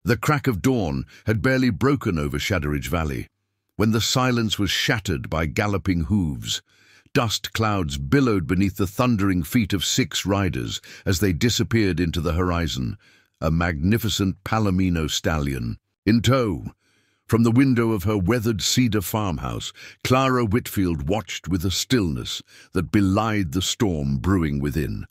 The crack of dawn had barely broken over Shadowridge Valley, when the silence was shattered by galloping hooves. Dust clouds billowed beneath the thundering feet of 6 riders as they disappeared into the horizon, a magnificent Palomino stallion. In tow, from the window of her weathered cedar farmhouse, Clara Whitfield watched with a stillness that belied the storm brewing within.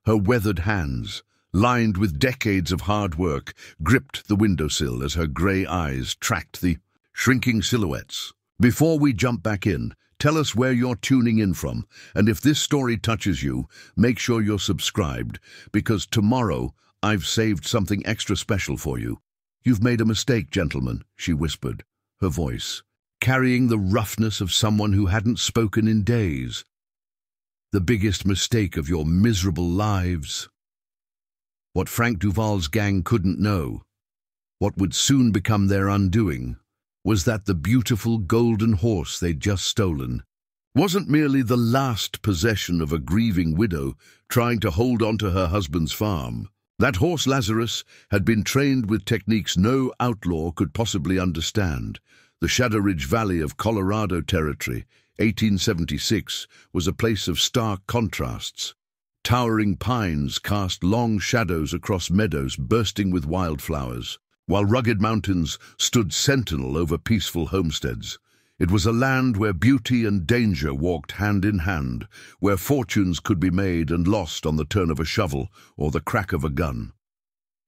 Her weathered hands, lined with decades of hard work, gripped the windowsill as her grey eyes tracked the shrinking silhouettes. Before we jump back in, tell us where you're tuning in from, and if this story touches you, make sure you're subscribed, because tomorrow I've saved something extra special for you. "You've made a mistake, gentlemen," she whispered, her voice carrying the roughness of someone who hadn't spoken in days. "The biggest mistake of your miserable lives." What Frank Duval's gang couldn't know, what would soon become their undoing, was that the beautiful golden horse they'd just stolen wasn't merely the last possession of a grieving widow trying to hold on to her husband's farm. That horse, Lazarus, had been trained with techniques no outlaw could possibly understand. The Shadowridge Valley of Colorado Territory, 1876, was a place of stark contrasts. Towering pines cast long shadows across meadows bursting with wildflowers, while rugged mountains stood sentinel over peaceful homesteads. It was a land where beauty and danger walked hand in hand, where fortunes could be made and lost on the turn of a shovel or the crack of a gun.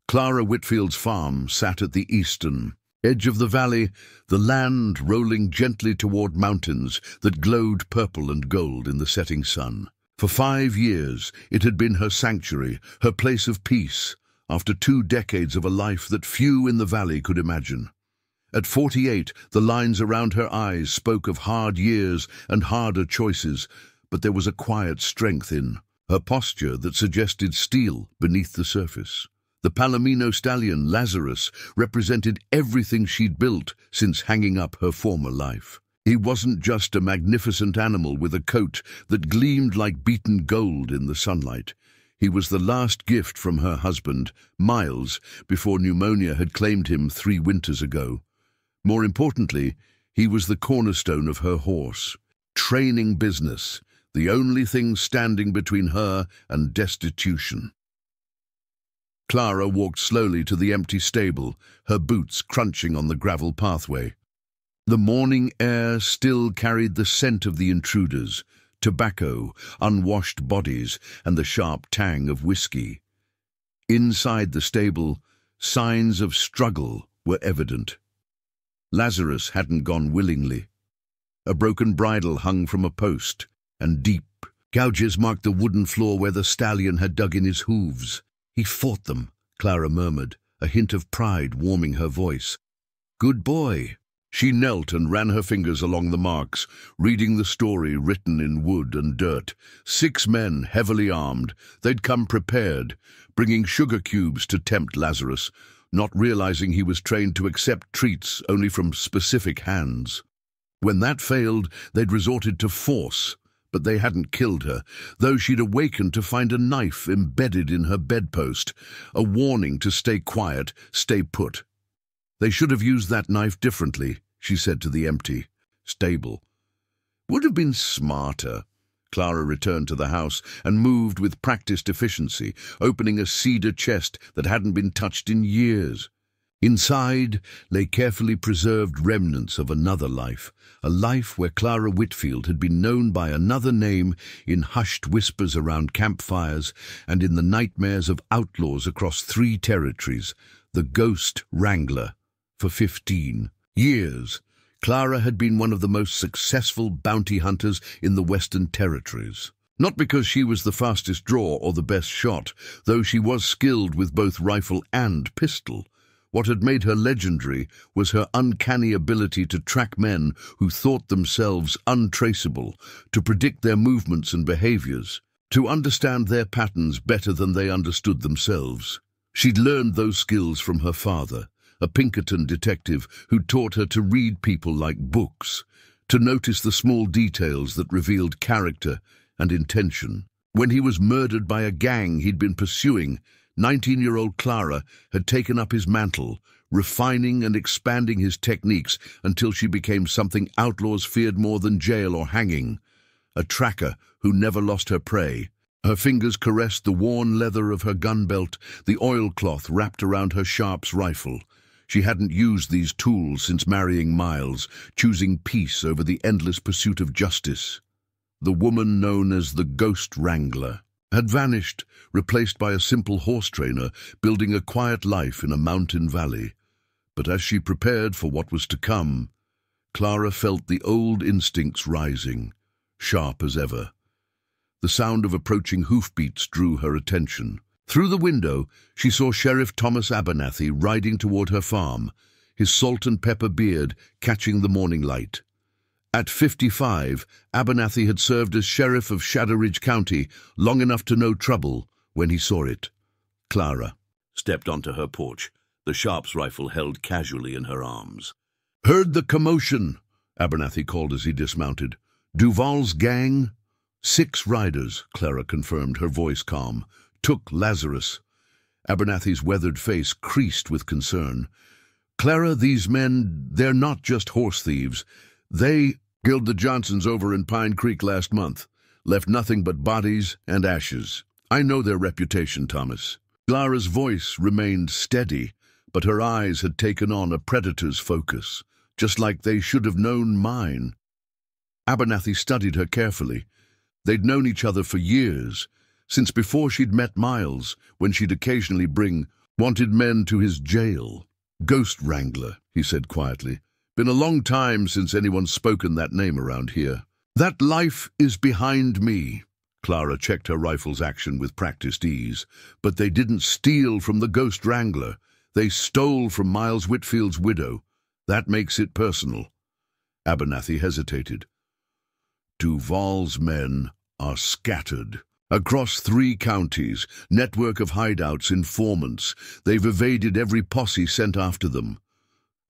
Clara Whitfield's farm sat at the eastern edge of the valley, the land rolling gently toward mountains that glowed purple and gold in the setting sun. For 5 years, it had been her sanctuary, her place of peace, after 2 decades of a life that few in the valley could imagine. At 48, the lines around her eyes spoke of hard years and harder choices, but there was a quiet strength in her posture that suggested steel beneath the surface. The Palomino stallion, Lazarus, represented everything she'd built since hanging up her former life. He wasn't just a magnificent animal with a coat that gleamed like beaten gold in the sunlight. He was the last gift from her husband, Miles, before pneumonia had claimed him 3 winters ago. More importantly, he was the cornerstone of her horse training business, the only thing standing between her and destitution. Clara walked slowly to the empty stable, her boots crunching on the gravel pathway. The morning air still carried the scent of the intruders, tobacco, unwashed bodies, and the sharp tang of whiskey. Inside the stable, signs of struggle were evident. Lazarus hadn't gone willingly. A broken bridle hung from a post, and deep gouges marked the wooden floor where the stallion had dug in his hooves. "He fought them," Clara murmured, a hint of pride warming her voice. "Good boy." She knelt and ran her fingers along the marks, reading the story written in wood and dirt. 6 men, heavily armed. They'd come prepared, bringing sugar cubes to tempt Lazarus, not realizing he was trained to accept treats only from specific hands. When that failed, they'd resorted to force, but they hadn't killed her, though she'd awakened to find a knife embedded in her bedpost, a warning to stay quiet, stay put. "They should have used that knife differently," she said to the empty stable. "Would have been smarter." Clara returned to the house and moved with practiced efficiency, opening a cedar chest that hadn't been touched in years. Inside lay carefully preserved remnants of another life, a life where Clara Whitfield had been known by another name in hushed whispers around campfires and in the nightmares of outlaws across 3 territories, the Ghost Wrangler. For 15 years, Clara had been one of the most successful bounty hunters in the Western Territories. Not because she was the fastest draw or the best shot, though she was skilled with both rifle and pistol. What had made her legendary was her uncanny ability to track men who thought themselves untraceable, to predict their movements and behaviors, to understand their patterns better than they understood themselves. She'd learned those skills from her father, a Pinkerton detective who taught her to read people like books, to notice the small details that revealed character and intention. When he was murdered by a gang he'd been pursuing, 19-year-old Clara had taken up his mantle, refining and expanding his techniques until she became something outlaws feared more than jail or hanging, a tracker who never lost her prey. Her fingers caressed the worn leather of her gun belt, the oilcloth wrapped around her Sharps rifle. She hadn't used these tools since marrying Miles, choosing peace over the endless pursuit of justice. The woman known as the Ghost Wrangler had vanished, replaced by a simple horse trainer building a quiet life in a mountain valley. But as she prepared for what was to come, Clara felt the old instincts rising, sharp as ever. The sound of approaching hoofbeats drew her attention. Through the window, she saw Sheriff Thomas Abernathy riding toward her farm, his salt and pepper beard catching the morning light. At 55, Abernathy had served as sheriff of Shadowridge County long enough to know trouble when he saw it. Clara stepped onto her porch, the Sharps rifle held casually in her arms. "Heard the commotion," Abernathy called as he dismounted. "Duval's gang?" "6 riders," Clara confirmed, her voice calm. "Took Lazarus." Abernathy's weathered face creased with concern. "Clara, these men, they're not just horse thieves. They killed the Johnsons over in Pine Creek last month, left nothing but bodies and ashes. I know their reputation, Thomas." Clara's voice remained steady, but her eyes had taken on a predator's focus, just like they should have known mine. Abernathy studied her carefully. They'd known each other for years, since before she'd met Miles, when she'd occasionally bring wanted men to his jail. "Ghost Wrangler," he said quietly. "Been a long time since anyone's spoken that name around here." "That life is behind me." Clara checked her rifle's action with practiced ease. "But they didn't steal from the Ghost Wrangler. They stole from Miles Whitfield's widow. That makes it personal." Abernathy hesitated. "Duval's men are scattered across 3 counties, network of hideouts, informants. They've evaded every posse sent after them."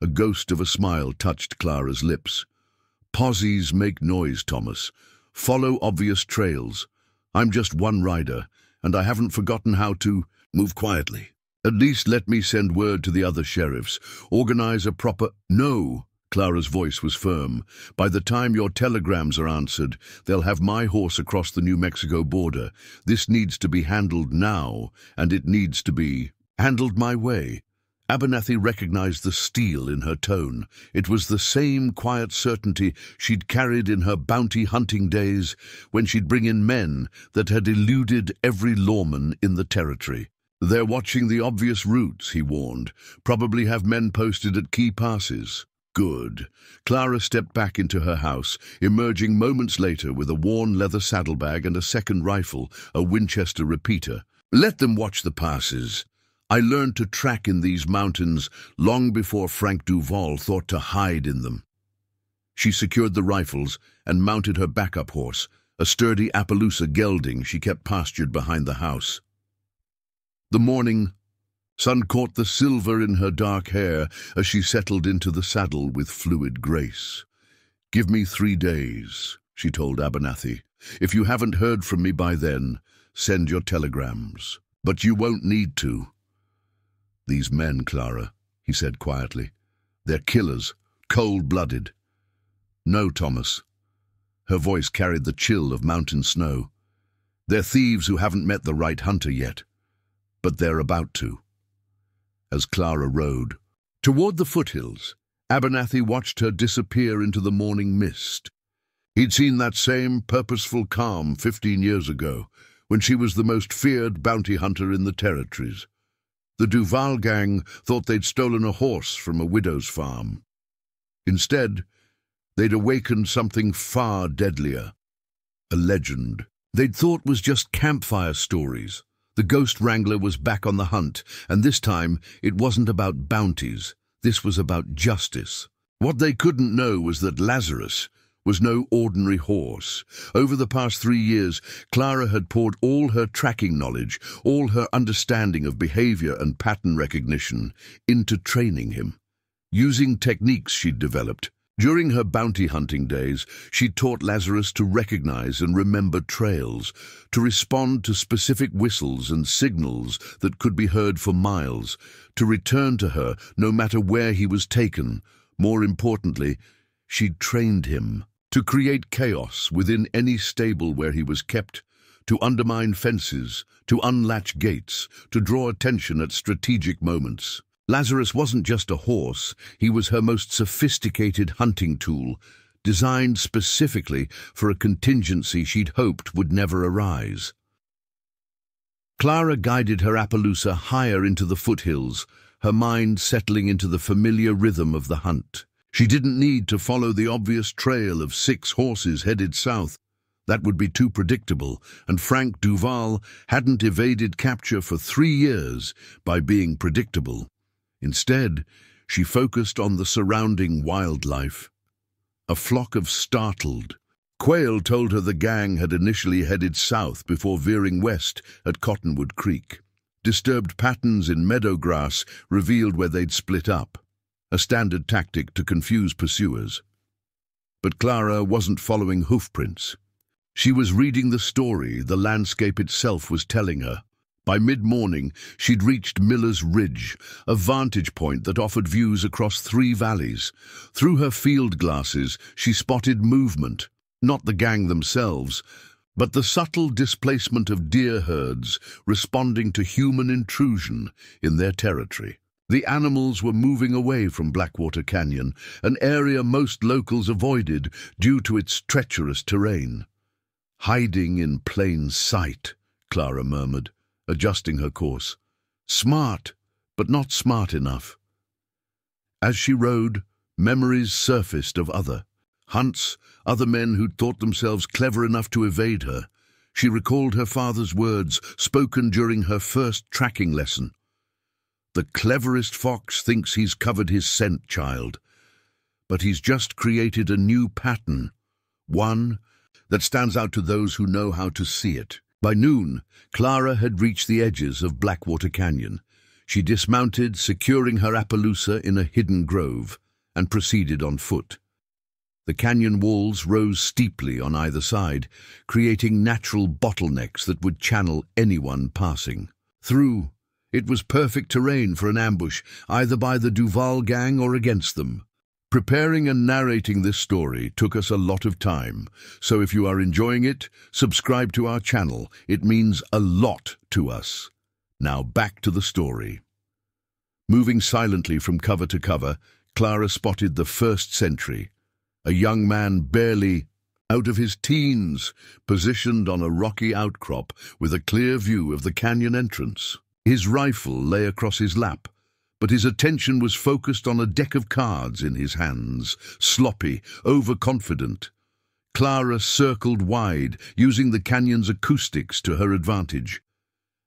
A ghost of a smile touched Clara's lips. "Posses make noise, Thomas. Follow obvious trails. I'm just one rider, and I haven't forgotten how to move quietly. At least let me send word to the other sheriffs. Organize a proper—" "No." Clara's voice was firm. "By the time your telegrams are answered, they'll have my horse across the New Mexico border. This needs to be handled now, and it needs to be handled my way." Abernathy recognized the steel in her tone. It was the same quiet certainty she'd carried in her bounty hunting days, when she'd bring in men that had eluded every lawman in the territory. "They're watching the obvious routes," he warned. "Probably have men posted at key passes." "Good." Clara stepped back into her house, emerging moments later with a worn leather saddlebag and a second rifle, a Winchester repeater. "Let them watch the passes. I learned to track in these mountains long before Frank Duval thought to hide in them." She secured the rifles and mounted her backup horse, a sturdy Appaloosa gelding she kept pastured behind the house. The morning sun caught the silver in her dark hair as she settled into the saddle with fluid grace. "Give me 3 days," she told Abernathy. "If you haven't heard from me by then, send your telegrams. But you won't need to." "These men, Clara," he said quietly. "They're killers, cold-blooded." "No, Thomas." Her voice carried the chill of mountain snow. "They're thieves who haven't met the right hunter yet. But they're about to." As Clara rode toward the foothills, Abernathy watched her disappear into the morning mist. He'd seen that same purposeful calm 15 years ago, when she was the most feared bounty hunter in the territories. The Duval gang thought they'd stolen a horse from a widow's farm. Instead, they'd awakened something far deadlier. A legend they'd thought was just campfire stories. The Ghost Wrangler was back on the hunt, and this time it wasn't about bounties. This was about justice. What they couldn't know was that Lazarus was no ordinary horse. Over the past 3 years, Clara had poured all her tracking knowledge, all her understanding of behavior and pattern recognition, into training him. Using techniques she'd developed, During her bounty hunting days, she taught Lazarus to recognize and remember trails, to respond to specific whistles and signals that could be heard for miles, to return to her no matter where he was taken. More importantly, she'd trained him to create chaos within any stable where he was kept, to undermine fences, to unlatch gates, to draw attention at strategic moments. Lazarus wasn't just a horse, he was her most sophisticated hunting tool, designed specifically for a contingency she'd hoped would never arise. Clara guided her Appaloosa higher into the foothills, her mind settling into the familiar rhythm of the hunt. She didn't need to follow the obvious trail of 6 horses headed south. That would be too predictable, and Frank Duval hadn't evaded capture for 3 years by being predictable. Instead, she focused on the surrounding wildlife. A flock of startled quail told her the gang had initially headed south before veering west at Cottonwood Creek. Disturbed patterns in meadow grass revealed where they'd split up, a standard tactic to confuse pursuers. But Clara wasn't following hoofprints. She was reading the story the landscape itself was telling her. By mid-morning, she'd reached Miller's Ridge, a vantage point that offered views across 3 valleys. Through her field glasses, she spotted movement, not the gang themselves, but the subtle displacement of deer herds responding to human intrusion in their territory. The animals were moving away from Blackwater Canyon, an area most locals avoided due to its treacherous terrain. "Hiding in plain sight," Clara murmured, adjusting her course. Smart, but not smart enough. As she rode, memories surfaced of other hunts, other men who'd thought themselves clever enough to evade her. She recalled her father's words, spoken during her first tracking lesson. "The cleverest fox thinks he's covered his scent, child. But he's just created a new pattern, one that stands out to those who know how to see it." By noon, Clara had reached the edges of Blackwater Canyon. She dismounted, securing her Appaloosa in a hidden grove, and proceeded on foot. The canyon walls rose steeply on either side, creating natural bottlenecks that would channel anyone passing through. It was perfect terrain for an ambush, either by the Duval gang or against them. Preparing and narrating this story took us a lot of time, so if you are enjoying it, subscribe to our channel. It means a lot to us. Now back to the story. Moving silently from cover to cover, Clara spotted the first sentry, a young man barely out of his teens, positioned on a rocky outcrop with a clear view of the canyon entrance. His rifle lay across his lap, but his attention was focused on a deck of cards in his hands, sloppy, overconfident. Clara circled wide, using the canyon's acoustics to her advantage.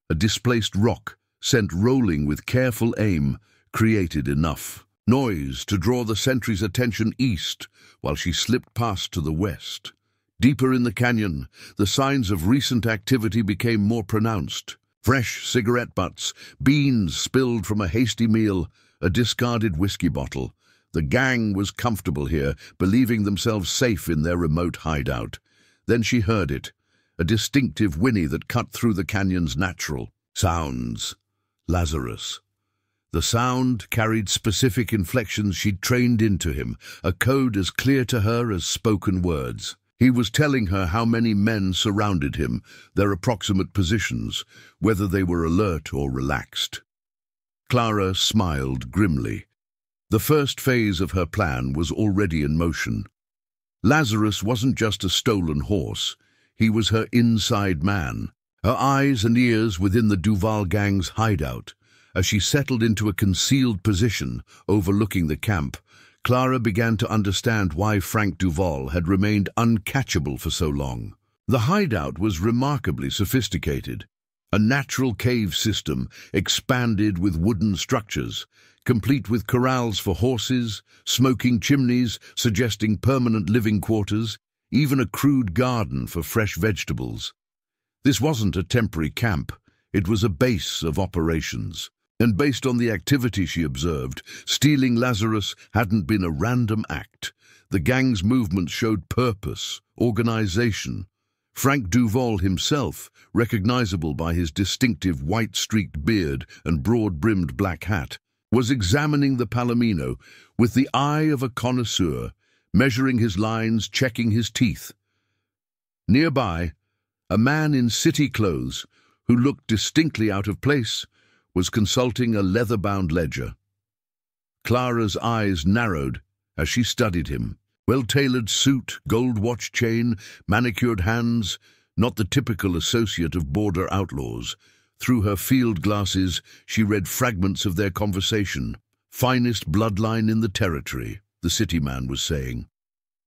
A displaced rock, sent rolling with careful aim, created enough noise to draw the sentry's attention east, while she slipped past to the west. Deeper in the canyon, the signs of recent activity became more pronounced. Fresh cigarette butts, beans spilled from a hasty meal, a discarded whiskey bottle. The gang was comfortable here, believing themselves safe in their remote hideout. Then she heard it, a distinctive whinny that cut through the canyon's natural sounds. Lazarus. The sound carried specific inflections she'd trained into him, a code as clear to her as spoken words. He was telling her how many men surrounded him, their approximate positions, whether they were alert or relaxed. Clara smiled grimly. The first phase of her plan was already in motion. Lazarus wasn't just a stolen horse, he was her inside man, her eyes and ears within the Duval gang's hideout. As she settled into a concealed position overlooking the camp, Clara began to understand why Frank Duval had remained uncatchable for so long. The hideout was remarkably sophisticated, a natural cave system expanded with wooden structures, complete with corrals for horses, smoking chimneys suggesting permanent living quarters, even a crude garden for fresh vegetables. This wasn't a temporary camp, it was a base of operations. And based on the activity she observed, stealing Lazarus hadn't been a random act. The gang's movements showed purpose, organization. Frank Duval himself, recognizable by his distinctive white-streaked beard and broad-brimmed black hat, was examining the Palomino with the eye of a connoisseur, measuring his lines, checking his teeth. Nearby, a man in city clothes, who looked distinctly out of place, was consulting a leather-bound ledger. Clara's eyes narrowed as she studied him. Well-tailored suit, gold watch chain, manicured hands, not the typical associate of border outlaws. Through her field glasses, she read fragments of their conversation. "Finest bloodline in the territory," the city man was saying.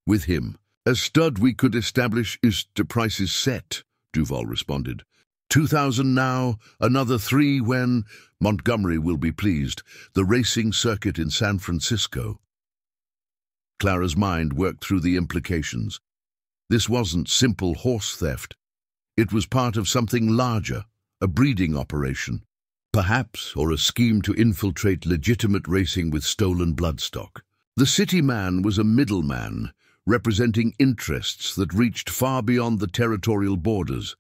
"With him, a stud we could establish is the price is set," Duval responded. 2,000 now, another 3 when Montgomery will be pleased. The racing circuit in San Francisco. Clara's mind worked through the implications. This wasn't simple horse theft. It was part of something larger, a breeding operation, perhaps, or a scheme to infiltrate legitimate racing with stolen bloodstock. The city man was a middleman, representing interests that reached far beyond the territorial borders.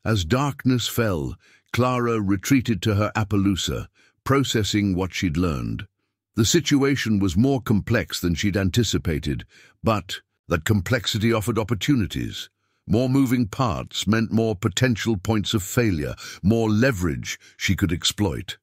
As darkness fell, Clara retreated to her Appaloosa, processing what she'd learned. The situation was more complex than she'd anticipated, but that complexity offered opportunities. More moving parts meant more potential points of failure, more leverage she could exploit.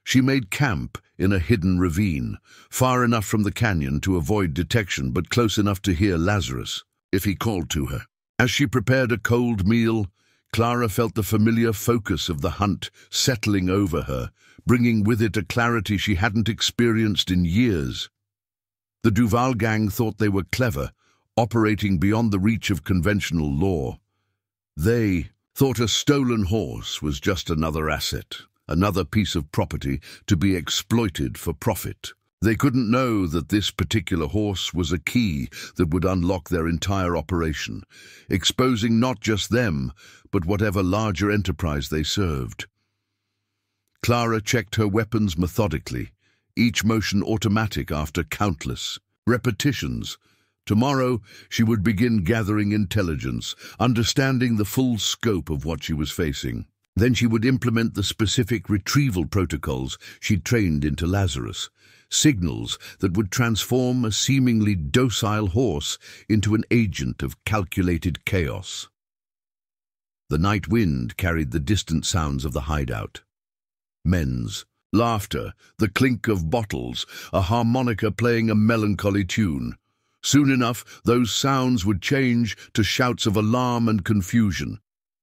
She made camp in a hidden ravine, far enough from the canyon to avoid detection, but close enough to hear Lazarus, if he called to her. As she prepared a cold meal, Clara felt the familiar focus of the hunt settling over her, bringing with it a clarity she hadn't experienced in years. The Duval gang thought they were clever, operating beyond the reach of conventional law. They thought a stolen horse was just another asset, another piece of property to be exploited for profit. They couldn't know that this particular horse was a key that would unlock their entire operation, exposing not just them, but whatever larger enterprise they served. Clara checked her weapons methodically, each motion automatic after countless repetitions. Tomorrow, she would begin gathering intelligence, understanding the full scope of what she was facing. Then she would implement the specific retrieval protocols she'd trained into Lazarus, signals that would transform a seemingly docile horse into an agent of calculated chaos. The night wind carried the distant sounds of the hideout. Men's laughter, the clink of bottles, a harmonica playing a melancholy tune. Soon enough, those sounds would change to shouts of alarm and confusion.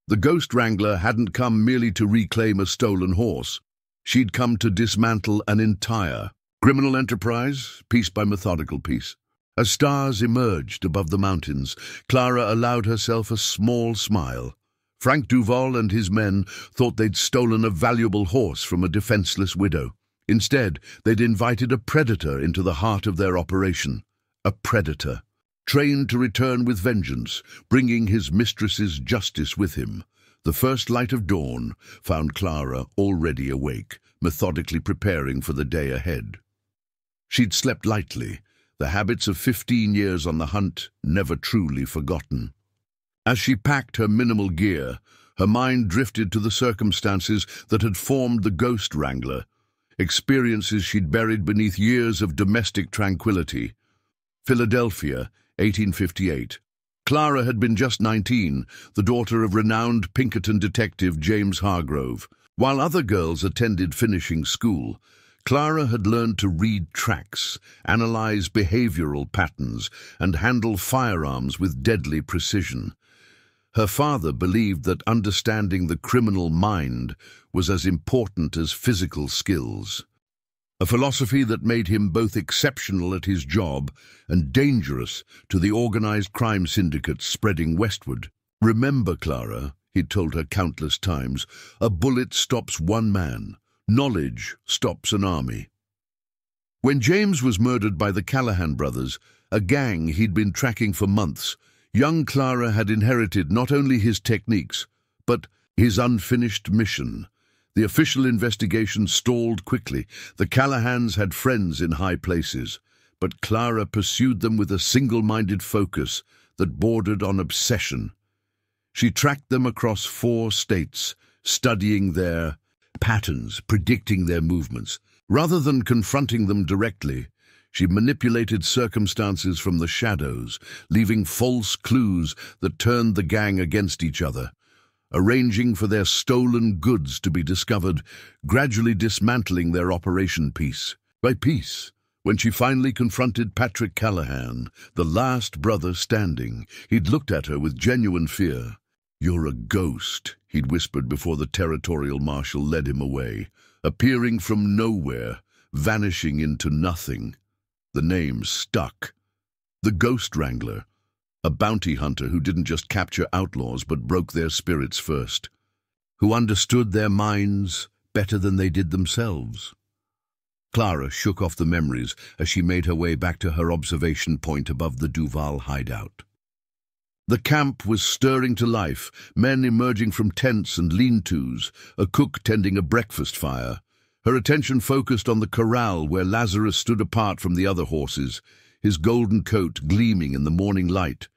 The ghost wrangler hadn't come merely to reclaim a stolen horse. She'd come to dismantle an entire criminal enterprise, piece by methodical piece. As stars emerged above the mountains, Clara allowed herself a small smile. Frank Duval and his men thought they'd stolen a valuable horse from a defenseless widow. Instead, they'd invited a predator into the heart of their operation. A predator, trained to return with vengeance, bringing his mistress's justice with him. The first light of dawn found Clara already awake, methodically preparing for the day ahead. She'd slept lightly, the habits of 15 years on the hunt never truly forgotten. As she packed her minimal gear, her mind drifted to the circumstances that had formed the ghost wrangler, experiences she'd buried beneath years of domestic tranquility. Philadelphia, 1858. Clara had been just 19, the daughter of renowned Pinkerton detective James Hargrove. While other girls attended finishing school, Clara had learned to read tracks, analyze behavioral patterns, and handle firearms with deadly precision. Her father believed that understanding the criminal mind was as important as physical skills, a philosophy that made him both exceptional at his job and dangerous to the organized crime syndicates spreading westward. "Remember, Clara," he'd told her countless times, "a bullet stops one man. Knowledge stops an army." When James was murdered by the Callahan brothers, a gang he'd been tracking for months, young Clara had inherited not only his techniques, but his unfinished mission. The official investigation stalled quickly. The Callahans had friends in high places. but Clara pursued them with a single-minded focus that bordered on obsession. She tracked them across 4 states, studying their patterns, predicting their movements. Rather than confronting them directly, she manipulated circumstances from the shadows, leaving false clues that turned the gang against each other, arranging for their stolen goods to be discovered, gradually dismantling their operation piece by piece. When she finally confronted Patrick Callahan, the last brother standing, he'd looked at her with genuine fear. "You're a ghost," he'd whispered before the territorial marshal led him away, appearing from nowhere, vanishing into nothing. The name stuck. The Ghost Wrangler, a bounty hunter who didn't just capture outlaws but broke their spirits first, who understood their minds better than they did themselves. Clara shook off the memories as she made her way back to her observation point above the Duval hideout. The camp was stirring to life, men emerging from tents and lean-tos, a cook tending a breakfast fire. Her attention focused on the corral where Lazarus stood apart from the other horses, his golden coat gleaming in the morning light.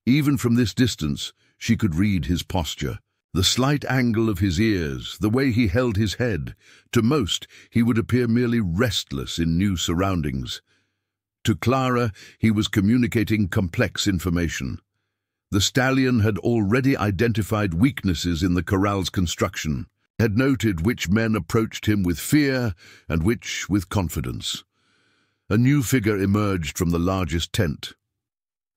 Even from this distance, she could read his posture. The slight angle of his ears, the way he held his head. To most, he would appear merely restless in new surroundings. To Clara, he was communicating complex information. The stallion had already identified weaknesses in the corral's construction, had noted which men approached him with fear and which with confidence. A new figure emerged from the largest tent.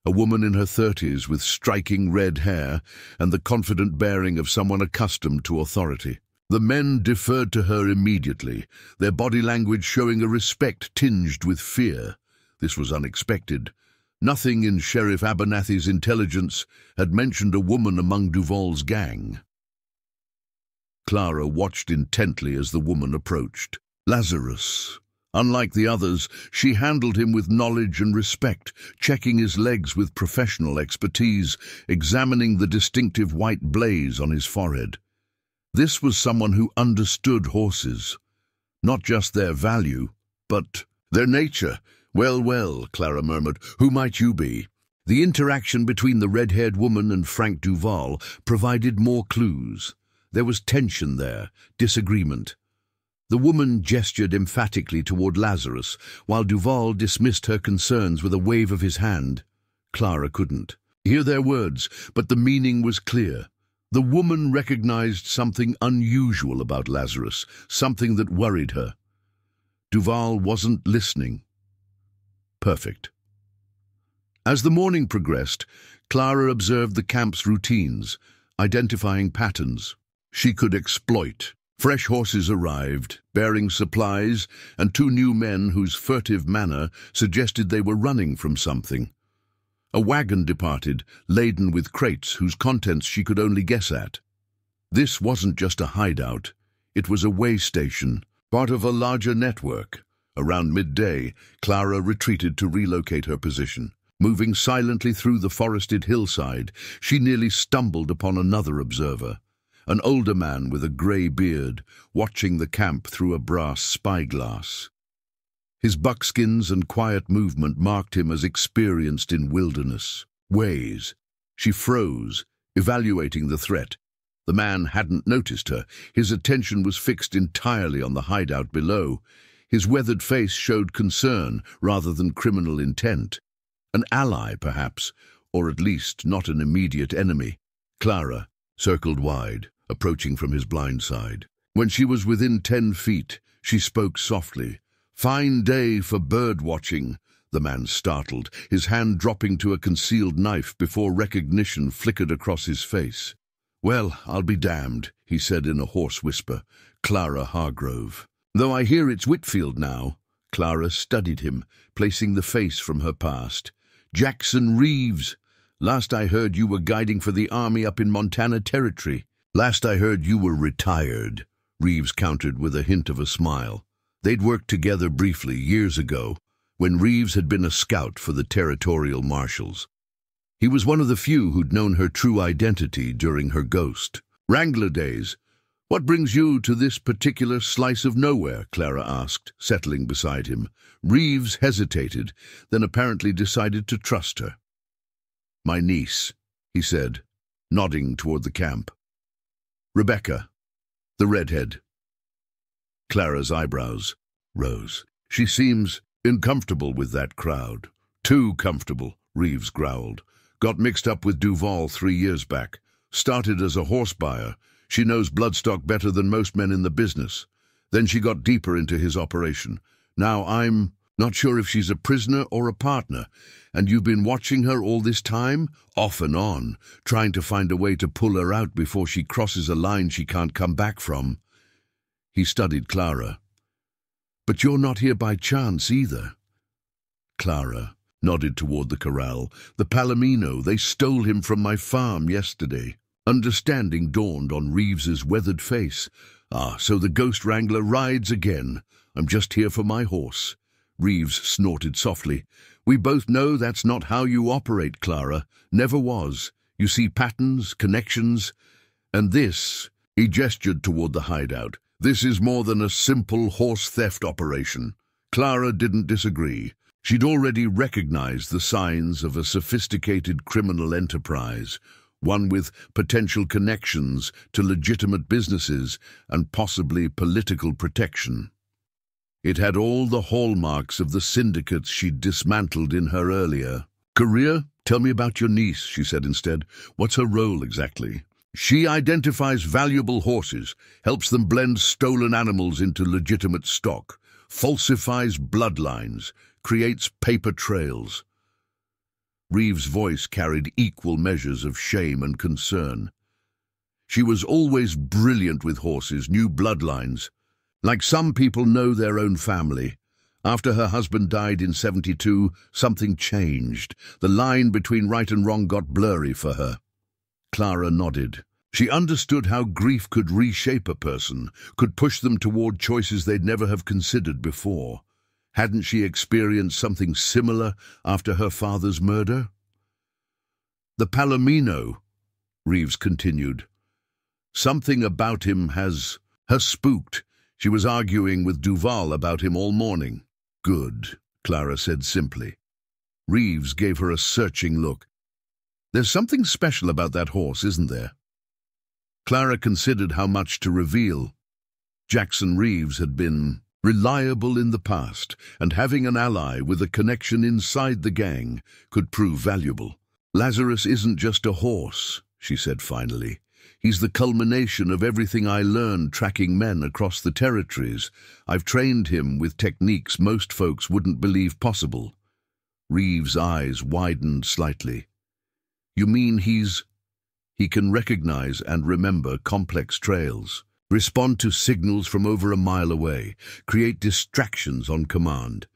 A woman in her 30s with striking red hair and the confident bearing of someone accustomed to authority. The men deferred to her immediately, their body language showing a respect tinged with fear. This was unexpected. Nothing in Sheriff Abernathy's intelligence had mentioned a woman among Duval's gang. Clara watched intently as the woman approached. Lazarus. Unlike the others, she handled him with knowledge and respect, checking his legs with professional expertise, examining the distinctive white blaze on his forehead. This was someone who understood horses. Not just their value, but their nature. Well, Clara murmured, "Who might you be?" The interaction between the red-haired woman and Frank Duval provided more clues. There was tension there, disagreement. The woman gestured emphatically toward Lazarus, while Duval dismissed her concerns with a wave of his hand. Clara couldn't hear their words, but the meaning was clear. The woman recognized something unusual about Lazarus, something that worried her. Duval wasn't listening. Perfect. As the morning progressed, Clara observed the camp's routines, identifying patterns she could exploit. Fresh horses arrived, bearing supplies, and 2 new men whose furtive manner suggested they were running from something. A wagon departed, laden with crates whose contents she could only guess at. This wasn't just a hideout. It was a way station, part of a larger network. Around midday, Clara retreated to relocate her position. Moving silently through the forested hillside, she nearly stumbled upon another observer. An older man with a grey beard, watching the camp through a brass spyglass. His buckskins and quiet movement marked him as experienced in wilderness ways. She froze, evaluating the threat. The man hadn't noticed her. His attention was fixed entirely on the hideout below. His weathered face showed concern rather than criminal intent. An ally, perhaps, or at least not an immediate enemy. Clara circled wide, approaching from his blind side. When she was within 10 feet, she spoke softly. "Fine day for bird watching." The man startled, his hand dropping to a concealed knife before recognition flickered across his face. "Well, I'll be damned," he said in a hoarse whisper. "Clara Hargrove. Though I hear it's Whitfield now." Clara studied him, placing the face from her past. "Jackson Reeves. Last I heard you were guiding for the army up in Montana Territory." "Last I heard you were retired," Reeves countered with a hint of a smile. They'd worked together briefly years ago, when Reeves had been a scout for the territorial marshals. He was one of the few who'd known her true identity during her Ghost Wrangler days, "What brings you to this particular slice of nowhere?" Clara asked, settling beside him. Reeves hesitated, then apparently decided to trust her. "My niece," he said, nodding toward the camp. "Rebecca, the redhead." Clara's eyebrows rose. "She seems uncomfortable with that crowd." "Too comfortable," Reeves growled. "Got mixed up with Duval 3 years back. Started as a horse buyer. She knows bloodstock better than most men in the business. Then she got deeper into his operation. Now I'm not sure if she's a prisoner or a partner. And you've been watching her all this time, off and on, trying to find a way to pull her out before she crosses a line she can't come back from." He studied Clara. "But you're not here by chance either." Clara nodded toward the corral. "The Palomino, they stole him from my farm yesterday." Understanding dawned on Reeves's weathered face. "Ah, so the ghost wrangler rides again. I'm just here for my horse." Reeves snorted softly. "We both know that's not how you operate, Clara. Never was. You see patterns, connections. And this," he gestured toward the hideout, "this is more than a simple horse theft operation." Clara didn't disagree. She'd already recognized the signs of a sophisticated criminal enterprise, one with potential connections to legitimate businesses and possibly political protection. It had all the hallmarks of the syndicates she'd dismantled in her earlier career. "Tell me about your niece," she said instead. "What's her role exactly?" "She identifies valuable horses, helps them blend stolen animals into legitimate stock, falsifies bloodlines, creates paper trails." Reeves' voice carried equal measures of shame and concern. "She was always brilliant with horses, knew bloodlines. Like some people know their own family. After her husband died in '72, something changed. The line between right and wrong got blurry for her." Clara nodded. She understood how grief could reshape a person, could push them toward choices they'd never have considered before. Hadn't she experienced something similar after her father's murder? "The Palomino," Reeves continued. "Something about him has her spooked. She was arguing with Duval about him all morning." "Good," Clara said simply. Reeves gave her a searching look. "There's something special about that horse, isn't there?" Clara considered how much to reveal. Jackson Reeves had been reliable in the past, and having an ally with a connection inside the gang could prove valuable. "Lazarus isn't just a horse," she said finally. "He's the culmination of everything I learned tracking men across the territories. I've trained him with techniques most folks wouldn't believe possible." Reeves' eyes widened slightly. "You mean he can recognize and remember complex trails, respond to signals from over a mile away, create distractions on command."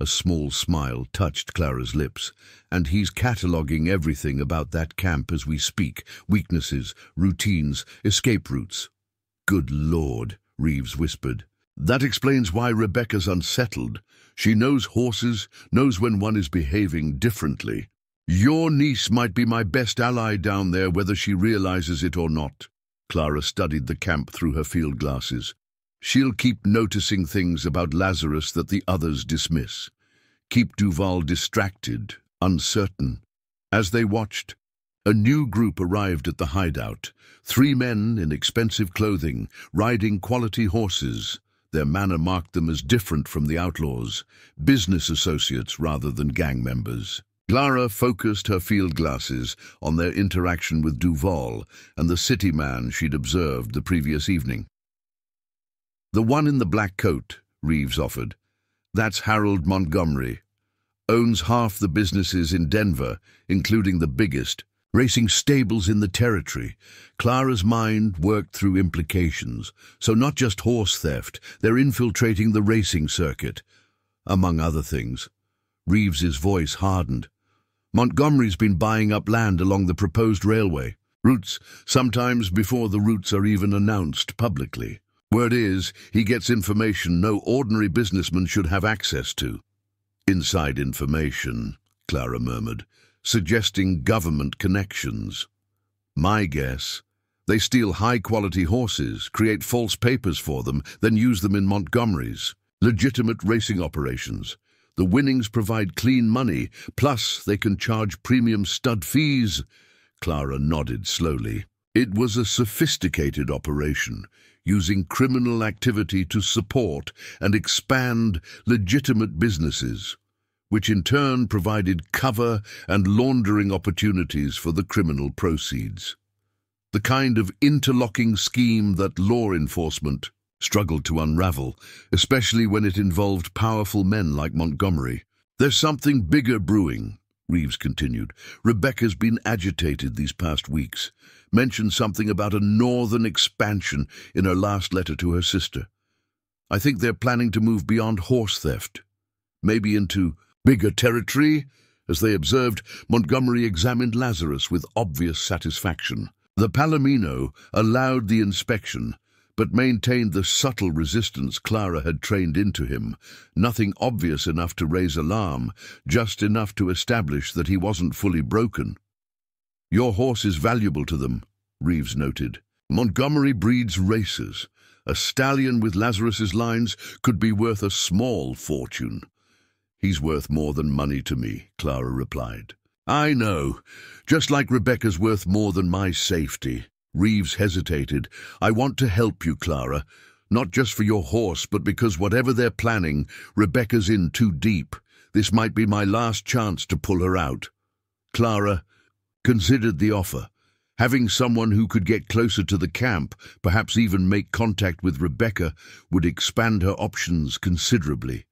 A small smile touched Clara's lips. "And he's cataloging everything about that camp as we speak. Weaknesses, routines, escape routes." "Good Lord," Reeves whispered. "That explains why Rebecca's unsettled. She knows horses, knows when one is behaving differently. Your niece might be my best ally down there, whether she realizes it or not." Clara studied the camp through her field glasses. "She'll keep noticing things about Lazarus that the others dismiss. Keep Duval distracted, uncertain." As they watched, a new group arrived at the hideout. 3 men in expensive clothing, riding quality horses. Their manner marked them as different from the Outlaws, business associates rather than gang members. Clara focused her field glasses on their interaction with Duval and the city man she'd observed the previous evening. "The one in the black coat," Reeves offered. "That's Harold Montgomery. Owns half the businesses in Denver, including the biggest, racing stables in the territory." Clara's mind worked through implications. So not just horse theft, they're infiltrating the racing circuit, among other things. Reeves's voice hardened. "Montgomery's been buying up land along the proposed railway routes, sometimes before the routes are even announced publicly. Word is, he gets information no ordinary businessman should have access to." "Inside information," Clara murmured, "suggesting government connections." "My guess, They steal high-quality horses, create false papers for them, then use them in Montgomery's. Legitimate racing operations. The winnings provide clean money, plus they can charge premium stud fees. Clara nodded slowly. It was a sophisticated operation, using criminal activity to support and expand legitimate businesses, which in turn provided cover and laundering opportunities for the criminal proceeds. The kind of interlocking scheme that law enforcement struggled to unravel, especially when it involved powerful men like Montgomery. "There's something bigger brewing," Reeves continued. "Rebecca's been agitated these past weeks. Mentioned something about a northern expansion in her last letter to her sister. I think they're planning to move beyond horse theft, maybe into bigger territory." As they observed, Montgomery examined Lazarus with obvious satisfaction. The Palomino allowed the inspection, but maintained the subtle resistance Clara had trained into him. Nothing obvious enough to raise alarm, just enough to establish that he wasn't fully broken. "Your horse is valuable to them," Reeves noted. "Montgomery breeds racers. A stallion with Lazarus's lines could be worth a small fortune." "He's worth more than money to me," Clara replied. "I know, just like Rebecca's worth more than my safety." Reeves hesitated. "I want to help you, Clara, not just for your horse, but because whatever they're planning, Rebecca's in too deep. This might be my last chance to pull her out." Clara considered the offer. Having someone who could get closer to the camp, perhaps even make contact with Rebecca, would expand her options considerably.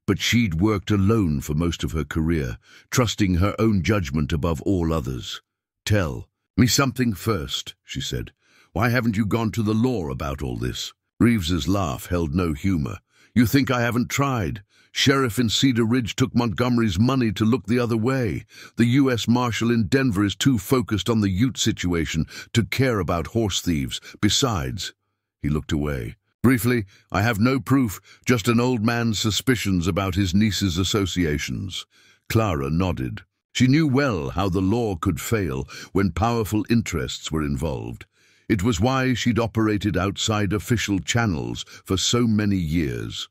But she'd worked alone for most of her career, trusting her own judgment above all others. "Tell me something first," she said. "Why haven't you gone to the law about all this?" Reeves's laugh held no humor. "You think I haven't tried? Sheriff in Cedar Ridge took Montgomery's money to look the other way. The U.S. Marshal in Denver is too focused on the Ute situation to care about horse thieves. Besides," he looked away. "Briefly, I have no proof, just an old man's suspicions about his niece's associations." Clara nodded. She knew well how the law could fail when powerful interests were involved. It was why she'd operated outside official channels for so many years.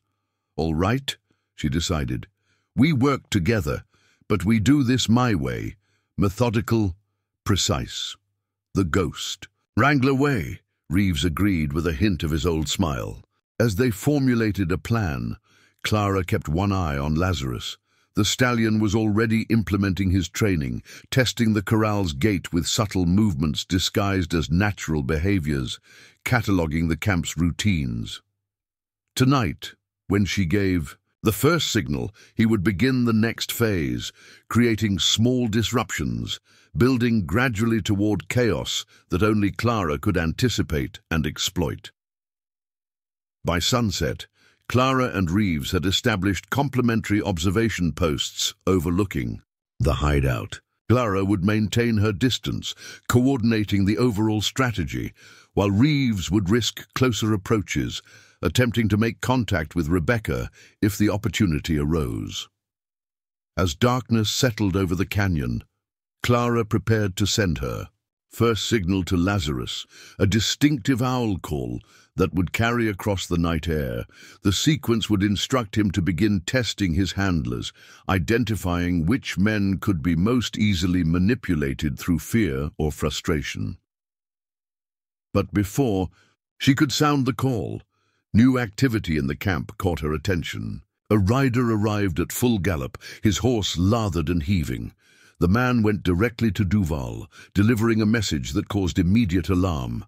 "All right," she decided. "We work together, but we do this my way. Methodical, precise. The ghost." "Wrangler way," Reeves agreed with a hint of his old smile. As they formulated a plan, Clara kept one eye on Lazarus. The stallion was already implementing his training, testing the corral's gait with subtle movements disguised as natural behaviors, cataloging the camp's routines. Tonight, when she gave the first signal, he would begin the next phase, creating small disruptions, building gradually toward chaos that only Clara could anticipate and exploit. By sunset, Clara and Reeves had established complementary observation posts overlooking the hideout. Clara would maintain her distance, coordinating the overall strategy, while Reeves would risk closer approaches, attempting to make contact with Rebecca if the opportunity arose. As darkness settled over the canyon, Clara prepared to send her first signal to Lazarus, a distinctive owl call that would carry across the night air. The sequence would instruct him to begin testing his handlers, identifying which men could be most easily manipulated through fear or frustration. But before she could sound the call, new activity in the camp caught her attention. A rider arrived at full gallop, his horse lathered and heaving. The man went directly to Duval, delivering a message that caused immediate alarm.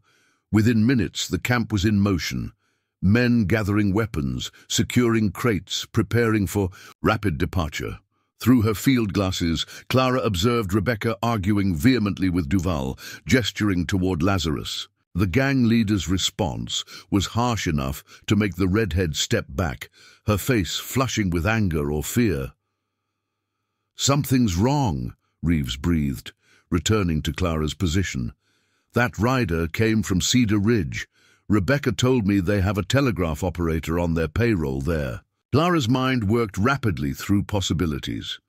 Within minutes, the camp was in motion. Men gathering weapons, securing crates, preparing for rapid departure. Through her field glasses, Clara observed Rebecca arguing vehemently with Duval, gesturing toward Lazarus. The gang leader's response was harsh enough to make the redhead step back, her face flushing with anger or fear. "Something's wrong," Reeves breathed, returning to Clara's position. "That rider came from Cedar Ridge. Rebecca told me they have a telegraph operator on their payroll there." Clara's mind worked rapidly through possibilities.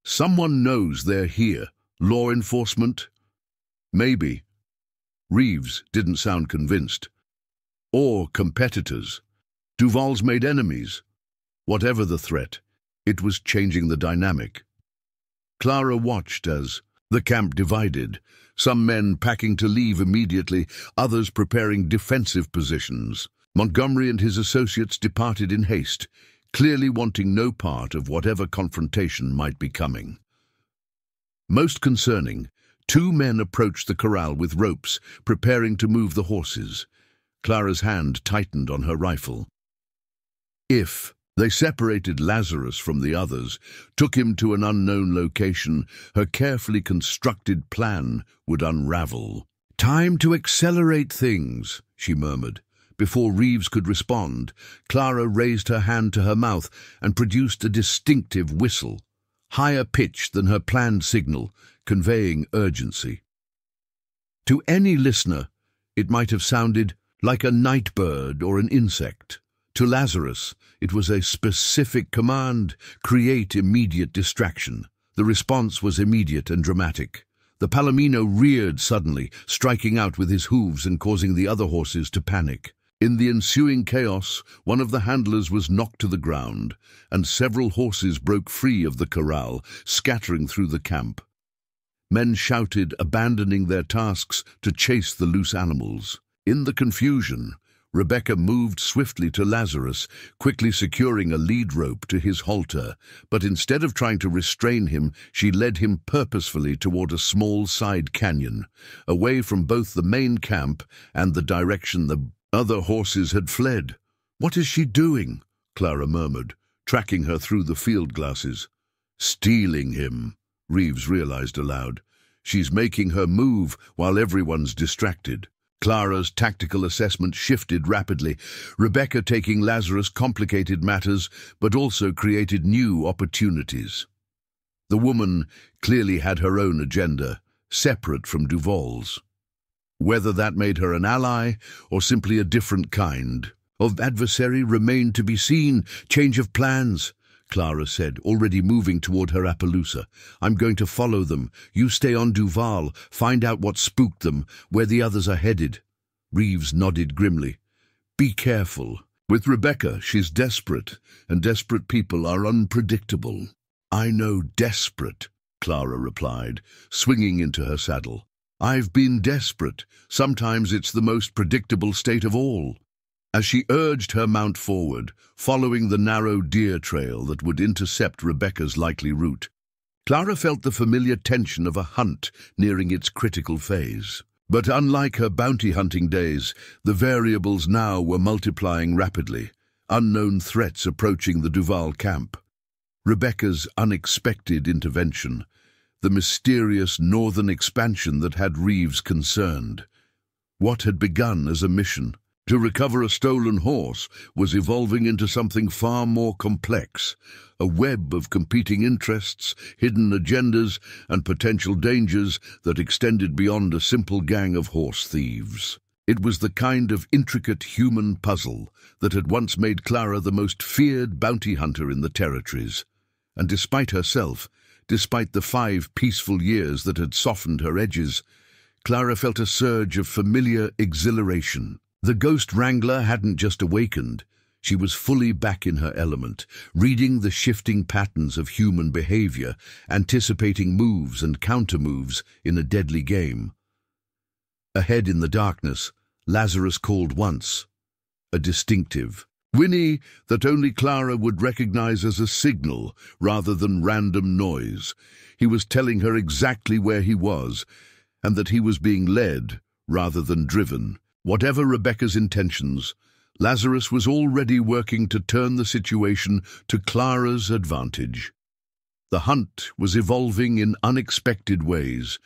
Someone knows they're here. Law enforcement? Maybe. Reeves didn't sound convinced. Or competitors. Duval's made enemies. Whatever the threat, it was changing the dynamic. Clara watched as the camp divided, some men packing to leave immediately, others preparing defensive positions. Montgomery and his associates departed in haste, clearly wanting no part of whatever confrontation might be coming. Most concerning, two men approached the corral with ropes, preparing to move the horses. Clara's hand tightened on her rifle. If they separated Lazarus from the others, took him to an unknown location, her carefully constructed plan would unravel. "Time to accelerate things," she murmured. Before Reeves could respond, Clara raised her hand to her mouth and produced a distinctive whistle, higher pitched than her planned signal, conveying urgency. To any listener, it might have sounded like a night bird or an insect. To Lazarus, it was a specific command: create immediate distraction. The response was immediate and dramatic. The Palomino reared suddenly, striking out with his hooves and causing the other horses to panic. In the ensuing chaos, one of the handlers was knocked to the ground, and several horses broke free of the corral, scattering through the camp. Men shouted, abandoning their tasks to chase the loose animals. In the confusion, Rebecca moved swiftly to Lazarus, quickly securing a lead rope to his halter, but instead of trying to restrain him, she led him purposefully toward a small side canyon, away from both the main camp and the direction the other horses had fled. "What is she doing?" Clara murmured, tracking her through the field glasses. "Stealing him," Reeves realized aloud. "She's making her move while everyone's distracted." Clara's tactical assessment shifted rapidly. Rebecca taking Lazarus complicated matters, but also created new opportunities. The woman clearly had her own agenda, separate from Duval's. Whether that made her an ally or simply a different kind of adversary remained to be seen. "Change of plans," Clara said, already moving toward her Appaloosa. "I'm going to follow them. You stay on Duval, find out what spooked them, where the others are headed." Reeves nodded grimly. "Be careful. With Rebecca, she's desperate, and desperate people are unpredictable." "I know desperate," Clara replied, swinging into her saddle. "I've been desperate. Sometimes it's the most predictable state of all." As she urged her mount forward, following the narrow deer trail that would intercept Rebecca's likely route, Clara felt the familiar tension of a hunt nearing its critical phase. But unlike her bounty hunting days, the variables now were multiplying rapidly, unknown threats approaching the Duval camp. Rebecca's unexpected intervention, the mysterious northern expansion that had Reeves concerned. What had begun as a mission to recover a stolen horse was evolving into something far more complex, a web of competing interests, hidden agendas, and potential dangers that extended beyond a simple gang of horse thieves. It was the kind of intricate human puzzle that had once made Clara the most feared bounty hunter in the territories. And despite herself, despite the 5 peaceful years that had softened her edges, Clara felt a surge of familiar exhilaration. The ghost wrangler hadn't just awakened. She was fully back in her element, reading the shifting patterns of human behavior, anticipating moves and counter-moves in a deadly game. Ahead in the darkness, Lazarus called once, a distinctive whinny that only Clara would recognize as a signal rather than random noise. He was telling her exactly where he was, and that he was being led rather than driven. Whatever Rebecca's intentions, Lazarus was already working to turn the situation to Clara's advantage. The hunt was evolving in unexpected ways,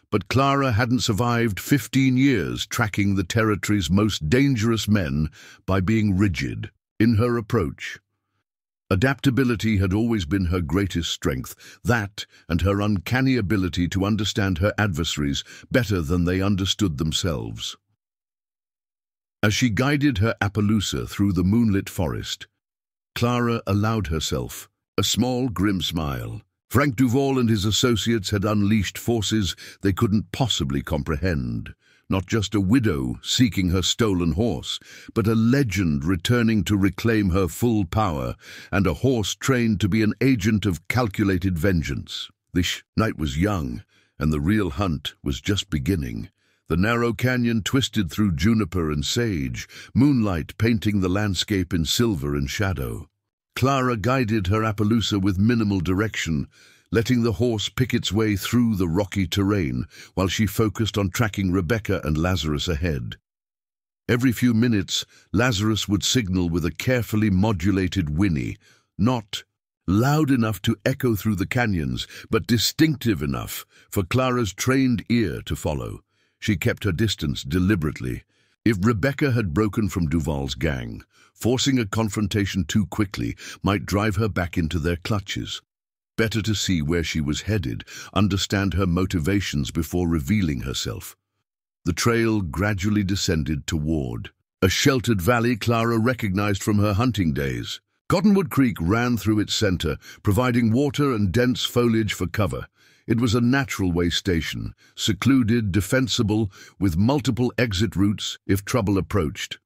but Clara hadn't survived 15 years tracking the territory's most dangerous men by being rigid in her approach. Adaptability had always been her greatest strength, that and her uncanny ability to understand her adversaries better than they understood themselves. As she guided her Appaloosa through the moonlit forest, Clara allowed herself a small, grim smile. Frank Duval and his associates had unleashed forces they couldn't possibly comprehend. not just a widow seeking her stolen horse, but a legend returning to reclaim her full power, and a horse trained to be an agent of calculated vengeance. This night was young, and the real hunt was just beginning. The narrow canyon twisted through juniper and sage, moonlight painting the landscape in silver and shadow. Clara guided her Appaloosa with minimal direction, letting the horse pick its way through the rocky terrain while she focused on tracking Rebecca and Lazarus ahead. Every few minutes, Lazarus would signal with a carefully modulated whinny, not loud enough to echo through the canyons, but distinctive enough for Clara's trained ear to follow. She kept her distance deliberately. If Rebecca had broken from Duval's gang, forcing a confrontation too quickly might drive her back into their clutches. Better to see where she was headed, understand her motivations before revealing herself. The trail gradually descended toward a sheltered valley Clara recognized from her hunting days. Cottonwood Creek ran through its center, providing water and dense foliage for cover. It was a natural way station, secluded, defensible, with multiple exit routes if trouble approached.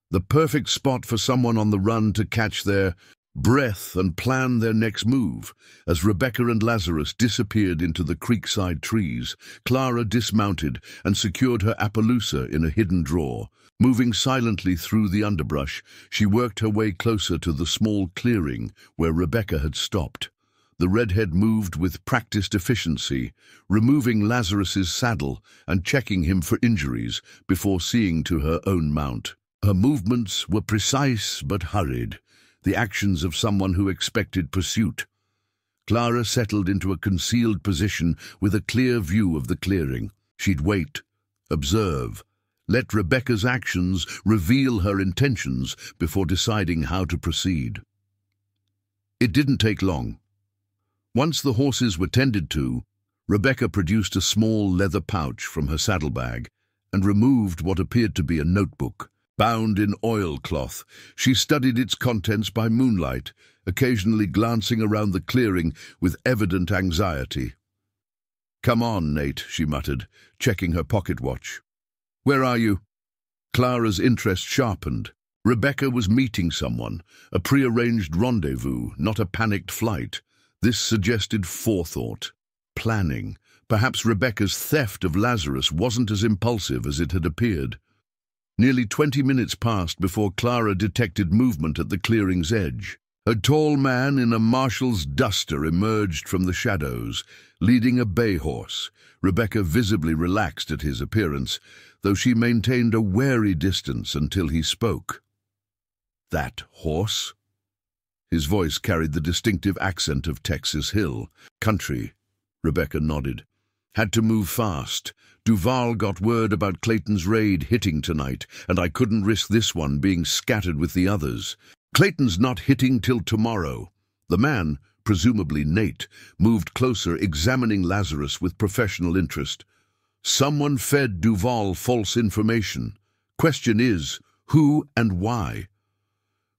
The perfect spot for someone on the run to catch their breath and plan their next move. As Rebecca and Lazarus disappeared into the creekside trees, Clara dismounted and secured her Appaloosa in a hidden drawer. Moving silently through the underbrush, she worked her way closer to the small clearing where Rebecca had stopped. The redhead moved with practiced efficiency, removing Lazarus's saddle and checking him for injuries before seeing to her own mount. Her movements were precise but hurried, the actions of someone who expected pursuit. Clara settled into a concealed position with a clear view of the clearing. She'd wait, observe, let Rebecca's actions reveal her intentions before deciding how to proceed. It didn't take long. Once the horses were tended to, Rebecca produced a small leather pouch from her saddlebag and removed what appeared to be a notebook. Bound in oilcloth, she studied its contents by moonlight, occasionally glancing around the clearing with evident anxiety. "Come on, Nate," she muttered, checking her pocket watch. "Where are you?" Clara's interest sharpened. Rebecca was meeting someone, a prearranged rendezvous, not a panicked flight. This suggested forethought, planning. Perhaps Rebecca's theft of Lazarus wasn't as impulsive as it had appeared. Nearly 20 minutes passed before Clara detected movement at the clearing's edge. A tall man in a marshal's duster emerged from the shadows, leading a bay horse. Rebecca visibly relaxed at his appearance, though she maintained a wary distance until he spoke. "That horse?" His voice carried the distinctive accent of Texas Hill. "Country," Rebecca nodded. "Had to move fast. Duval got word about Clayton's raid hitting tonight, and I couldn't risk this one being scattered with the others. Clayton's not hitting till tomorrow." The man, presumably Nate, moved closer, examining Lazarus with professional interest. "Someone fed Duval false information. Question is, who and why?"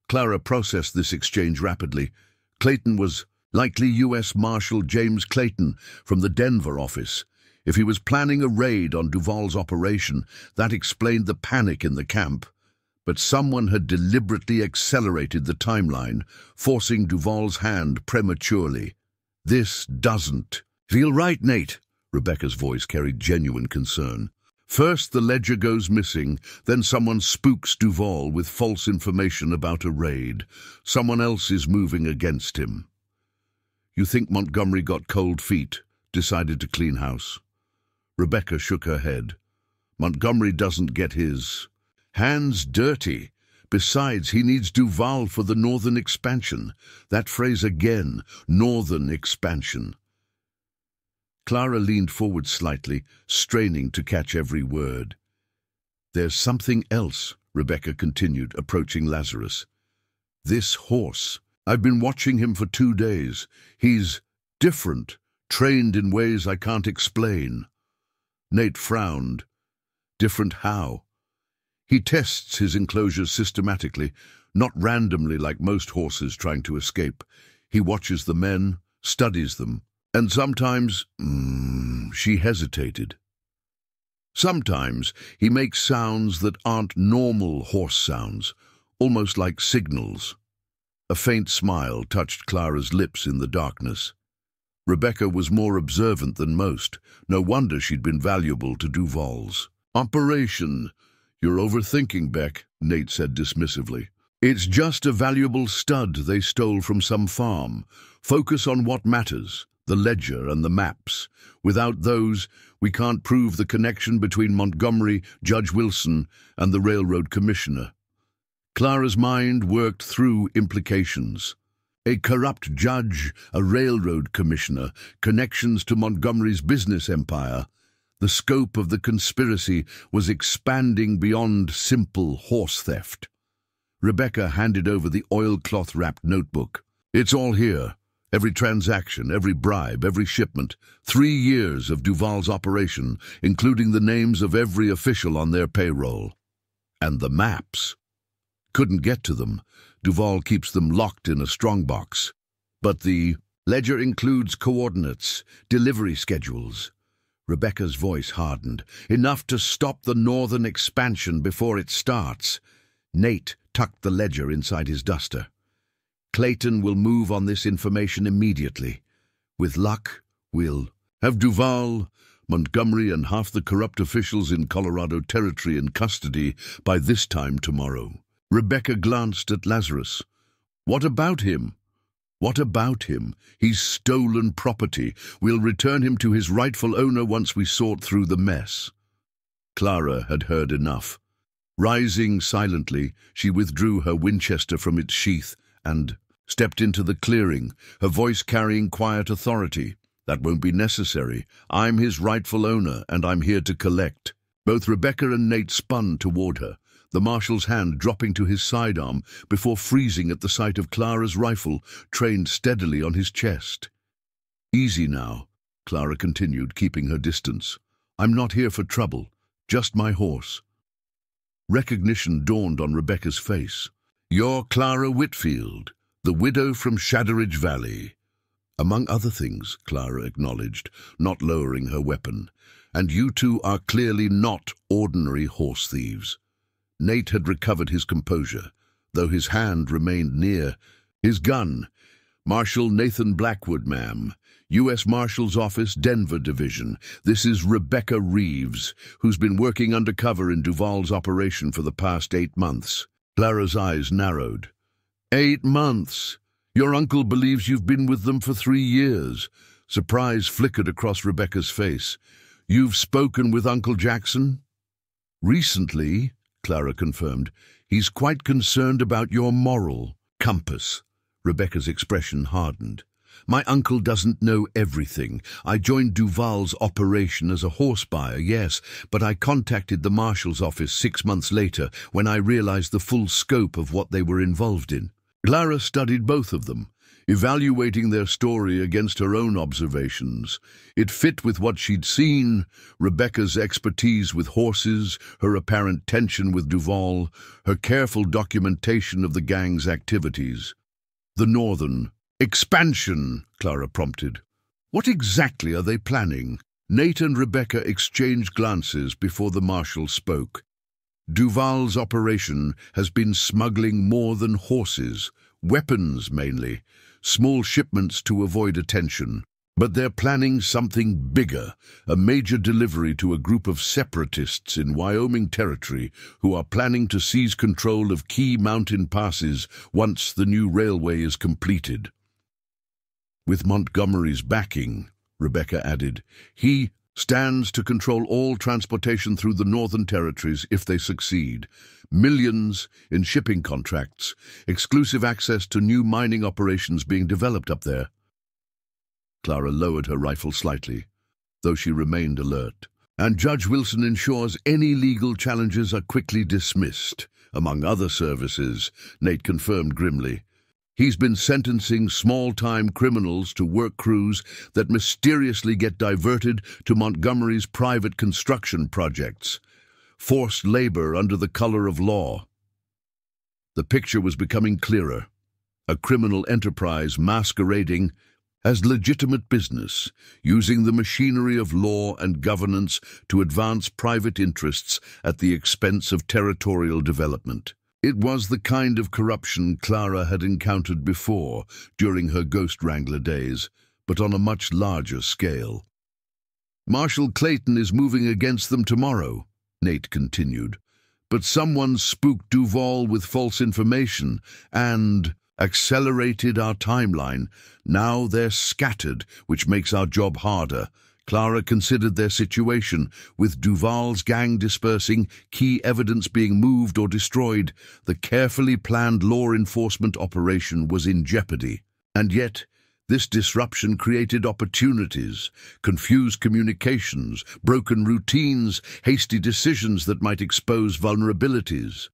Clara processed this exchange rapidly. Clayton was likely U.S. Marshal James Clayton from the Denver office. If he was planning a raid on Duval's operation, that explained the panic in the camp. But someone had deliberately accelerated the timeline, forcing Duval's hand prematurely. "This doesn't feel right, Nate." Rebecca's voice carried genuine concern. "First the ledger goes missing, then someone spooks Duval with false information about a raid. Someone else is moving against him." "You think Montgomery got cold feet, decided to clean house?" Rebecca shook her head. "Montgomery doesn't get his hands dirty. Besides, he needs Duval for the northern expansion." That phrase again, northern expansion. Clara leaned forward slightly, straining to catch every word. "There's something else," Rebecca continued, approaching Lazarus. "This horse. I've been watching him for 2 days. He's different, trained in ways I can't explain." Nate frowned. "Different how?" "He tests his enclosures systematically, not randomly like most horses trying to escape. He watches the men, studies them, and sometimes..." She hesitated. Sometimes he makes sounds that aren't normal horse sounds, almost like signals. A faint smile touched Clara's lips in the darkness. Rebecca was more observant than most. No wonder she'd been valuable to Duval's. "Operation. You're overthinking, Beck," Nate said dismissively. "It's just a valuable stud they stole from some farm. Focus on what matters, the ledger and the maps. Without those, we can't prove the connection between Montgomery, Judge Wilson, and the railroad commissioner." Clara's mind worked through implications. A corrupt judge, a railroad commissioner, connections to Montgomery's business empire. The scope of the conspiracy was expanding beyond simple horse theft. Rebecca handed over the oilcloth-wrapped notebook. "It's all here. Every transaction, every bribe, every shipment. 3 years of Duval's operation, including the names of every official on their payroll. And the maps. Couldn't get to them. Duval keeps them locked in a strongbox. But the ledger includes coordinates, delivery schedules." Rebecca's voice hardened. "Enough to stop the northern expansion before it starts." Nate tucked the ledger inside his duster. "Clayton will move on this information immediately. With luck, we'll have Duval, Montgomery, and half the corrupt officials in Colorado Territory in custody by this time tomorrow." Rebecca glanced at Lazarus. "What about him?" "What about him? He's stolen property. We'll return him to his rightful owner once we sort through the mess." Clara had heard enough. Rising silently, she withdrew her Winchester from its sheath and stepped into the clearing, her voice carrying quiet authority. "That won't be necessary. I'm his rightful owner, and I'm here to collect." Both Rebecca and Nate spun toward her, the marshal's hand dropping to his sidearm before freezing at the sight of Clara's rifle trained steadily on his chest. "Easy now," Clara continued, keeping her distance. "I'm not here for trouble, just my horse." Recognition dawned on Rebecca's face. "You're Clara Whitfield, the widow from Shadowridge Valley." "Among other things," Clara acknowledged, not lowering her weapon. "And you two are clearly not ordinary horse thieves." Nate had recovered his composure, though his hand remained near his gun. "Marshal Nathan Blackwood, ma'am. U.S. Marshal's Office, Denver Division. This is Rebecca Reeves, who's been working undercover in Duval's operation for the past 8 months. Clara's eyes narrowed. 8 months? Your uncle believes you've been with them for 3 years. Surprise flickered across Rebecca's face. "You've spoken with Uncle Jackson?" "Recently," Clara confirmed. "He's quite concerned about your moral compass." Rebecca's expression hardened. "My uncle doesn't know everything. I joined Duval's operation as a horse buyer, yes, but I contacted the marshal's office 6 months later when I realized the full scope of what they were involved in." Clara studied both of them, evaluating their story against her own observations. It fit with what she'd seen: Rebecca's expertise with horses, her apparent tension with Duval, her careful documentation of the gang's activities. "The northern expansion," Clara prompted. "What exactly are they planning?" Nate and Rebecca exchanged glances before the marshal spoke. "Duval's operation has been smuggling more than horses, weapons mainly, small shipments to avoid attention. But they're planning something bigger, a major delivery to a group of separatists in Wyoming Territory who are planning to seize control of key mountain passes once the new railway is completed." "With Montgomery's backing," Rebecca added. "He stands to control all transportation through the Northern Territories if they succeed. Millions in shipping contracts, exclusive access to new mining operations being developed up there." Clara lowered her rifle slightly, though she remained alert. "And Judge Wilson ensures any legal challenges are quickly dismissed, among other services," Nate confirmed grimly. "He's been sentencing small-time criminals to work crews that mysteriously get diverted to Montgomery's private construction projects. Forced labor under the color of law." The picture was becoming clearer. A criminal enterprise masquerading as legitimate business, using the machinery of law and governance to advance private interests at the expense of territorial development. It was the kind of corruption Clara had encountered before during her Ghost Wrangler days, but on a much larger scale. "Marshal Clayton is moving against them tomorrow," Nate continued. "But someone spooked Duval with false information and accelerated our timeline. Now they're scattered, which makes our job harder." Clara considered their situation, with Duval's gang dispersing, key evidence being moved or destroyed. The carefully planned law enforcement operation was in jeopardy. And yet, this disruption created opportunities, confused communications, broken routines, hasty decisions that might expose vulnerabilities.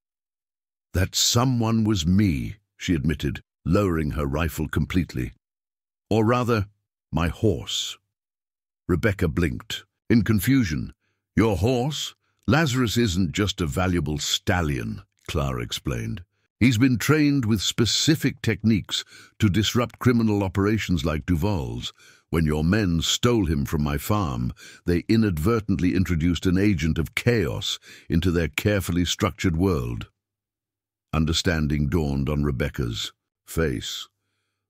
"That someone was me," she admitted, lowering her rifle completely. "Or rather, my horse." Rebecca blinked, in confusion. "Your horse? Lazarus isn't just a valuable stallion," Clara explained. "He's been trained with specific techniques to disrupt criminal operations like Duval's. When your men stole him from my farm, they inadvertently introduced an agent of chaos into their carefully structured world." Understanding dawned on Rebecca's face.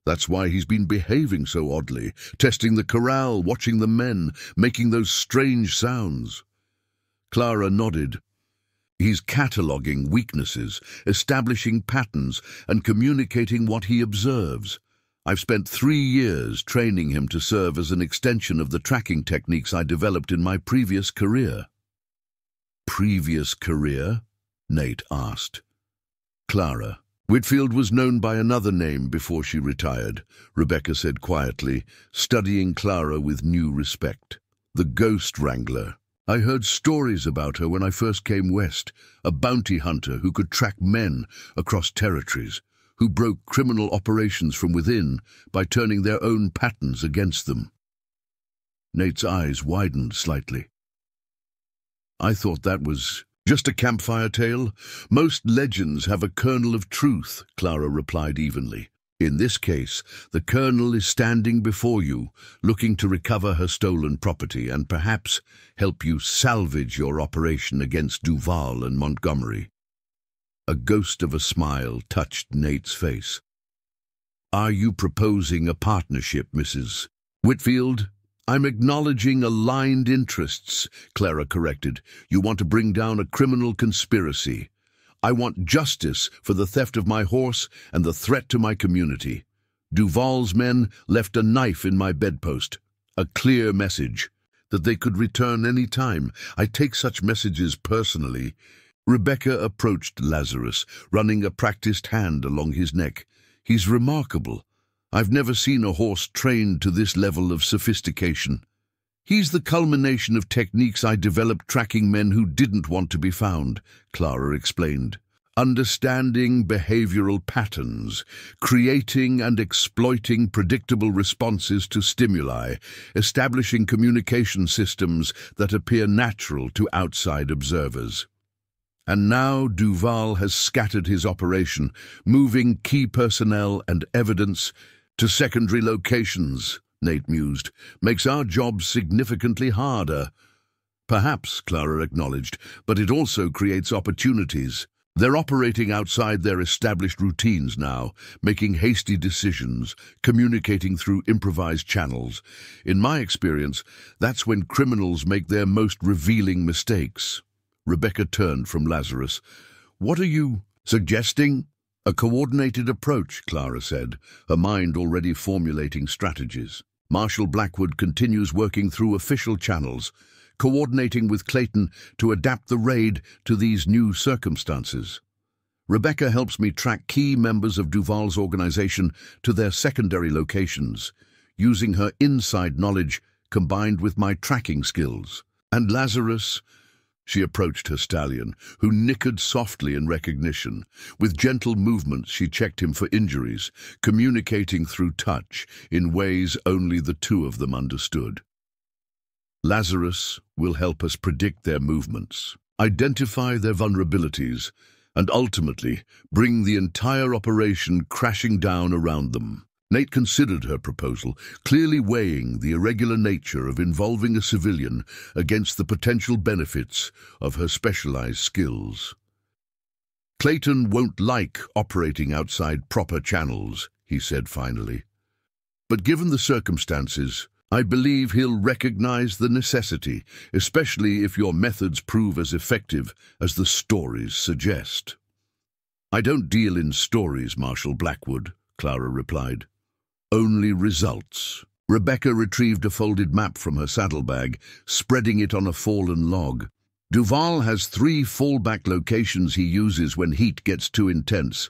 "That's why he's been behaving so oddly, testing the corral, watching the men, making those strange sounds." Clara nodded. "He's cataloguing weaknesses, establishing patterns, and communicating what he observes. I've spent 3 years training him to serve as an extension of the tracking techniques I developed in my previous career." "Previous career?" Nate asked. "Clara. Whitfield was known by another name before she retired," Rebecca said quietly, studying Clara with new respect. "The Ghost Wrangler. I heard stories about her when I first came west, a bounty hunter who could track men across territories, who broke criminal operations from within by turning their own patterns against them." Nate's eyes widened slightly. "I thought that was just a campfire tale. Most legends have a kernel of truth," Clara replied evenly. "In this case, the kernel is standing before you, looking to recover her stolen property and perhaps help you salvage your operation against Duval and Montgomery." A ghost of a smile touched Nate's face. "Are you proposing a partnership, Mrs. Whitfield?" "I'm acknowledging aligned interests," Clara corrected. "You want to bring down a criminal conspiracy. I want justice for the theft of my horse and the threat to my community. Duval's men left a knife in my bedpost, a clear message that they could return any time. I take such messages personally." Rebecca approached Lazarus, running a practiced hand along his neck. "He's remarkable. I've never seen a horse trained to this level of sophistication. He's the culmination of techniques I developed tracking men who didn't want to be found," Clara explained. "Understanding behavioral patterns, creating and exploiting predictable responses to stimuli, establishing communication systems that appear natural to outside observers. And now Duval has scattered his operation, moving key personnel and evidence to secondary locations," Nate mused. "Makes our job significantly harder." "Perhaps," Clara acknowledged, "but it also creates opportunities. They're operating outside their established routines now, making hasty decisions, communicating through improvised channels. In my experience, that's when criminals make their most revealing mistakes." Rebecca turned from Lazarus. "What are you suggesting?" "A coordinated approach," Clara said, her mind already formulating strategies. "Marshal Blackwood continues working through official channels, coordinating with Clayton to adapt the raid to these new circumstances. Rebecca helps me track key members of Duval's organization to their secondary locations, using her inside knowledge combined with my tracking skills. And Lazarus—" She approached her stallion, who nickered softly in recognition. With gentle movements she checked him for injuries, communicating through touch in ways only the two of them understood. "Lazarus will help us predict their movements, identify their vulnerabilities, and ultimately bring the entire operation crashing down around them." Nate considered her proposal, clearly weighing the irregular nature of involving a civilian against the potential benefits of her specialized skills. "Clayton won't like operating outside proper channels," he said finally. "But given the circumstances, I believe he'll recognize the necessity, especially if your methods prove as effective as the stories suggest." "I don't deal in stories, Marshal Blackwood," Clara replied. "Only results." Rebecca retrieved a folded map from her saddlebag, spreading it on a fallen log. "Duval has 3 fallback locations he uses when heat gets too intense.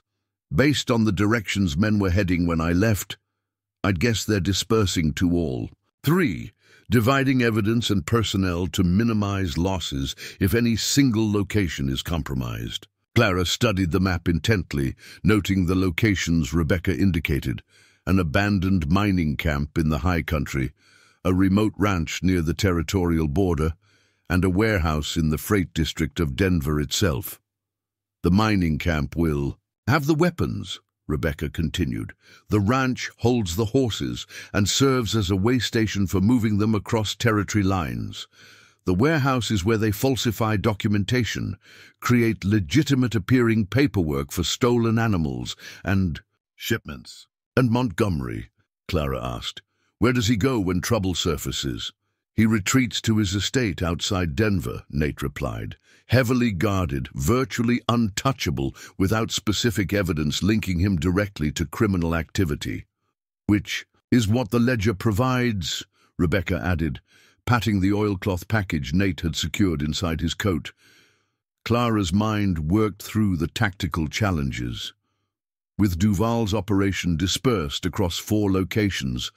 Based on the directions men were heading when I left, I'd guess they're dispersing to all. 3, dividing evidence and personnel to minimize losses if any single location is compromised." Clara studied the map intently, noting the locations Rebecca indicated: an abandoned mining camp in the high country, a remote ranch near the territorial border, and a warehouse in the freight district of Denver itself. "The mining camp will have the weapons," Rebecca continued. "The ranch holds the horses and serves as a way station for moving them across territory lines. The warehouse is where they falsify documentation, create legitimate-appearing paperwork for stolen animals and shipments." "And Montgomery?" Clara asked. "Where does he go when trouble surfaces?" "He retreats to his estate outside Denver," Nate replied. "Heavily guarded, virtually untouchable, without specific evidence linking him directly to criminal activity." "Which is what the ledger provides," Rebecca added, patting the oilcloth package Nate had secured inside his coat. Clara's mind worked through the tactical challenges. With Duval's operation dispersed across 4 locations,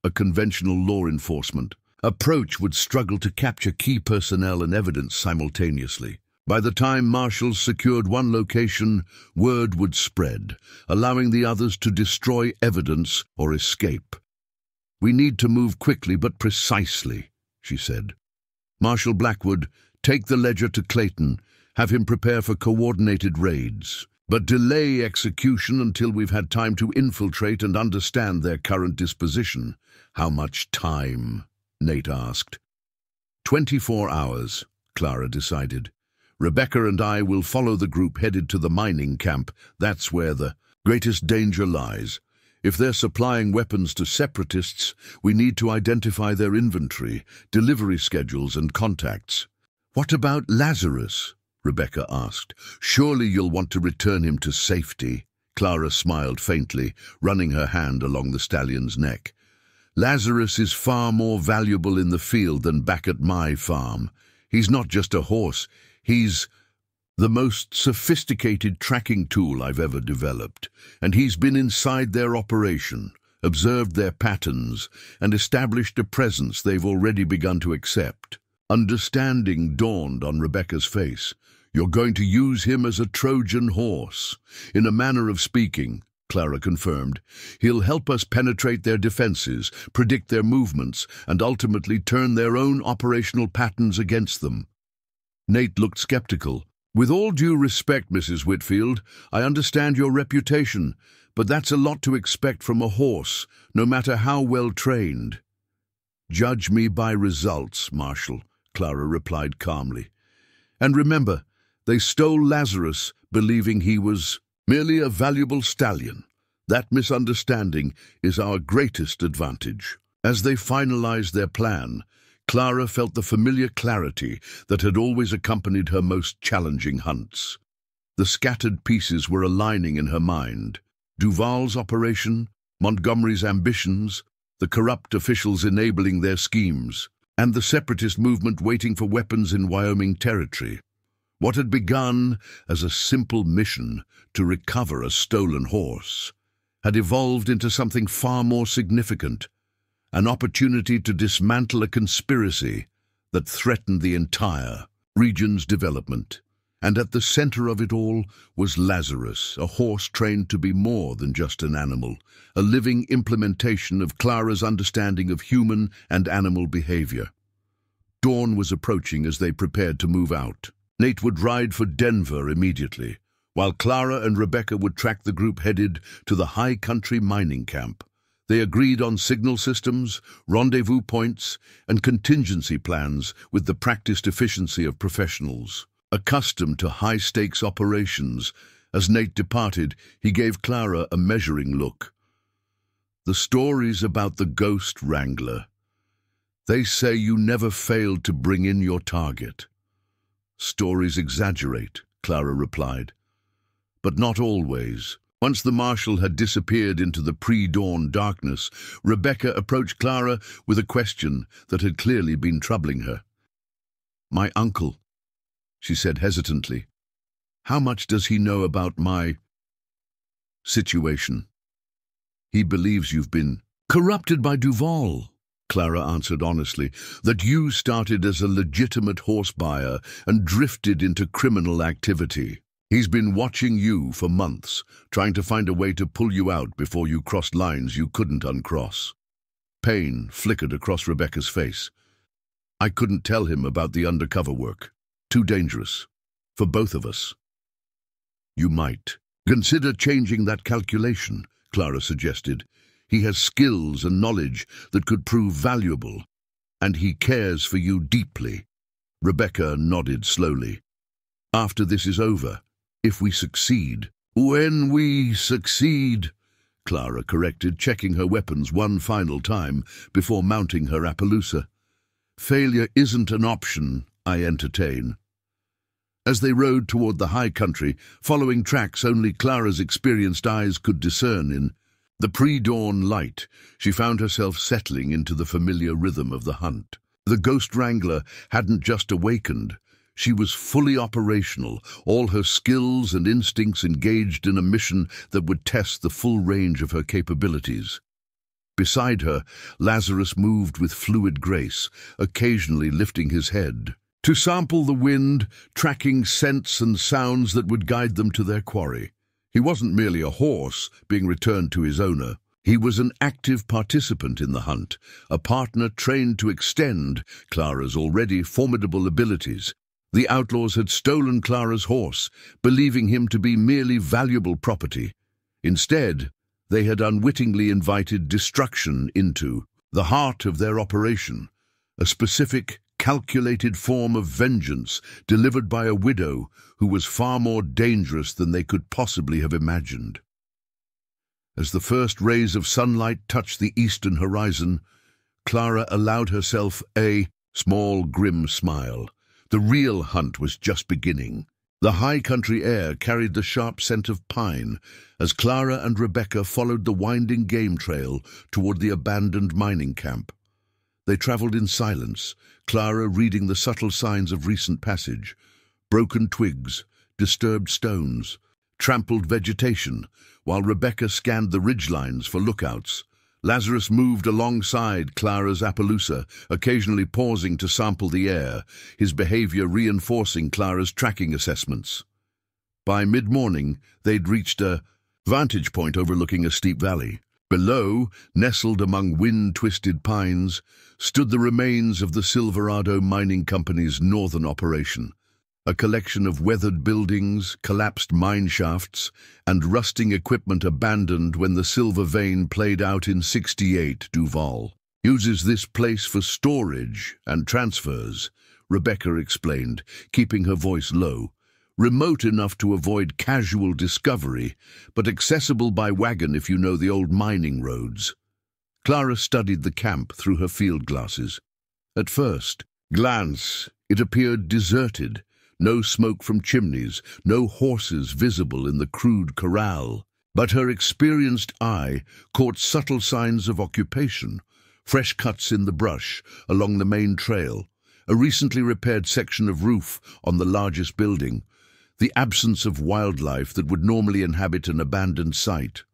a conventional law enforcement approach would struggle to capture key personnel and evidence simultaneously. By the time marshals secured one location, word would spread, allowing the others to destroy evidence or escape. "We need to move quickly but precisely," she said. "Marshal Blackwood, take the ledger to Clayton. Have him prepare for coordinated raids. But delay execution until we've had time to infiltrate and understand their current disposition." "How much time?" Nate asked. 24 hours, Clara decided. "Rebecca and I will follow the group headed to the mining camp. That's where the greatest danger lies. If they're supplying weapons to separatists, we need to identify their inventory, delivery schedules, and contacts." "What about Lazarus?" Rebecca asked. "Surely you'll want to return him to safety." Clara smiled faintly, running her hand along the stallion's neck. "Lazarus is far more valuable in the field than back at my farm. He's not just a horse, he's the most sophisticated tracking tool I've ever developed, and he's been inside their operation, observed their patterns, and established a presence they've already begun to accept." Understanding dawned on Rebecca's face. "You're going to use him as a Trojan horse." "In a manner of speaking," Clara confirmed. "He'll help us penetrate their defenses, predict their movements, and ultimately turn their own operational patterns against them." Nate looked skeptical. "With all due respect, Mrs. Whitfield, I understand your reputation, but that's a lot to expect from a horse, no matter how well trained." "Judge me by results, Marshal," Clara replied calmly. "And remember, they stole Lazarus, believing he was merely a valuable stallion. That misunderstanding is our greatest advantage." As they finalized their plan, Clara felt the familiar clarity that had always accompanied her most challenging hunts. The scattered pieces were aligning in her mind. Duval's operation, Montgomery's ambitions, the corrupt officials enabling their schemes, and the separatist movement waiting for weapons in Wyoming territory. What had begun as a simple mission to recover a stolen horse had evolved into something far more significant, an opportunity to dismantle a conspiracy that threatened the entire region's development. And at the center of it all was Lazarus, a horse trained to be more than just an animal, a living implementation of Clara's understanding of human and animal behavior. Dawn was approaching as they prepared to move out. Nate would ride for Denver immediately, while Clara and Rebecca would track the group headed to the high country mining camp. They agreed on signal systems, rendezvous points, and contingency plans with the practiced efficiency of professionals. Accustomed to high-stakes operations, as Nate departed, he gave Clara a measuring look. The stories about the Ghost Wrangler. They say you never failed to bring in your target. Stories exaggerate, Clara replied. But not always. Once the marshal had disappeared into the pre-dawn darkness, Rebecca approached Clara with a question that had clearly been troubling her. "My uncle," she said hesitantly. "How much does he know about my situation?" "He believes you've been corrupted by Duval," Clara answered honestly, "that you started as a legitimate horse buyer and drifted into criminal activity. He's been watching you for months, trying to find a way to pull you out before you crossed lines you couldn't uncross." Pain flickered across Rebecca's face. "I couldn't tell him about the undercover work. Too dangerous. For both of us." "You might consider changing that calculation," Clara suggested. "He has skills and knowledge that could prove valuable, and he cares for you deeply." Rebecca nodded slowly. "After this is over, if we succeed." "When we succeed," Clara corrected, checking her weapons one final time before mounting her Appaloosa. "Failure isn't an option I entertain." As they rode toward the high country, following tracks only Clara's experienced eyes could discern in the pre-dawn light, she found herself settling into the familiar rhythm of the hunt. The Ghost Wrangler hadn't just awakened. She was fully operational, all her skills and instincts engaged in a mission that would test the full range of her capabilities. Beside her, Lazarus moved with fluid grace, occasionally lifting his head to sample the wind, tracking scents and sounds that would guide them to their quarry. He wasn't merely a horse being returned to his owner. He was an active participant in the hunt, a partner trained to extend Clara's already formidable abilities. The Outlaws had stolen Clara's horse, believing him to be merely valuable property. Instead, they had unwittingly invited destruction into the heart of their operation, a specific, calculated form of vengeance delivered by a widow who was far more dangerous than they could possibly have imagined. As the first rays of sunlight touched the eastern horizon, Clara allowed herself a small, grim smile. The real hunt was just beginning. The high country air carried the sharp scent of pine as Clara and Rebecca followed the winding game trail toward the abandoned mining camp. They traveled in silence, Clara reading the subtle signs of recent passage: broken twigs, disturbed stones, trampled vegetation, while Rebecca scanned the ridgelines for lookouts. Lazarus moved alongside Clara's Appaloosa, occasionally pausing to sample the air, his behavior reinforcing Clara's tracking assessments. By mid-morning, they'd reached a vantage point overlooking a steep valley. Below, nestled among wind-twisted pines, stood the remains of the Silverado Mining Company's northern operation, a collection of weathered buildings, collapsed mine shafts, and rusting equipment abandoned when the silver vein played out in '68. Duval uses this place for storage and transfers, Rebecca explained, keeping her voice low. Remote enough to avoid casual discovery, but accessible by wagon if you know the old mining roads. Clara studied the camp through her field glasses. At first glance, it appeared deserted. No smoke from chimneys, no horses visible in the crude corral. But her experienced eye caught subtle signs of occupation, fresh cuts in the brush along the main trail, a recently repaired section of roof on the largest building, the absence of wildlife that would normally inhabit an abandoned site.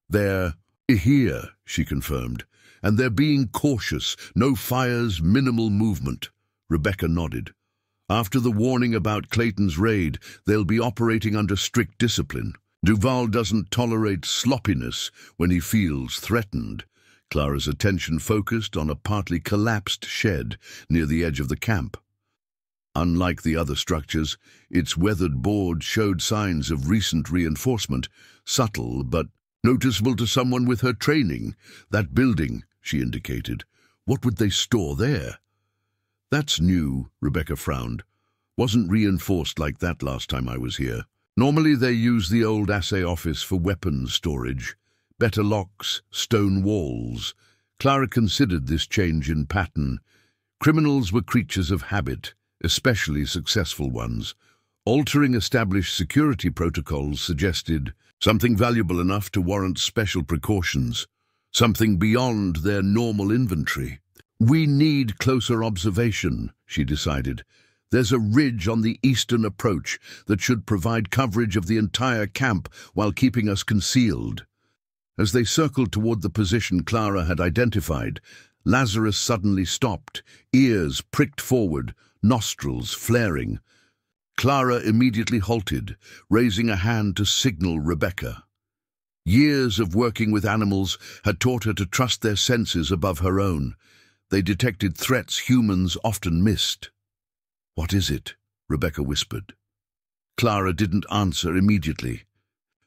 "They're here," she confirmed, "and they're being cautious. No fires, minimal movement." Rebecca nodded. "After the warning about Clayton's raid, they'll be operating under strict discipline. Duval doesn't tolerate sloppiness when he feels threatened." Clara's attention focused on a partly collapsed shed near the edge of the camp. Unlike the other structures, its weathered boards showed signs of recent reinforcement, subtle but Noticeable to someone with her training. That building, she indicated. What would they store there? That's new, Rebecca frowned. Wasn't reinforced like that last time I was here. Normally they use the old assay office for weapons storage. Better locks, stone walls. Clara considered this change in pattern. Criminals were creatures of habit, especially successful ones. Altering established security protocols suggested something valuable enough to warrant special precautions, something beyond their normal inventory. We need closer observation, she decided. There's a ridge on the eastern approach that should provide coverage of the entire camp while keeping us concealed. As they circled toward the position Clara had identified, Lazarus suddenly stopped, ears pricked forward, nostrils flaring. Clara immediately halted, raising a hand to signal Rebecca. Years of working with animals had taught her to trust their senses above her own. They detected threats humans often missed. "What is it?" Rebecca whispered. Clara didn't answer immediately.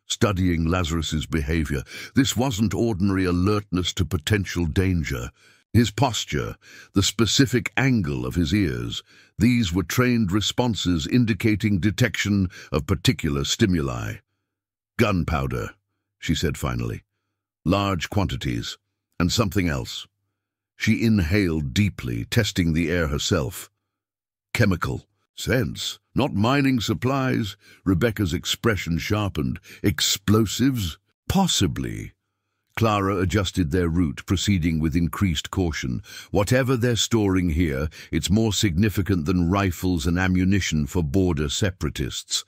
Studying Lazarus's behavior, this wasn't ordinary alertness to potential danger. His posture, the specific angle of his ears, these were trained responses indicating detection of particular stimuli. "Gunpowder," she said finally. "Large quantities, and something else." She inhaled deeply, testing the air herself. "Chemical. Sense. Not mining supplies." Rebecca's expression sharpened. "Explosives? Possibly." Clara adjusted their route, proceeding with increased caution. Whatever they're storing here, it's more significant than rifles and ammunition for border separatists.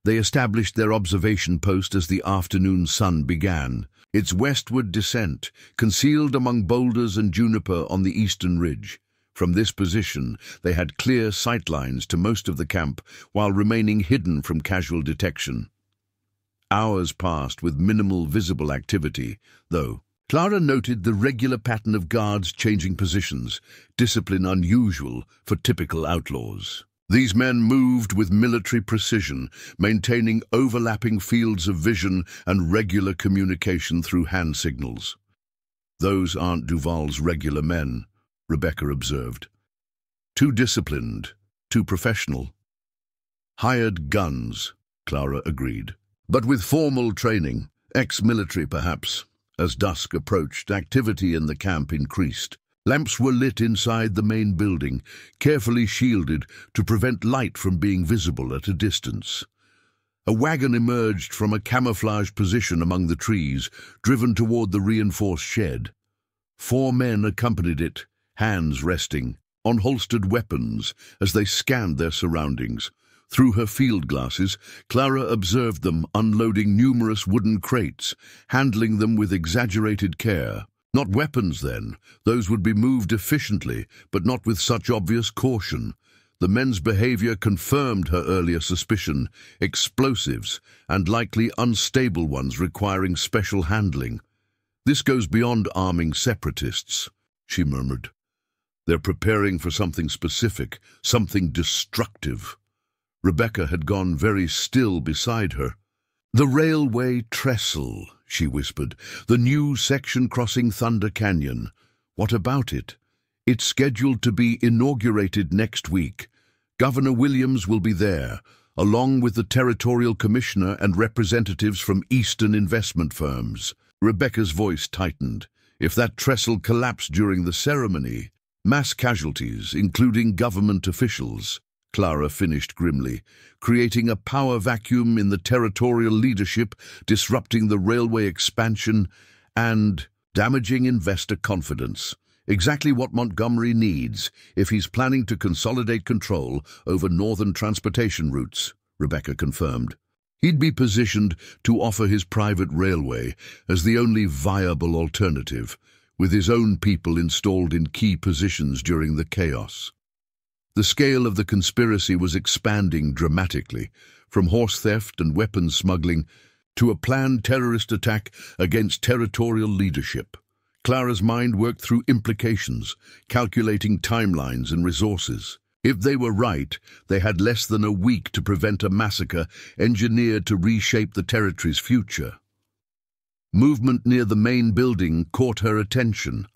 They established their observation post as the afternoon sun began. Its westward descent, concealed among boulders and juniper on the eastern ridge. From this position, they had clear sightlines to most of the camp, while remaining hidden from casual detection. Hours passed with minimal visible activity, though. Clara noted the regular pattern of guards changing positions, discipline unusual for typical outlaws. These men moved with military precision, maintaining overlapping fields of vision and regular communication through hand signals. "Those aren't Duval's regular men," Rebecca observed. "Too disciplined, too professional." "Hired guns," Clara agreed. "But with formal training, ex-military perhaps." As dusk approached, activity in the camp increased. Lamps were lit inside the main building, carefully shielded to prevent light from being visible at a distance. A wagon emerged from a camouflage position among the trees, driven toward the reinforced shed. 4 men accompanied it, hands resting, on holstered weapons, as they scanned their surroundings. Through her field glasses, Clara observed them unloading numerous wooden crates, handling them with exaggerated care. Not weapons, then. Those would be moved efficiently, but not with such obvious caution. The men's behavior confirmed her earlier suspicion: explosives, and likely unstable ones requiring special handling. "This goes beyond arming separatists," she murmured. "They're preparing for something specific, something destructive." Rebecca had gone very still beside her. "The railway trestle," she whispered. "The new section crossing Thunder Canyon. What about it?" "It's scheduled to be inaugurated next week. Governor Williams will be there, along with the territorial commissioner and representatives from Eastern investment firms." Rebecca's voice tightened. "If that trestle collapsed during the ceremony, mass casualties, including government officials," Clara finished grimly, "creating a power vacuum in the territorial leadership, disrupting the railway expansion, and damaging investor confidence. Exactly what Montgomery needs if he's planning to consolidate control over northern transportation routes," Rebecca confirmed. "He'd be positioned to offer his private railway as the only viable alternative, with his own people installed in key positions during the chaos." The scale of the conspiracy was expanding dramatically, from horse theft and weapons smuggling to a planned terrorist attack against territorial leadership. Clara's mind worked through implications, calculating timelines and resources. If they were right, they had less than a week to prevent a massacre engineered to reshape the territory's future. Movement near the main building caught her attention.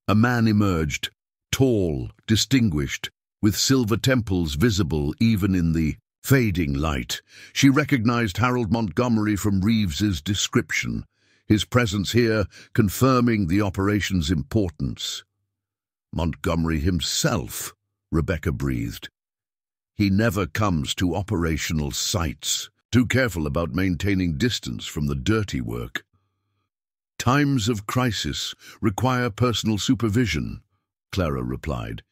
A man emerged, tall, distinguished, with silver temples visible even in the fading light. She recognized Harold Montgomery from Reeves's description, his presence here confirming the operation's importance. Montgomery himself, Rebecca breathed. He never comes to operational sites, too careful about maintaining distance from the dirty work. Times of crisis require personal supervision, Clara replied.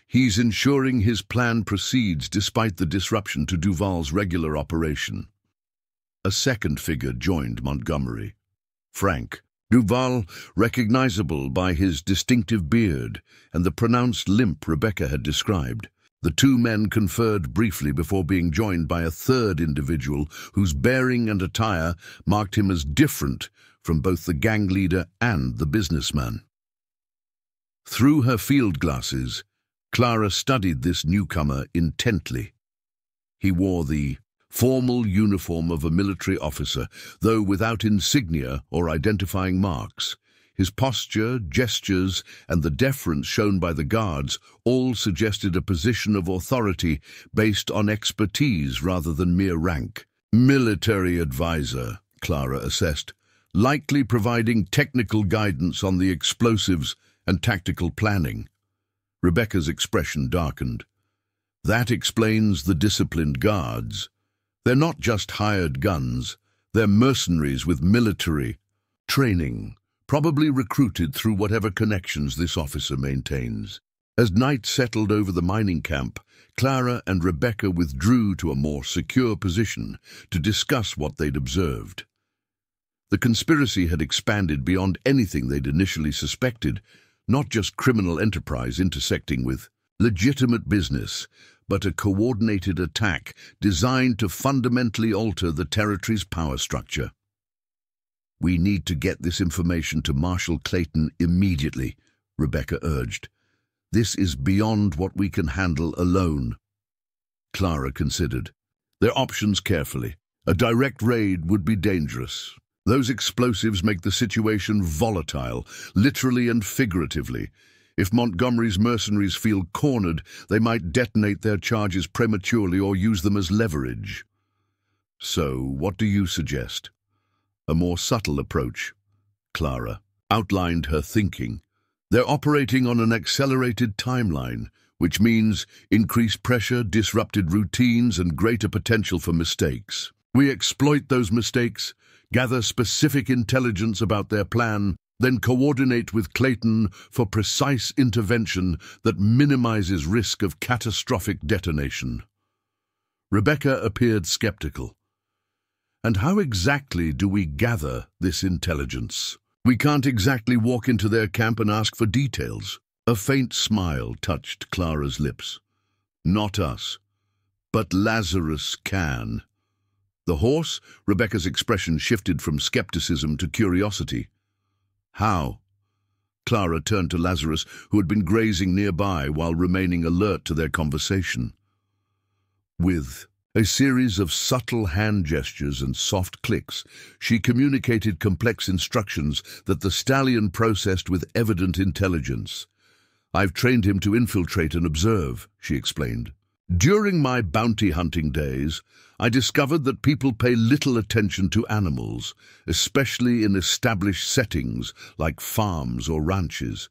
He's ensuring his plan proceeds despite the disruption to Duval's regular operation. A second figure joined Montgomery. Frank, Duval, recognizable by his distinctive beard and the pronounced limp Rebecca had described. The two men conferred briefly before being joined by a third individual whose bearing and attire marked him as different from both the gang leader and the businessman. Through her field glasses, Clara studied this newcomer intently. He wore the formal uniform of a military officer, though without insignia or identifying marks. His posture, gestures, and the deference shown by the guards all suggested a position of authority based on expertise rather than mere rank. Military advisor, Clara assessed, likely providing technical guidance on the explosives and tactical planning. Rebecca's expression darkened. That explains the disciplined guards. They're not just hired guns, they're mercenaries with military training, probably recruited through whatever connections this officer maintains. As night settled over the mining camp, Clara and Rebecca withdrew to a more secure position to discuss what they'd observed. The conspiracy had expanded beyond anything they'd initially suspected, not just criminal enterprise intersecting with legitimate business, but a coordinated attack designed to fundamentally alter the territory's power structure. "We need to get this information to Marshal Clayton immediately," Rebecca urged. "This is beyond what we can handle alone." Clara considered their options carefully. A direct raid would be dangerous. Those explosives make the situation volatile, literally and figuratively. If Montgomery's mercenaries feel cornered, they might detonate their charges prematurely or use them as leverage. "So, what do you suggest?" "A more subtle approach," Clara outlined her thinking. "They're operating on an accelerated timeline, which means increased pressure, disrupted routines, and greater potential for mistakes. We exploit those mistakes, gather specific intelligence about their plan, then coordinate with Clayton for precise intervention that minimizes risk of catastrophic detonation." Rebecca appeared skeptical. "And how exactly do we gather this intelligence? We can't exactly walk into their camp and ask for details." A faint smile touched Clara's lips. "Not us, but Lazarus can." "The horse?" Rebecca's expression shifted from skepticism to curiosity. "How?" Clara turned to Lazarus, who had been grazing nearby while remaining alert to their conversation. With a series of subtle hand gestures and soft clicks, she communicated complex instructions that the stallion processed with evident intelligence. "I've trained him to infiltrate and observe," she explained. "During my bounty hunting days, I discovered that people pay little attention to animals, especially in established settings like farms or ranches.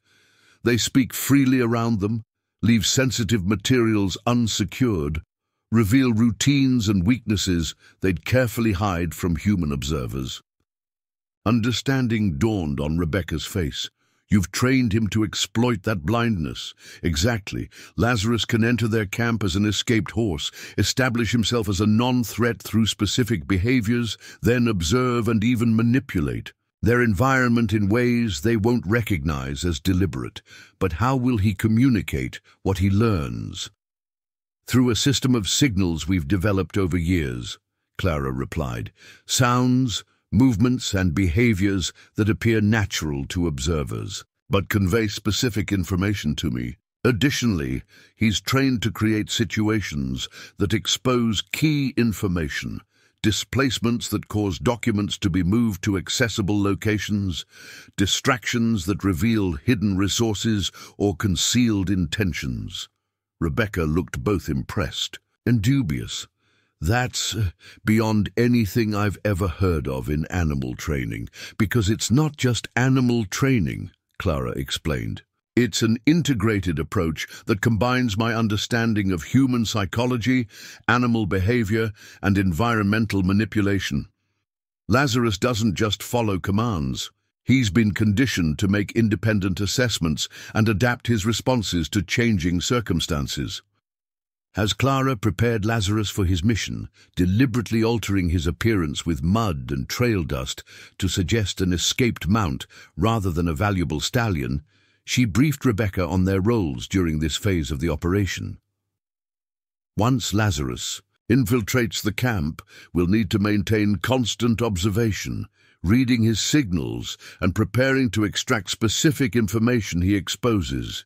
They speak freely around them, leave sensitive materials unsecured, reveal routines and weaknesses they'd carefully hide from human observers." Understanding dawned on Rebecca's face. "You've trained him to exploit that blindness." "Exactly. Lazarus can enter their camp as an escaped horse, establish himself as a non-threat through specific behaviors, then observe and even manipulate their environment in ways they won't recognize as deliberate. But how will he communicate what he learns?" "Through a system of signals we've developed over years," Clara replied. "Sounds, movements and behaviors that appear natural to observers, but convey specific information to me. Additionally, he's trained to create situations that expose key information, displacements that cause documents to be moved to accessible locations, distractions that reveal hidden resources or concealed intentions. Rebecca looked both impressed and dubious. That's beyond anything I've ever heard of in animal training, because it's not just animal training, Clara explained. It's an integrated approach that combines my understanding of human psychology, animal behavior, and environmental manipulation. Lazarus doesn't just follow commands. He's been conditioned to make independent assessments and adapt his responses to changing circumstances. As Clara prepared Lazarus for his mission, deliberately altering his appearance with mud and trail dust to suggest an escaped mount rather than a valuable stallion, she briefed Rebecca on their roles during this phase of the operation. Once Lazarus infiltrates the camp, we'll need to maintain constant observation, reading his signals and preparing to extract specific information he exposes.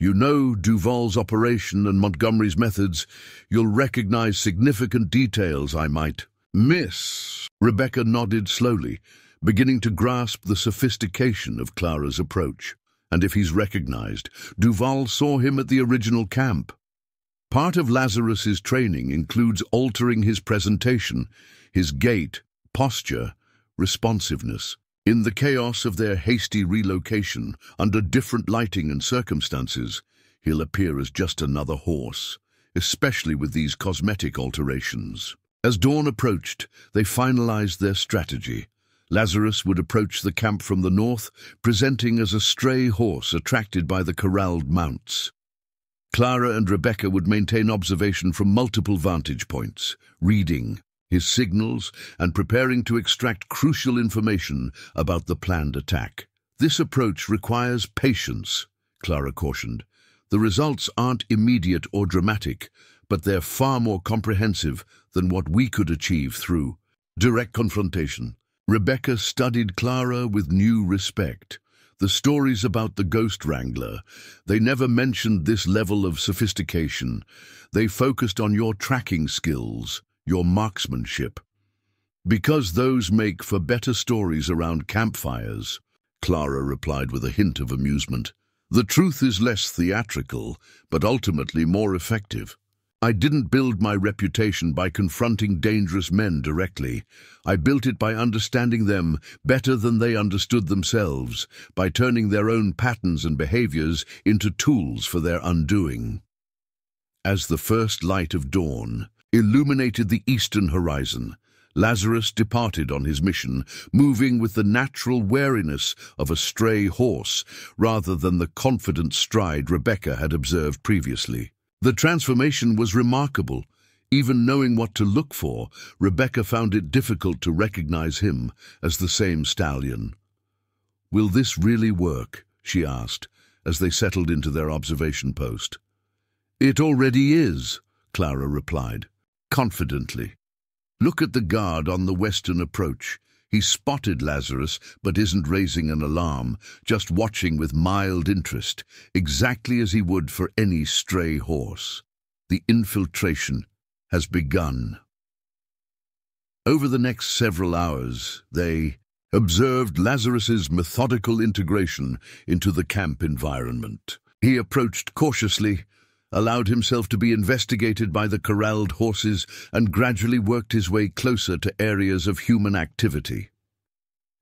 You know Duval's operation and Montgomery's methods. You'll recognize significant details I might miss. Rebecca nodded slowly, beginning to grasp the sophistication of Clara's approach. And if he's recognized, Duval saw him at the original camp. Part of Lazarus's training includes altering his presentation, his gait, posture, responsiveness. In the chaos of their hasty relocation, under different lighting and circumstances, he'll appear as just another horse, especially with these cosmetic alterations. As dawn approached, they finalized their strategy. Lazarus would approach the camp from the north, presenting as a stray horse attracted by the corralled mounts. Clara and Rebecca would maintain observation from multiple vantage points, reading his signals and preparing to extract crucial information about the planned attack. This approach requires patience, Clara cautioned. The results aren't immediate or dramatic, but they're far more comprehensive than what we could achieve through direct confrontation. Rebecca studied Clara with new respect. The stories about the Ghost Wrangler, they never mentioned this level of sophistication. They focused on your tracking skills, your marksmanship. Because those make for better stories around campfires, Clara replied with a hint of amusement. The truth is less theatrical, but ultimately more effective. I didn't build my reputation by confronting dangerous men directly. I built it by understanding them better than they understood themselves, by turning their own patterns and behaviors into tools for their undoing. As the first light of dawn illuminated the eastern horizon, Lazarus departed on his mission, moving with the natural wariness of a stray horse rather than the confident stride Rebecca had observed previously. The transformation was remarkable. Even knowing what to look for, Rebecca found it difficult to recognize him as the same stallion. "Will this really work?" she asked, as they settled into their observation post. "It already is," Clara replied, confidently. "Look at the guard on the western approach. He's spotted Lazarus, but isn't raising an alarm, just watching with mild interest, exactly as he would for any stray horse. The infiltration has begun." Over the next several hours, they observed Lazarus's methodical integration into the camp environment. He approached cautiously, allowed himself to be investigated by the corralled horses, and gradually worked his way closer to areas of human activity.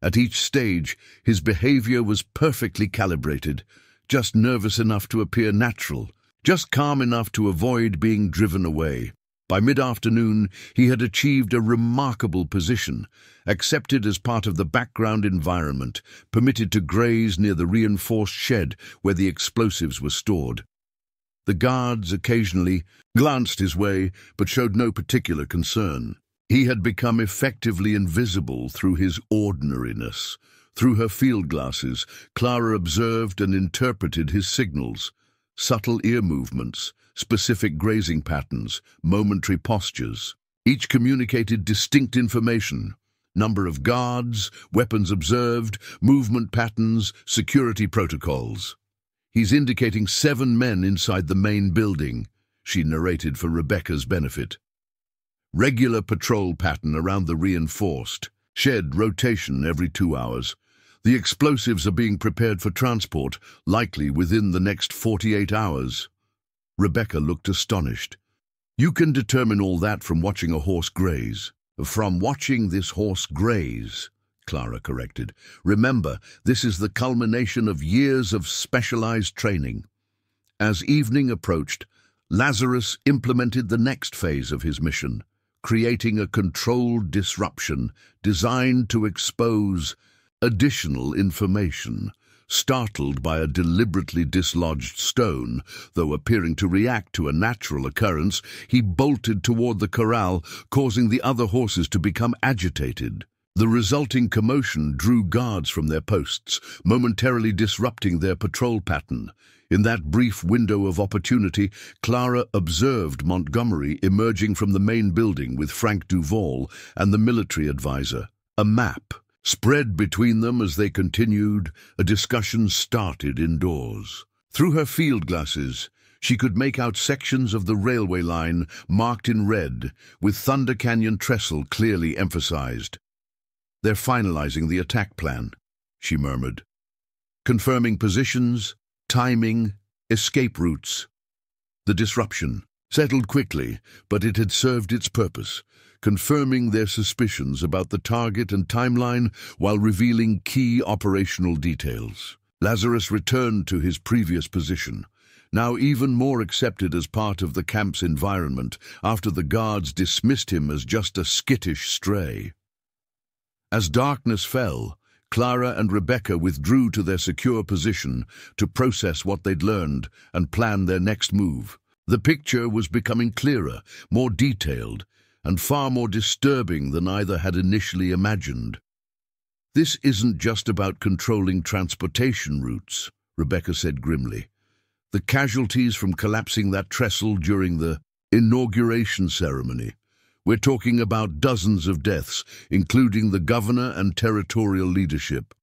At each stage, his behavior was perfectly calibrated, just nervous enough to appear natural, just calm enough to avoid being driven away. By mid-afternoon, he had achieved a remarkable position, accepted as part of the background environment, permitted to graze near the reinforced shed where the explosives were stored. The guards occasionally glanced his way, but showed no particular concern. He had become effectively invisible through his ordinariness. Through her field glasses, Clara observed and interpreted his signals, subtle ear movements, specific grazing patterns, momentary postures. Each communicated distinct information: number of guards, weapons observed, movement patterns, security protocols. "He's indicating 7 men inside the main building," she narrated for Rebecca's benefit. Regular patrol pattern around the reinforced. Shed rotation every 2 hours. The explosives are being prepared for transport, likely within the next 48 hours. Rebecca looked astonished. You can determine all that from watching a horse graze. From watching this horse graze, Clara corrected. Remember, this is the culmination of years of specialized training. As evening approached, Lazarus implemented the next phase of his mission, creating a controlled disruption designed to expose additional information. Startled by a deliberately dislodged stone, though appearing to react to a natural occurrence, he bolted toward the corral, causing the other horses to become agitated. The resulting commotion drew guards from their posts, momentarily disrupting their patrol pattern. In that brief window of opportunity, Clara observed Montgomery emerging from the main building with Frank Duval and the military advisor. A map spread between them as they continued. A discussion started indoors. Through her field glasses, she could make out sections of the railway line marked in red, with Thunder Canyon Trestle clearly emphasized. They're finalizing the attack plan, she murmured. Confirming positions, timing, escape routes. The disruption settled quickly, but it had served its purpose, confirming their suspicions about the target and timeline while revealing key operational details. Lazarus returned to his previous position, now even more accepted as part of the camp's environment after the guards dismissed him as just a skittish stray. As darkness fell, Clara and Rebecca withdrew to their secure position to process what they'd learned and plan their next move. The picture was becoming clearer, more detailed, and far more disturbing than either had initially imagined. This isn't just about controlling transportation routes, Rebecca said grimly. The casualties from collapsing that trestle during the inauguration ceremony. We're talking about dozens of deaths, including the governor and territorial leadership.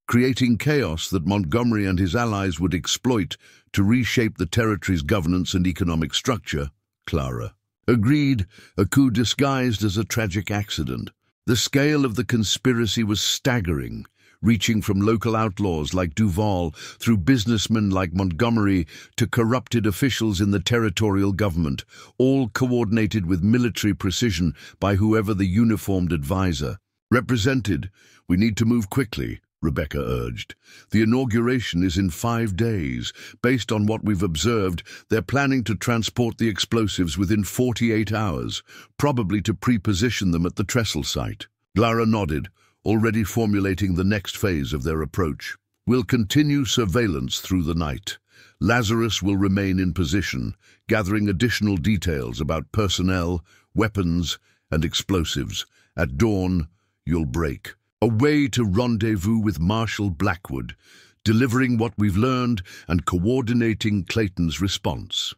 Creating chaos that Montgomery and his allies would exploit to reshape the territory's governance and economic structure, Clara agreed, a coup disguised as a tragic accident. The scale of the conspiracy was staggering, reaching from local outlaws like Duval through businessmen like Montgomery to corrupted officials in the territorial government, all coordinated with military precision by whoever the uniformed advisor represented. We need to move quickly, Rebecca urged. The inauguration is in 5 days. Based on what we've observed, they're planning to transport the explosives within 48 hours, probably to pre-position them at the trestle site. Clara nodded, already formulating the next phase of their approach. We'll continue surveillance through the night. Lazarus will remain in position, gathering additional details about personnel, weapons, and explosives. At dawn, you'll break. Away to rendezvous with Marshal Blackwood, delivering what we've learned and coordinating Clayton's response.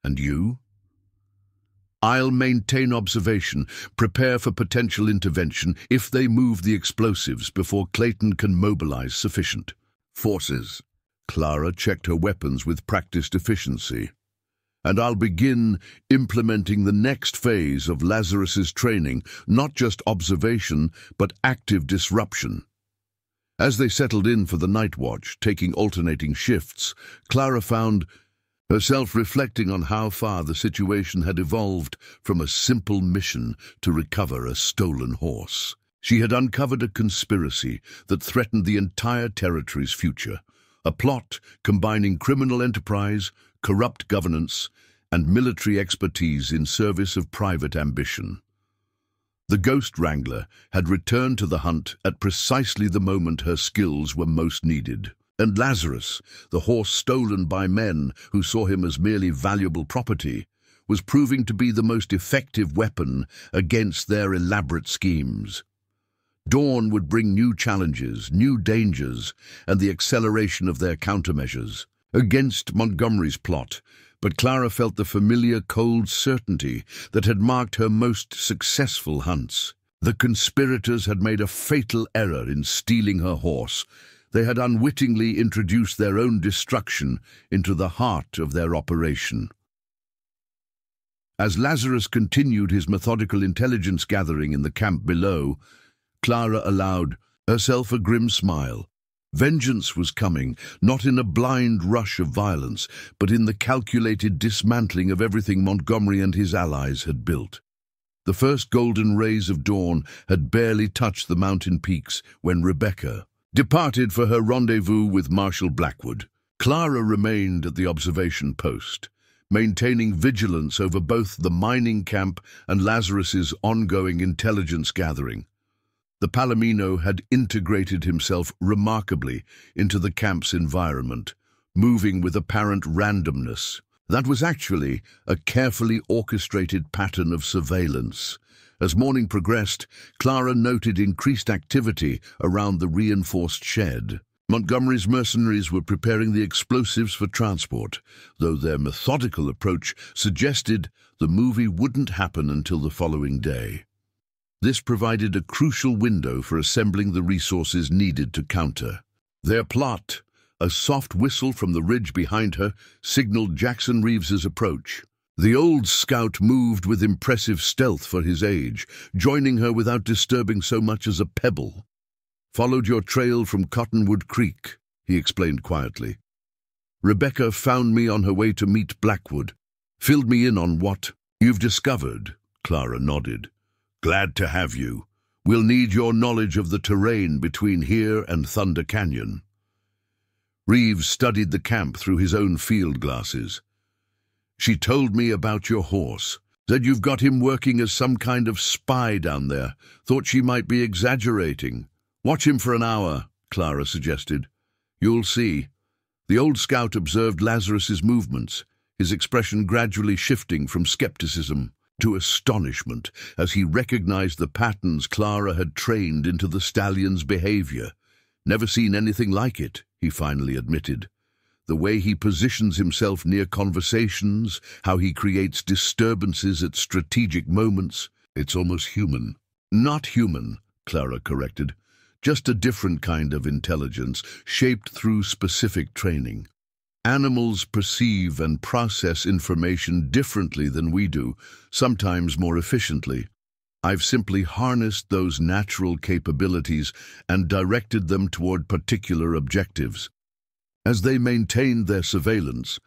And you? I'll maintain observation, prepare for potential intervention if they move the explosives before Clayton can mobilize sufficient forces. Clara checked her weapons with practiced efficiency. And I'll begin implementing the next phase of Lazarus's training, not just observation, but active disruption. As they settled in for the night watch, taking alternating shifts, Clara found herself reflecting on how far the situation had evolved from a simple mission to recover a stolen horse. She had uncovered a conspiracy that threatened the entire territory's future, a plot combining criminal enterprise, corrupt governance, and military expertise in service of private ambition. The Ghost Wrangler had returned to the hunt at precisely the moment her skills were most needed. And Lazarus, the horse stolen by men who saw him as merely valuable property, was proving to be the most effective weapon against their elaborate schemes. Dawn would bring new challenges, new dangers, and the acceleration of their countermeasures against Montgomery's plot, but Clara felt the familiar cold certainty that had marked her most successful hunts. The conspirators had made a fatal error in stealing her horse. They had unwittingly introduced their own destruction into the heart of their operation. As Lazarus continued his methodical intelligence gathering in the camp below, Clara allowed herself a grim smile. Vengeance was coming, not in a blind rush of violence, but in the calculated dismantling of everything Montgomery and his allies had built. The first golden rays of dawn had barely touched the mountain peaks when Rebecca departed for her rendezvous with Marshal Blackwood. Clara remained at the observation post, maintaining vigilance over both the mining camp and Lazarus's ongoing intelligence gathering. The Palomino had integrated himself remarkably into the camp's environment, moving with apparent randomness. That was actually a carefully orchestrated pattern of surveillance. As morning progressed, Clara noted increased activity around the reinforced shed. Montgomery's mercenaries were preparing the explosives for transport, though their methodical approach suggested the movie wouldn't happen until the following day. This provided a crucial window for assembling the resources needed to counter their plot. A soft whistle from the ridge behind her signaled Jackson Reeves's approach. The old scout moved with impressive stealth for his age, joining her without disturbing so much as a pebble. "Followed your trail from Cottonwood Creek," he explained quietly. "Rebecca found me on her way to meet Blackwood. Filled me in on what you've discovered." Clara nodded. "Glad to have you. We'll need your knowledge of the terrain between here and Thunder Canyon." Reeves studied the camp through his own field glasses. "She told me about your horse. Said you've got him working as some kind of spy down there. Thought she might be exaggerating." "Watch him for an hour," Clara suggested. "You'll see." The old scout observed Lazarus's movements, his expression gradually shifting from skepticism to astonishment as he recognized the patterns Clara had trained into the stallion's behavior. "Never seen anything like it," he finally admitted. "The way he positions himself near conversations, how he creates disturbances at strategic moments, it's almost human." "Not human," Clara corrected. "Just a different kind of intelligence, shaped through specific training. Animals perceive and process information differently than we do, sometimes more efficiently. I've simply harnessed those natural capabilities and directed them toward particular objectives." As they maintained their surveillance,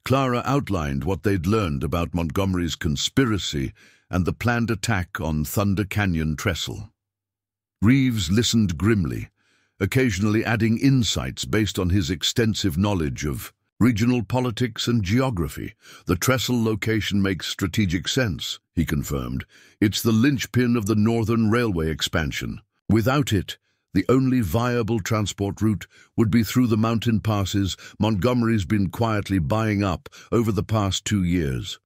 Clara outlined what they'd learned about Montgomery's conspiracy and the planned attack on Thunder Canyon Trestle. Reeves listened grimly, occasionally adding insights based on his extensive knowledge of regional politics and geography. "The Trestle location makes strategic sense," he confirmed. "It's the linchpin of the Northern Railway expansion. Without it, the only viable transport route would be through the mountain passes Montgomery's been quietly buying up over the past 2 years.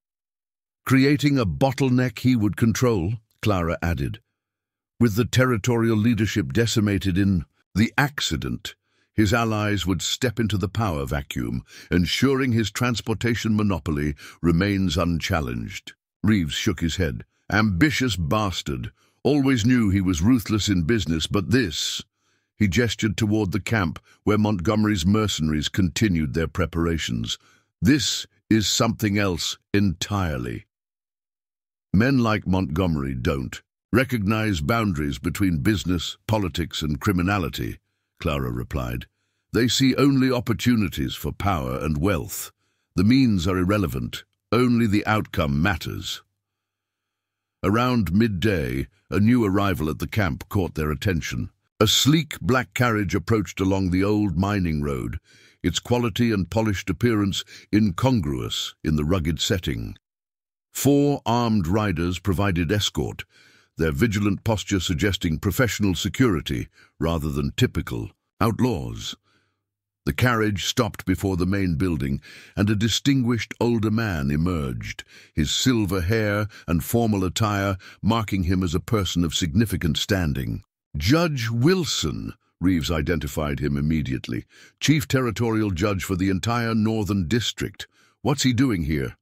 Creating a bottleneck he would control," Clara added. "With the territorial leadership decimated in the accident, his allies would step into the power vacuum, ensuring his transportation monopoly remains unchallenged." Reeves shook his head. "Ambitious bastard. Always knew he was ruthless in business, but this—" He gestured toward the camp where Montgomery's mercenaries continued their preparations. "This is something else entirely. Men like Montgomery don't recognize boundaries between business, politics, and criminality," Clara replied. "They see only opportunities for power and wealth. The means are irrelevant. Only the outcome matters." Around midday, a new arrival at the camp caught their attention. A sleek black carriage approached along the old mining road, its quality and polished appearance incongruous in the rugged setting. 4 armed riders provided escort, their vigilant posture suggesting professional security rather than typical outlaws. The carriage stopped before the main building, and a distinguished older man emerged, his silver hair and formal attire marking him as a person of significant standing. "Judge Wilson," Reeves identified him immediately. "Chief Territorial Judge for the entire Northern District. What's he doing here?"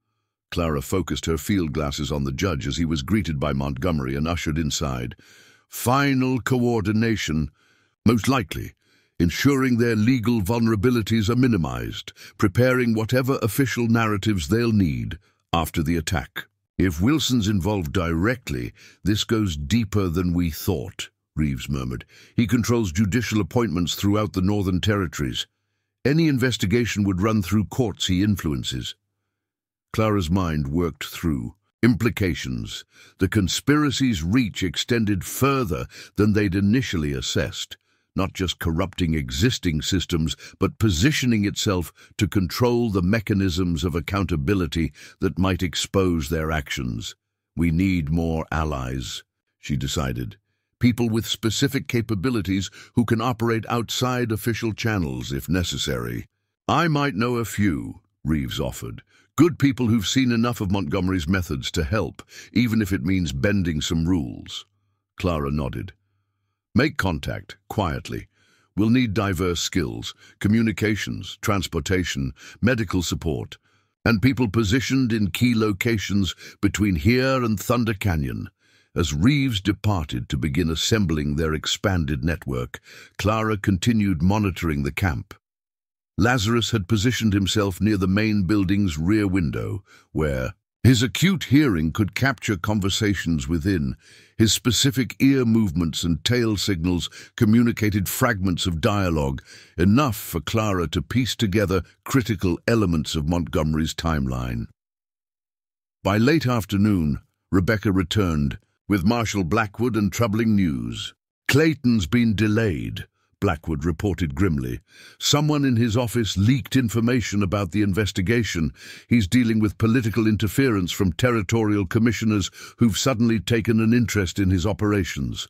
Clara focused her field glasses on the judge as he was greeted by Montgomery and ushered inside. "Final coordination, most likely. Ensuring their legal vulnerabilities are minimized, preparing whatever official narratives they'll need after the attack." If Wilson's involved directly, this goes deeper than we thought, Reeves murmured. He controls judicial appointments throughout the Northern Territories. Any investigation would run through courts he influences. Clara's mind worked through implications. The conspiracy's reach extended further than they'd initially assessed, not just corrupting existing systems, but positioning itself to control the mechanisms of accountability that might expose their actions. We need more allies, she decided. People with specific capabilities who can operate outside official channels if necessary. I might know a few, Reeves offered. Good people who've seen enough of Montgomery's methods to help, even if it means bending some rules. Clara nodded. Make contact, quietly. We'll need diverse skills, communications, transportation, medical support, and people positioned in key locations between here and Thunder Canyon. As Reeves departed to begin assembling their expanded network, Clara continued monitoring the camp. Lazarus had positioned himself near the main building's rear window, where his acute hearing could capture conversations within. His specific ear movements and tail signals communicated fragments of dialogue, enough for Clara to piece together critical elements of Montgomery's timeline. By late afternoon, Rebecca returned, with Marshal Blackwood and troubling news. Clayton's been delayed, Blackwood reported grimly. Someone in his office leaked information about the investigation. He's dealing with political interference from territorial commissioners who've suddenly taken an interest in his operations.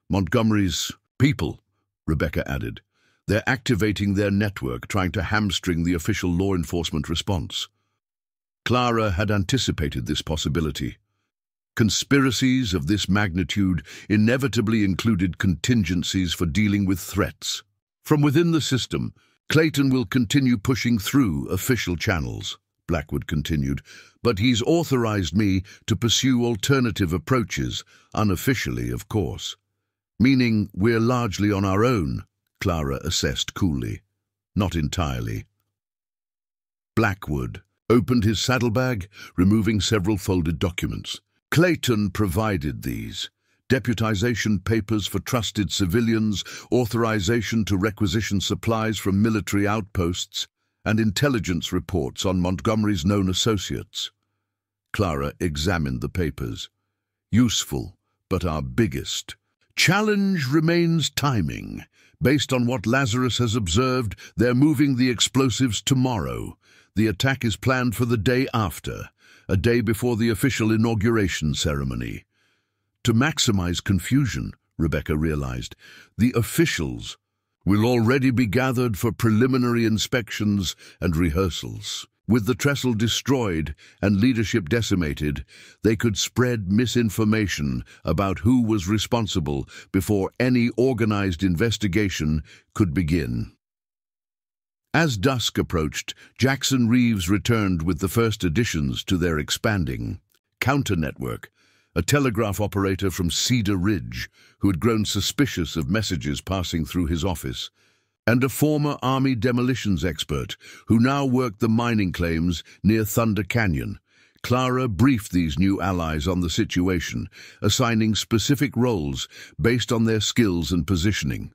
Montgomery's people, Rebecca added. They're activating their network, trying to hamstring the official law enforcement response. Clara had anticipated this possibility. Conspiracies of this magnitude inevitably included contingencies for dealing with threats. From within the system, Clayton will continue pushing through official channels, Blackwood continued, but he's authorized me to pursue alternative approaches, unofficially, of course. Meaning we're largely on our own, Clara assessed coolly. Not entirely. Blackwood opened his saddlebag, removing several folded documents. Clayton provided these: deputization papers for trusted civilians, authorization to requisition supplies from military outposts, and intelligence reports on Montgomery's known associates. Clara examined the papers. Useful, but our biggest challenge remains timing. Based on what Lazarus has observed, they're moving the explosives tomorrow. The attack is planned for the day after, a day before the official inauguration ceremony. To maximize confusion, Rebecca realized, the officials will already be gathered for preliminary inspections and rehearsals. With the trestle destroyed and leadership decimated, they could spread misinformation about who was responsible before any organized investigation could begin. As dusk approached, Jackson Reeves returned with the first additions to their expanding counter-network, a telegraph operator from Cedar Ridge who had grown suspicious of messages passing through his office, and a former Army demolitions expert who now worked the mining claims near Thunder Canyon. Clara briefed these new allies on the situation, assigning specific roles based on their skills and positioning.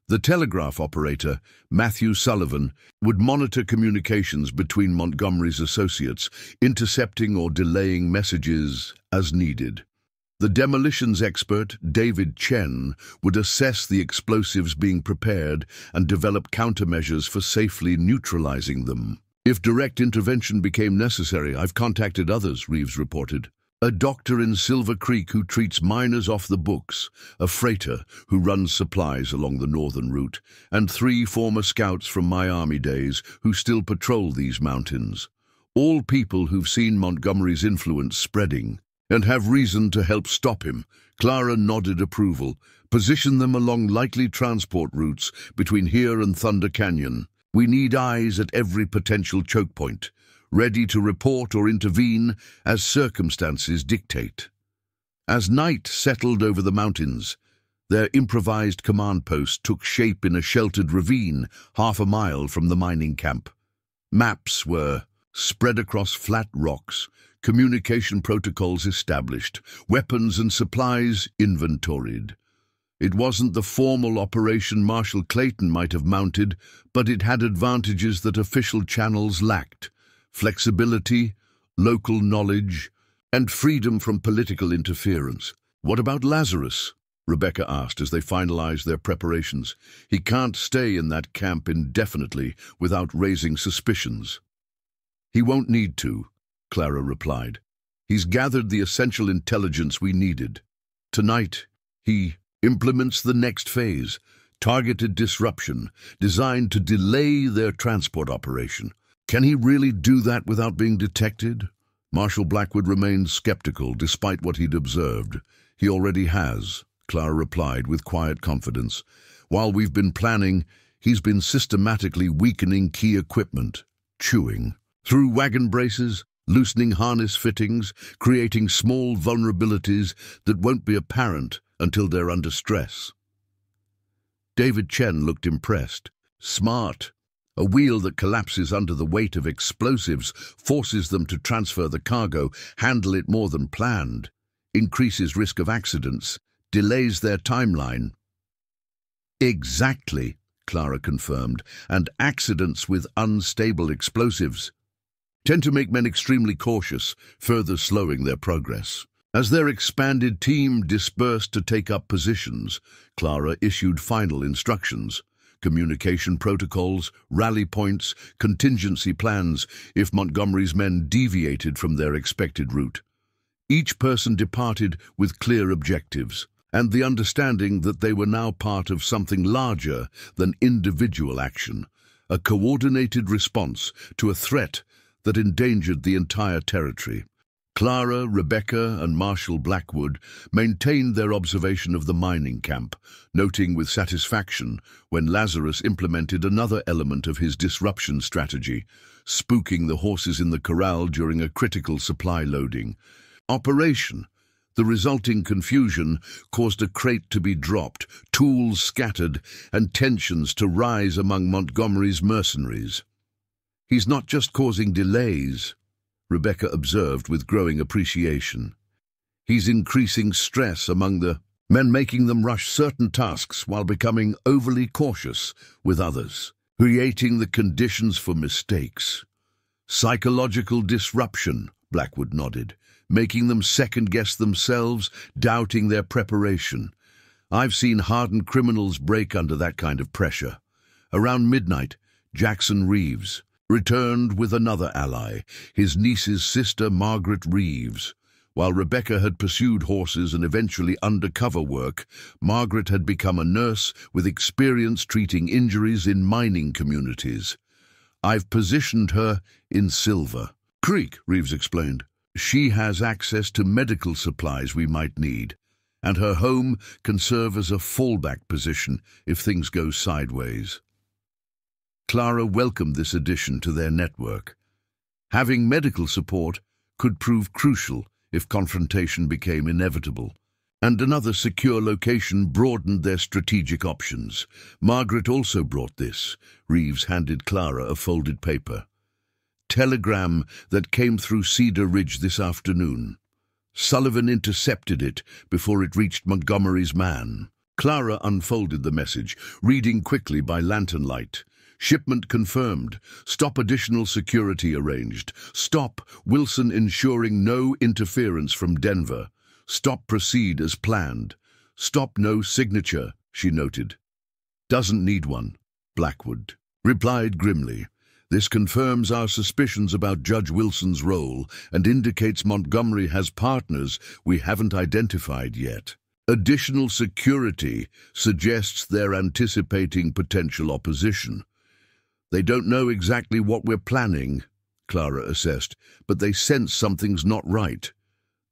The telegraph operator, Matthew Sullivan, would monitor communications between Montgomery's associates, intercepting or delaying messages as needed. The demolitions expert, David Chen, would assess the explosives being prepared and develop countermeasures for safely neutralizing them. If direct intervention became necessary, I've contacted others, Reeves reported. A doctor in Silver Creek who treats miners off the books, a freighter who runs supplies along the northern route, and 3 former scouts from my army days who still patrol these mountains. All people who've seen Montgomery's influence spreading and have reason to help stop him. Clara nodded approval. Position them along likely transport routes between here and Thunder Canyon. We need eyes at every potential choke point, ready to report or intervene as circumstances dictate. As night settled over the mountains, their improvised command post took shape in a sheltered ravine half a mile from the mining camp. Maps were spread across flat rocks, communication protocols established, weapons and supplies inventoried. It wasn't the formal operation Marshal Clayton might have mounted, but it had advantages that official channels lacked: flexibility, local knowledge, and freedom from political interference. "What about Lazarus?" Rebecca asked as they finalized their preparations. "He can't stay in that camp indefinitely without raising suspicions." "He won't need to," Clara replied. "He's gathered the essential intelligence we needed. Tonight, he implements the next phase, targeted disruption, designed to delay their transport operation. Can he really do that without being detected?" Marshal Blackwood remained skeptical despite what he'd observed. "He already has," Clara replied with quiet confidence. "While we've been planning, he's been systematically weakening key equipment, chewing through wagon braces, loosening harness fittings, creating small vulnerabilities that won't be apparent until they're under stress." David Chen looked impressed. "Smart. A wheel that collapses under the weight of explosives forces them to transfer the cargo, handle it more than planned, increases risk of accidents, delays their timeline." "Exactly," Clara confirmed, "and accidents with unstable explosives tend to make men extremely cautious, further slowing their progress." As their expanded team dispersed to take up positions, Clara issued final instructions: communication protocols, rally points, contingency plans if Montgomery's men deviated from their expected route. Each person departed with clear objectives, and the understanding that they were now part of something larger than individual action, a coordinated response to a threat that endangered the entire territory. Clara, Rebecca, and Marshal Blackwood maintained their observation of the mining camp, noting with satisfaction when Lazarus implemented another element of his disruption strategy, spooking the horses in the corral during a critical supply loading operation. The resulting confusion caused a crate to be dropped, tools scattered, and tensions to rise among Montgomery's mercenaries. "He's not just causing delays," Rebecca observed with growing appreciation. "He's increasing stress among the men, making them rush certain tasks while becoming overly cautious with others, creating the conditions for mistakes." "Psychological disruption," Blackwood nodded, "making them second-guess themselves, doubting their preparation. I've seen hardened criminals break under that kind of pressure." Around midnight, Jackson Reeves returned with another ally, his niece's sister, Margaret Reeves. While Rebecca had pursued horses and eventually undercover work, Margaret had become a nurse with experience treating injuries in mining communities. "I've positioned her in Silver Creek," Reeves explained. "She has access to medical supplies we might need, and her home can serve as a fallback position if things go sideways." Clara welcomed this addition to their network. Having medical support could prove crucial if confrontation became inevitable, and another secure location broadened their strategic options. Margaret also brought this. Reeves handed Clara a folded paper. "Telegram that came through Cedar Ridge this afternoon. Sullivan intercepted it before it reached Montgomery's man." Clara unfolded the message, reading quickly by lantern light. "Shipment confirmed. Stop additional security arranged. Stop Wilson ensuring no interference from Denver. Stop proceed as planned. Stop no signature," she noted. "Doesn't need one," Blackwood replied grimly. "This confirms our suspicions about Judge Wilson's role and indicates Montgomery has partners we haven't identified yet. Additional security suggests they're anticipating potential opposition. They don't know exactly what we're planning," Clara assessed, "but they sense something's not right.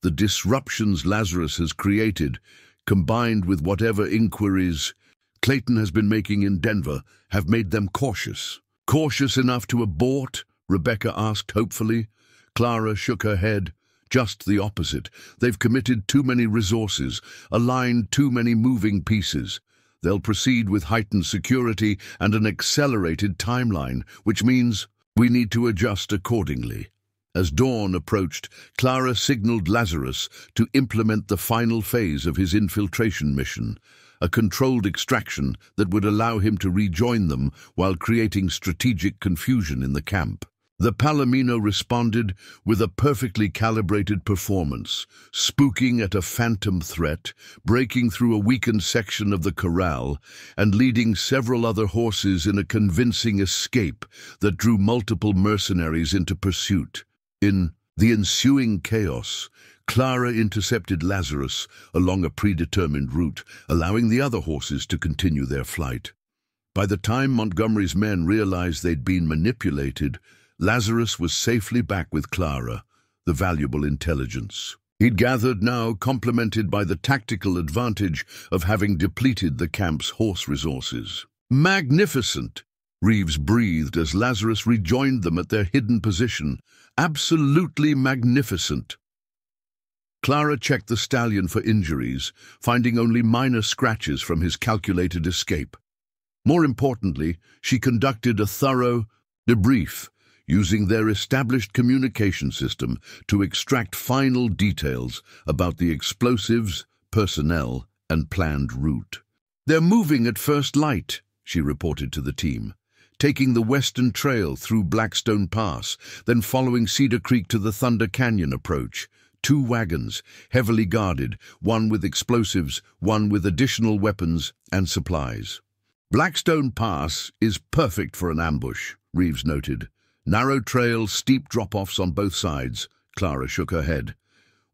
The disruptions Lazarus has created, combined with whatever inquiries Clayton has been making in Denver, have made them cautious." "Cautious enough to abort?" Rebecca asked hopefully. Clara shook her head. "Just the opposite. They've committed too many resources, aligned too many moving pieces. They'll proceed with heightened security and an accelerated timeline, which means we need to adjust accordingly." As dawn approached, Clara signaled Lazarus to implement the final phase of his infiltration mission, a controlled extraction that would allow him to rejoin them while creating strategic confusion in the camp. The Palomino responded with a perfectly calibrated performance, spooking at a phantom threat, breaking through a weakened section of the corral, and leading several other horses in a convincing escape that drew multiple mercenaries into pursuit. In the ensuing chaos, Clara intercepted Lazarus along a predetermined route, allowing the other horses to continue their flight. By the time Montgomery's men realized they'd been manipulated, Lazarus was safely back with Clara, the valuable intelligence he'd gathered now complemented by the tactical advantage of having depleted the camp's horse resources. "Magnificent!" Reeves breathed as Lazarus rejoined them at their hidden position. "Absolutely magnificent!" Clara checked the stallion for injuries, finding only minor scratches from his calculated escape. More importantly, she conducted a thorough debrief, using their established communication system to extract final details about the explosives, personnel, and planned route. "They're moving at first light," she reported to the team, taking the western trail through Blackstone Pass, then following Cedar Creek to the Thunder Canyon approach. 2 wagons, heavily guarded, one with explosives, one with additional weapons and supplies. "Blackstone Pass is perfect for an ambush," Reeves noted. "Narrow trail, steep drop-offs on both sides." Clara shook her head.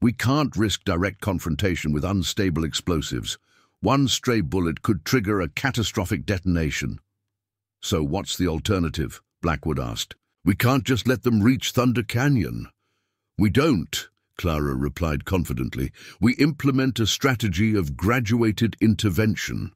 "We can't risk direct confrontation with unstable explosives. One stray bullet could trigger a catastrophic detonation." "So what's the alternative?" Blackwood asked. "We can't just let them reach Thunder Canyon." "We don't," Clara replied confidently. "We implement a strategy of graduated intervention.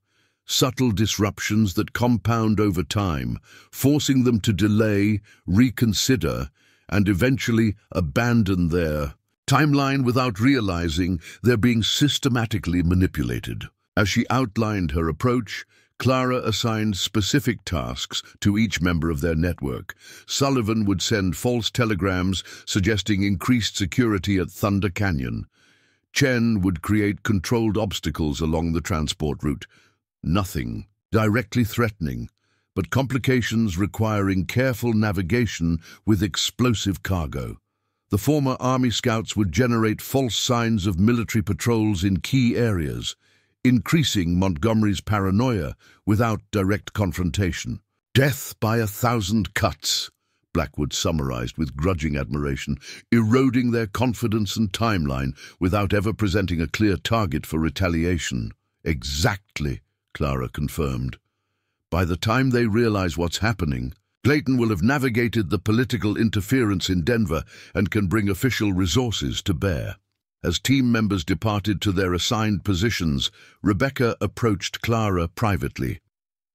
Subtle disruptions that compound over time, forcing them to delay, reconsider, and eventually abandon their timeline without realizing they're being systematically manipulated." As she outlined her approach, Clara assigned specific tasks to each member of their network. Sullivan would send false telegrams suggesting increased security at Thunder Canyon. Chen would create controlled obstacles along the transport route. Nothing directly threatening, but complications requiring careful navigation with explosive cargo. The former Army scouts would generate false signs of military patrols in key areas, increasing Montgomery's paranoia without direct confrontation. "Death by 1,000 cuts," Blackwood summarized with grudging admiration, eroding their confidence and timeline without ever presenting a clear target for retaliation. "Exactly," Clara confirmed. "By the time they realize what's happening, Clayton will have navigated the political interference in Denver and can bring official resources to bear." As team members departed to their assigned positions, Rebecca approached Clara privately.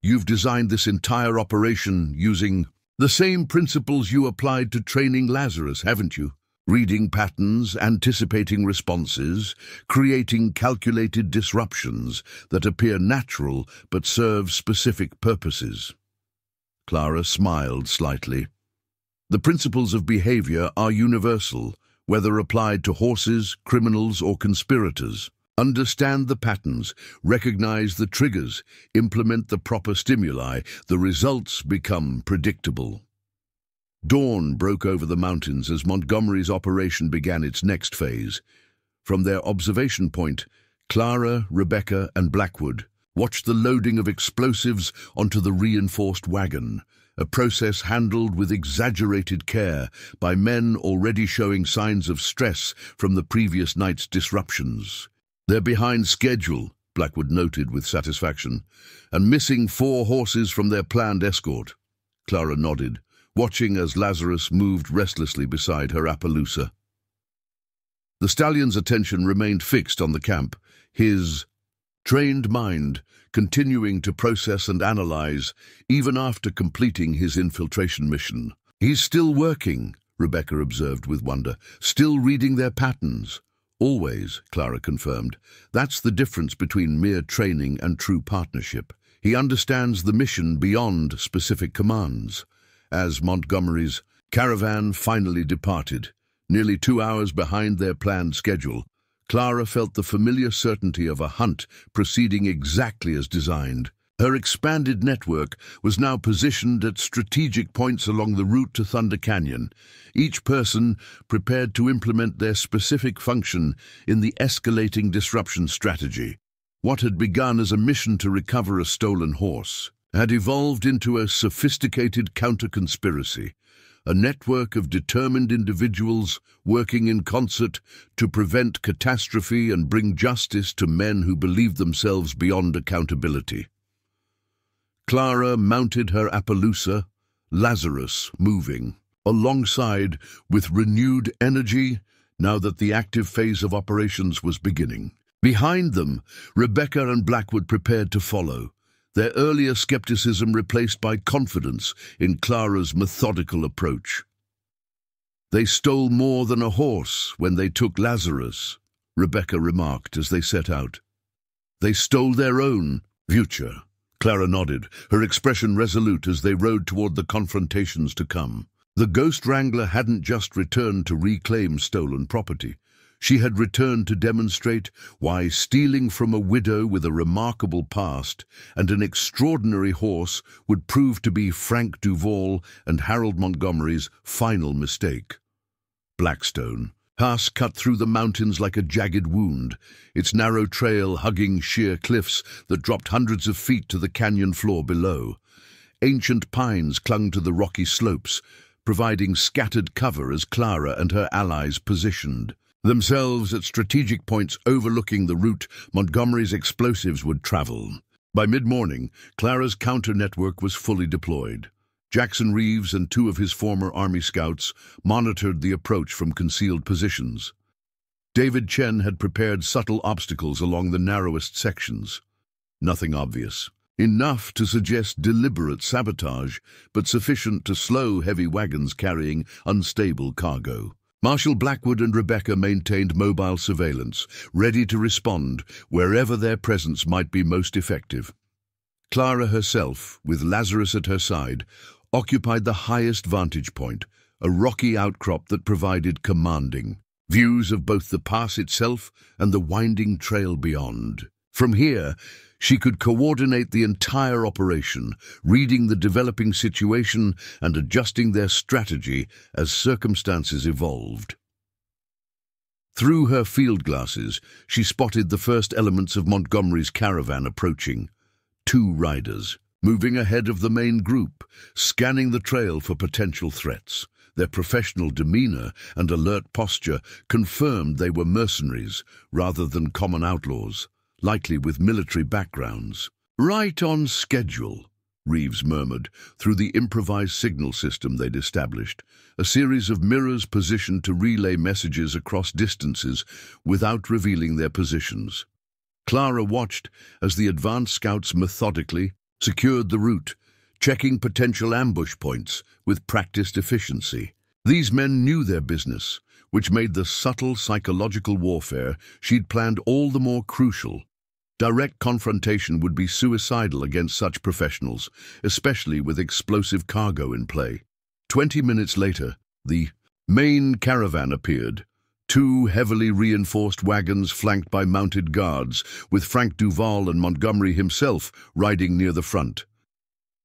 "You've designed this entire operation using the same principles you applied to training Lazarus, haven't you? Reading patterns, anticipating responses, creating calculated disruptions that appear natural but serve specific purposes." Clara smiled slightly. "The principles of behavior are universal, whether applied to horses, criminals, or conspirators. Understand the patterns, recognize the triggers, implement the proper stimuli, the results become predictable." Dawn broke over the mountains as Montgomery's operation began its next phase. From their observation point, Clara, Rebecca, and Blackwood watched the loading of explosives onto the reinforced wagon, a process handled with exaggerated care by men already showing signs of stress from the previous night's disruptions. "They're behind schedule," Blackwood noted with satisfaction, "and missing 4 horses from their planned escort." Clara nodded, watching as Lazarus moved restlessly beside her Appaloosa. The stallion's attention remained fixed on the camp, his trained mind continuing to process and analyze even after completing his infiltration mission. "He's still working," Rebecca observed with wonder, "still reading their patterns." "Always," Clara confirmed. "That's the difference between mere training and true partnership. He understands the mission beyond specific commands." As Montgomery's Caravan finally departed. Nearly 2 hours behind their planned schedule, Clara felt the familiar certainty of a hunt proceeding exactly as designed. Her expanded network was now positioned at strategic points along the route to Thunder Canyon, each person prepared to implement their specific function in the escalating disruption strategy. What had begun as a mission to recover a stolen horse had evolved into a sophisticated counter-conspiracy, a network of determined individuals working in concert to prevent catastrophe and bring justice to men who believed themselves beyond accountability. Clara mounted her Appaloosa, Lazarus moving alongside with renewed energy now that the active phase of operations was beginning. Behind them, Rebecca and Blackwood prepared to follow, their earlier skepticism replaced by confidence in Clara's methodical approach. "They stole more than a horse when they took Lazarus," Rebecca remarked as they set out. "They stole their own future." Clara nodded, her expression resolute as they rode toward the confrontations to come. The Ghost Wrangler hadn't just returned to reclaim stolen property. She had returned to demonstrate why stealing from a widow with a remarkable past and an extraordinary horse would prove to be Frank Duval and Harold Montgomery's final mistake. Blackstone. Pass cut through the mountains like a jagged wound, its narrow trail hugging sheer cliffs that dropped hundreds of feet to the canyon floor below. Ancient pines clung to the rocky slopes, providing scattered cover as Clara and her allies positioned themselves at strategic points overlooking the route Montgomery's explosives would travel. By mid-morning, Clara's counter-network was fully deployed. Jackson Reeves and 2 of his former Army scouts monitored the approach from concealed positions. David Chen had prepared subtle obstacles along the narrowest sections. Nothing obvious. Enough to suggest deliberate sabotage, but sufficient to slow heavy wagons carrying unstable cargo. Marshal Blackwood and Rebecca maintained mobile surveillance, ready to respond wherever their presence might be most effective. Clara herself, with Lazarus at her side, occupied the highest vantage point, a rocky outcrop that provided commanding views of both the pass itself and the winding trail beyond. From here, she could coordinate the entire operation, reading the developing situation and adjusting their strategy as circumstances evolved. Through her field glasses, she spotted the first elements of Montgomery's caravan approaching. 2 riders, moving ahead of the main group, scanning the trail for potential threats. Their professional demeanor and alert posture confirmed they were mercenaries rather than common outlaws, likely with military backgrounds. "Right on schedule," Reeves murmured through the improvised signal system they'd established, a series of mirrors positioned to relay messages across distances without revealing their positions. Clara watched as the advance scouts methodically secured the route, checking potential ambush points with practiced efficiency. These men knew their business, which made the subtle psychological warfare she'd planned all the more crucial. Direct confrontation would be suicidal against such professionals, especially with explosive cargo in play. 20 minutes later, the main caravan appeared. 2 heavily reinforced wagons flanked by mounted guards, with Frank Duval and Montgomery himself riding near the front.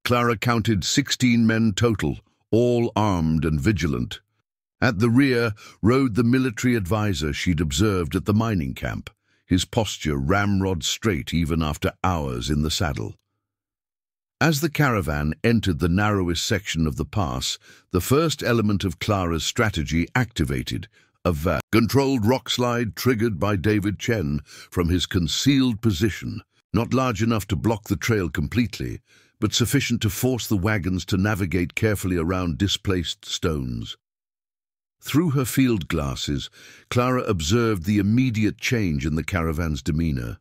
Clara counted 16 men total, all armed and vigilant. At the rear rode the military advisor she'd observed at the mining camp, his posture ramrod straight even after hours in the saddle. As the caravan entered the narrowest section of the pass, the first element of Clara's strategy activated, a vast, controlled rockslide triggered by David Chen from his concealed position, not large enough to block the trail completely, but sufficient to force the wagons to navigate carefully around displaced stones. Through her field glasses, Clara observed the immediate change in the caravan's demeanor.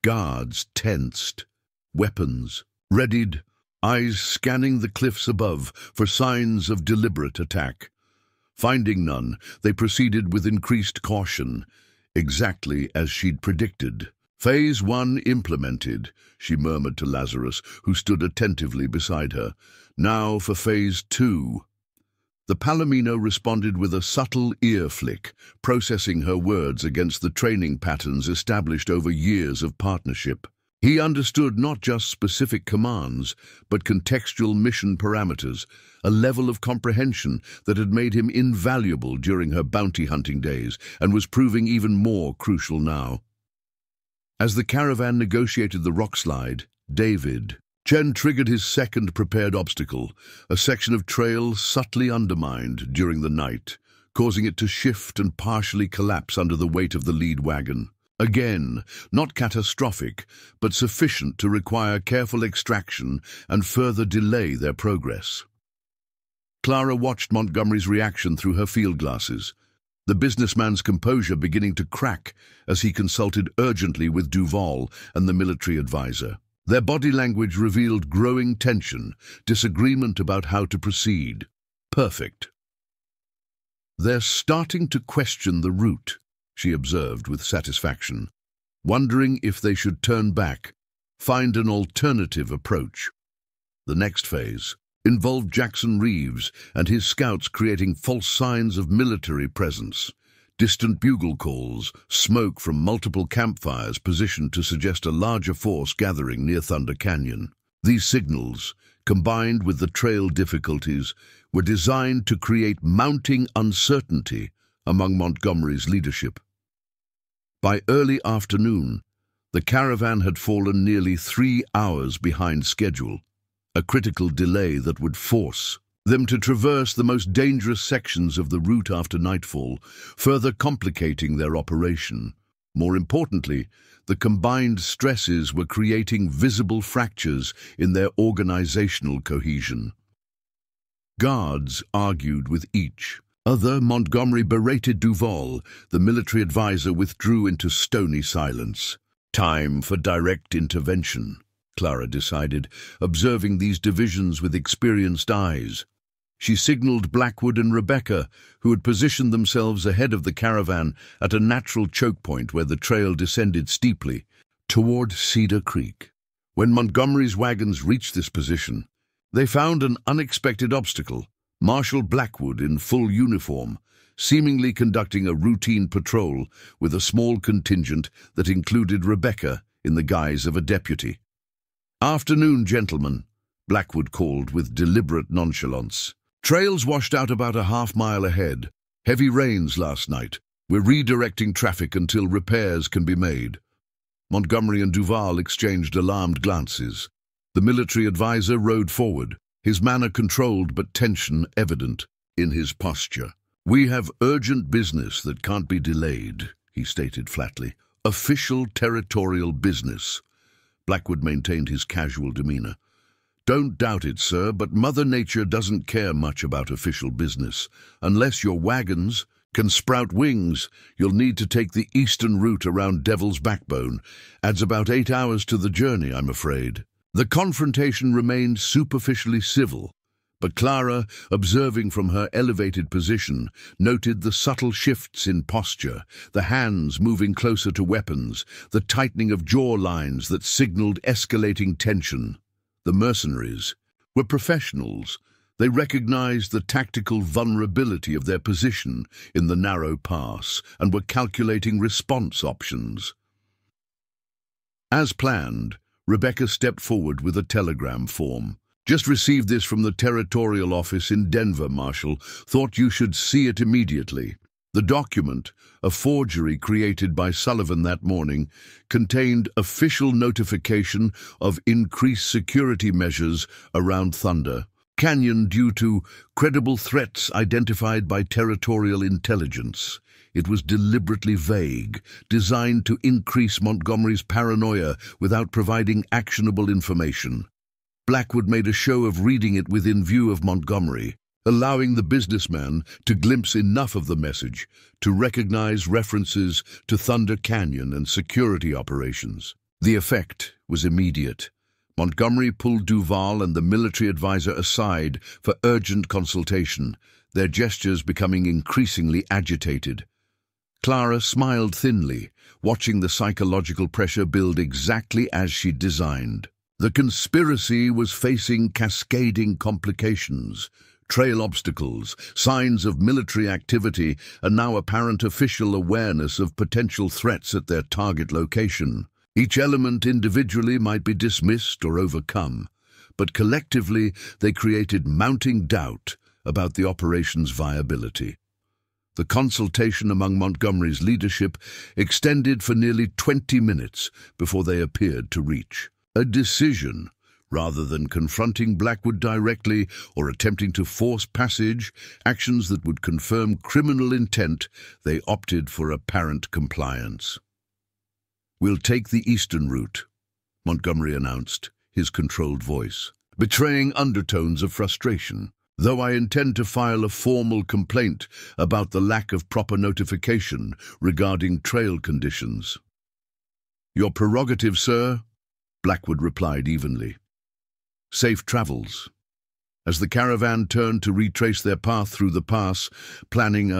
Guards tensed, weapons readied, eyes scanning the cliffs above for signs of deliberate attack. Finding none, they proceeded with increased caution, exactly as she'd predicted. "Phase 1 implemented," she murmured to Lazarus, who stood attentively beside her. "Now for Phase 2. The Palomino responded with a subtle ear flick, processing her words against the training patterns established over years of partnership. He understood not just specific commands, but contextual mission parameters, a level of comprehension that had made him invaluable during her bounty hunting days and was proving even more crucial now. As the caravan negotiated the rock slide, David Chen triggered his second prepared obstacle, a section of trail subtly undermined during the night, causing it to shift and partially collapse under the weight of the lead wagon. Again, not catastrophic, but sufficient to require careful extraction and further delay their progress. Clara watched Montgomery's reaction through her field glasses, the businessman's composure beginning to crack as he consulted urgently with Duval and the military advisor. Their body language revealed growing tension, disagreement about how to proceed. Perfect. They're starting to question the route, she observed with satisfaction, wondering if they should turn back, find an alternative approach. The next phase involved Jackson Reeves and his scouts creating false signs of military presence. Distant bugle calls, smoke from multiple campfires positioned to suggest a larger force gathering near Thunder Canyon. These signals, combined with the trail difficulties, were designed to create mounting uncertainty among Montgomery's leadership. By early afternoon, the caravan had fallen nearly 3 hours behind schedule, a critical delay that would force them to traverse the most dangerous sections of the route after nightfall, further complicating their operation. More importantly, the combined stresses were creating visible fractures in their organizational cohesion. Guards argued with each other. Montgomery berated Duval. The military advisor withdrew into stony silence. Time for direct intervention, Clara decided, observing these divisions with experienced eyes. She signaled Blackwood and Rebecca, who had positioned themselves ahead of the caravan at a natural choke point where the trail descended steeply toward Cedar Creek. When Montgomery's wagons reached this position, they found an unexpected obstacle: Marshal Blackwood in full uniform, seemingly conducting a routine patrol with a small contingent that included Rebecca in the guise of a deputy. "Afternoon, gentlemen," Blackwood called with deliberate nonchalance. "Trails washed out about a half-mile ahead. Heavy rains last night. We're redirecting traffic until repairs can be made." Montgomery and Duval exchanged alarmed glances. The military advisor rode forward, his manner controlled but tension evident in his posture. "We have urgent business that can't be delayed," he stated flatly. "Official territorial business." Blackwood maintained his casual demeanor. "Don't doubt it, sir, but Mother Nature doesn't care much about official business. Unless your wagons can sprout wings, you'll need to take the eastern route around Devil's Backbone. Adds about 8 hours to the journey, I'm afraid." The confrontation remained superficially civil, but Clara, observing from her elevated position, noted the subtle shifts in posture, the hands moving closer to weapons, the tightening of jaw lines that signaled escalating tension. The mercenaries were professionals. They recognized the tactical vulnerability of their position in the narrow pass and were calculating response options. As planned, Rebecca stepped forward with a telegram form. "Just received this from the territorial office in Denver, Marshal. Thought you should see it immediately." The document, a forgery created by Sullivan that morning, contained official notification of increased security measures around Thunder Canyon due to credible threats identified by territorial intelligence. It was deliberately vague, designed to increase Montgomery's paranoia without providing actionable information. Blackwood made a show of reading it within view of Montgomery, allowing the businessman to glimpse enough of the message to recognize references to Thunder Canyon and security operations. The effect was immediate. Montgomery pulled Duval and the military advisor aside for urgent consultation, their gestures becoming increasingly agitated. Clara smiled thinly, watching the psychological pressure build exactly as she'd designed. The conspiracy was facing cascading complications. Trail obstacles, signs of military activity, and now apparent official awareness of potential threats at their target location. Each element individually might be dismissed or overcome, but collectively they created mounting doubt about the operation's viability. The consultation among Montgomery's leadership extended for nearly 20 minutes before they appeared to reach a decision. Rather than confronting Blackwood directly or attempting to force passage, actions that would confirm criminal intent, they opted for apparent compliance. "We'll take the eastern route," Montgomery announced, his controlled voice, betraying undertones of frustration. "Though I intend to file a formal complaint about the lack of proper notification regarding trail conditions." "Your prerogative, sir," Blackwood replied evenly. "Safe travels." As the caravan turned to retrace their path through the pass, planning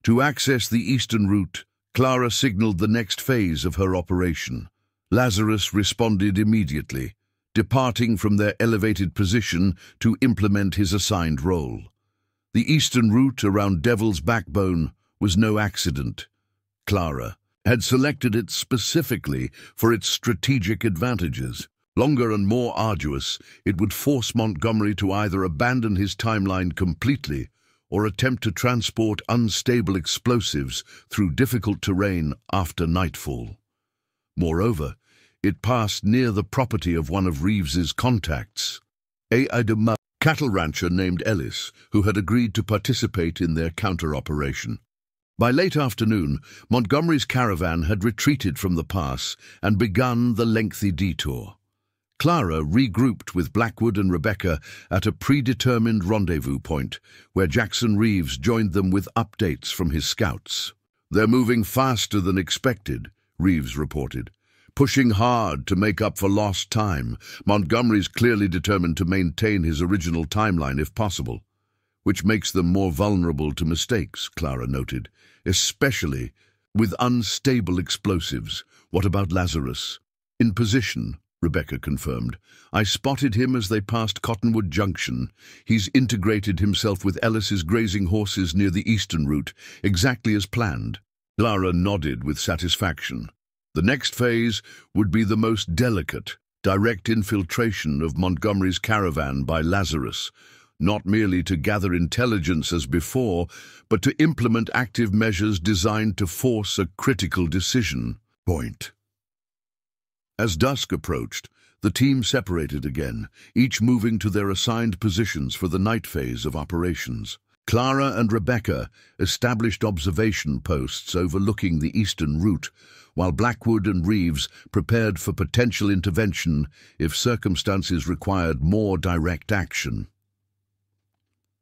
to access the eastern route, Clara signaled the next phase of her operation. Lazarus responded immediately, departing from their elevated position to implement his assigned role. The eastern route around Devil's Backbone was no accident. Clara had selected it specifically for its strategic advantages. Longer and more arduous, it would force Montgomery to either abandon his timeline completely or attempt to transport unstable explosives through difficult terrain after nightfall. Moreover, it passed near the property of one of Reeves's contacts, a cattle rancher named Ellis, who had agreed to participate in their counter-operation. By late afternoon, Montgomery's caravan had retreated from the pass and begun the lengthy detour. Clara regrouped with Blackwood and Rebecca at a predetermined rendezvous point, where Jackson Reeves joined them with updates from his scouts. "They're moving faster than expected," Reeves reported. "Pushing hard to make up for lost time. Montgomery's clearly determined to maintain his original timeline if possible, which makes them more vulnerable to mistakes," Clara noted, "especially with unstable explosives. What about Lazarus?" "In position," Rebecca confirmed. "I spotted him as they passed Cottonwood Junction. He's integrated himself with Ellis's grazing horses near the eastern route, exactly as planned." Clara nodded with satisfaction. The next phase would be the most delicate, direct infiltration of Montgomery's caravan by Lazarus, not merely to gather intelligence as before, but to implement active measures designed to force a critical decision point. As dusk approached, the team separated again, each moving to their assigned positions for the night phase of operations. Clara and Rebecca established observation posts overlooking the eastern route, while Blackwood and Reeves prepared for potential intervention if circumstances required more direct action.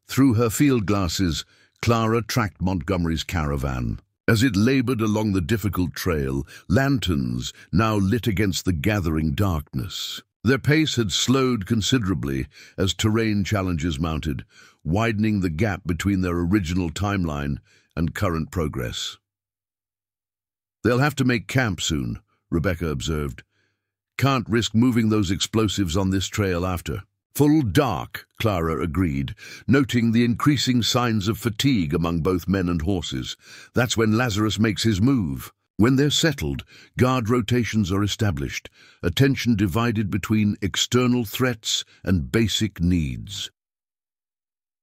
Through her field glasses, Clara tracked Montgomery's caravan. As it labored along the difficult trail, lanterns now lit against the gathering darkness. Their pace had slowed considerably as terrain challenges mounted, widening the gap between their original timeline and current progress. "They'll have to make camp soon," Rebecca observed. "Can't risk moving those explosives on this trail after." "Full dark," Clara agreed, noting the increasing signs of fatigue among both men and horses. "That's when Lazarus makes his move." When they're settled, guard rotations are established, attention divided between external threats and basic needs.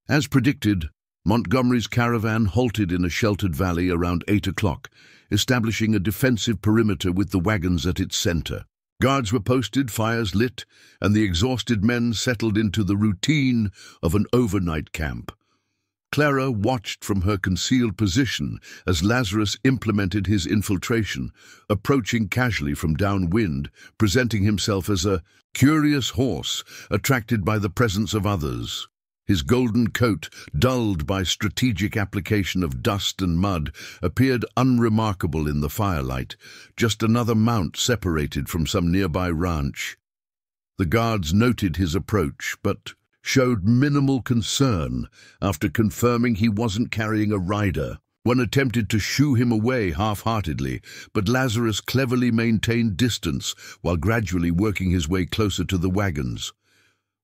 As predicted, Montgomery's caravan halted in a sheltered valley around 8 o'clock, establishing a defensive perimeter with the wagons at its center. Guards were posted, fires lit, and the exhausted men settled into the routine of an overnight camp. Clara watched from her concealed position as Lazarus implemented his infiltration, approaching casually from downwind, presenting himself as a curious horse attracted by the presence of others. His golden coat, dulled by strategic application of dust and mud, appeared unremarkable in the firelight, just another mount separated from some nearby ranch. The guards noted his approach, but showed minimal concern after confirming he wasn't carrying a rider. One attempted to shoo him away half-heartedly, but Lazarus cleverly maintained distance while gradually working his way closer to the wagons.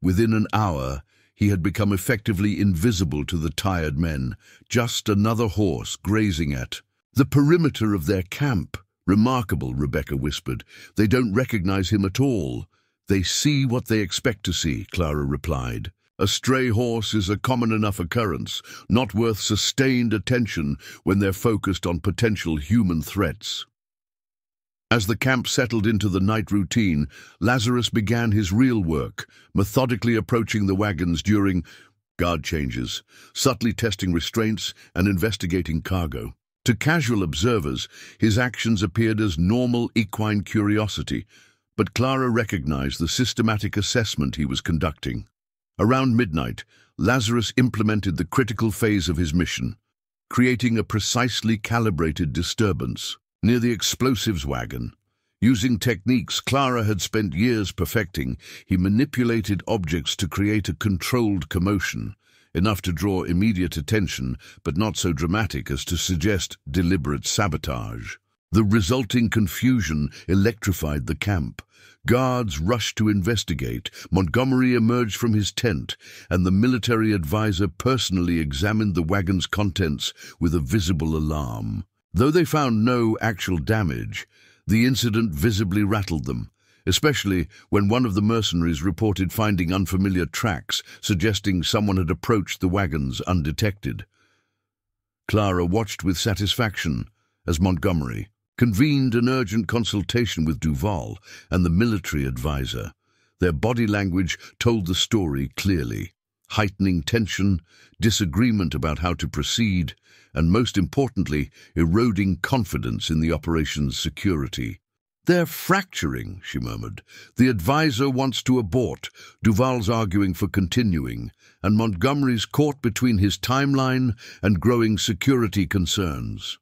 Within an hour, He had become effectively invisible to the tired men, just another horse grazing at the perimeter of their camp. "Remarkable," Rebecca whispered. "They don't recognize him at all." "They see what they expect to see," Clara replied. "A stray horse is a common enough occurrence, not worth sustained attention when they're focused on potential human threats." As the camp settled into the night routine, Lazarus began his real work, methodically approaching the wagons during guard changes, subtly testing restraints and investigating cargo. To casual observers, his actions appeared as normal equine curiosity, but Clara recognized the systematic assessment he was conducting. Around midnight, Lazarus implemented the critical phase of his mission, creating a precisely calibrated disturbance near the explosives wagon. Using techniques Clara had spent years perfecting, he manipulated objects to create a controlled commotion, enough to draw immediate attention, but not so dramatic as to suggest deliberate sabotage. The resulting confusion electrified the camp. Guards rushed to investigate. Montgomery emerged from his tent, and the military advisor personally examined the wagon's contents with a visible alarm. Though they found no actual damage, the incident visibly rattled them, especially when one of the mercenaries reported finding unfamiliar tracks, suggesting someone had approached the wagons undetected. Clara watched with satisfaction as Montgomery convened an urgent consultation with Duval and the military advisor. Their body language told the story clearly: heightening tension, disagreement about how to proceed, and most importantly, eroding confidence in the operation's security. "They're fracturing," she murmured. "The advisor wants to abort, Duval's arguing for continuing, and Montgomery's caught between his timeline and growing security concerns."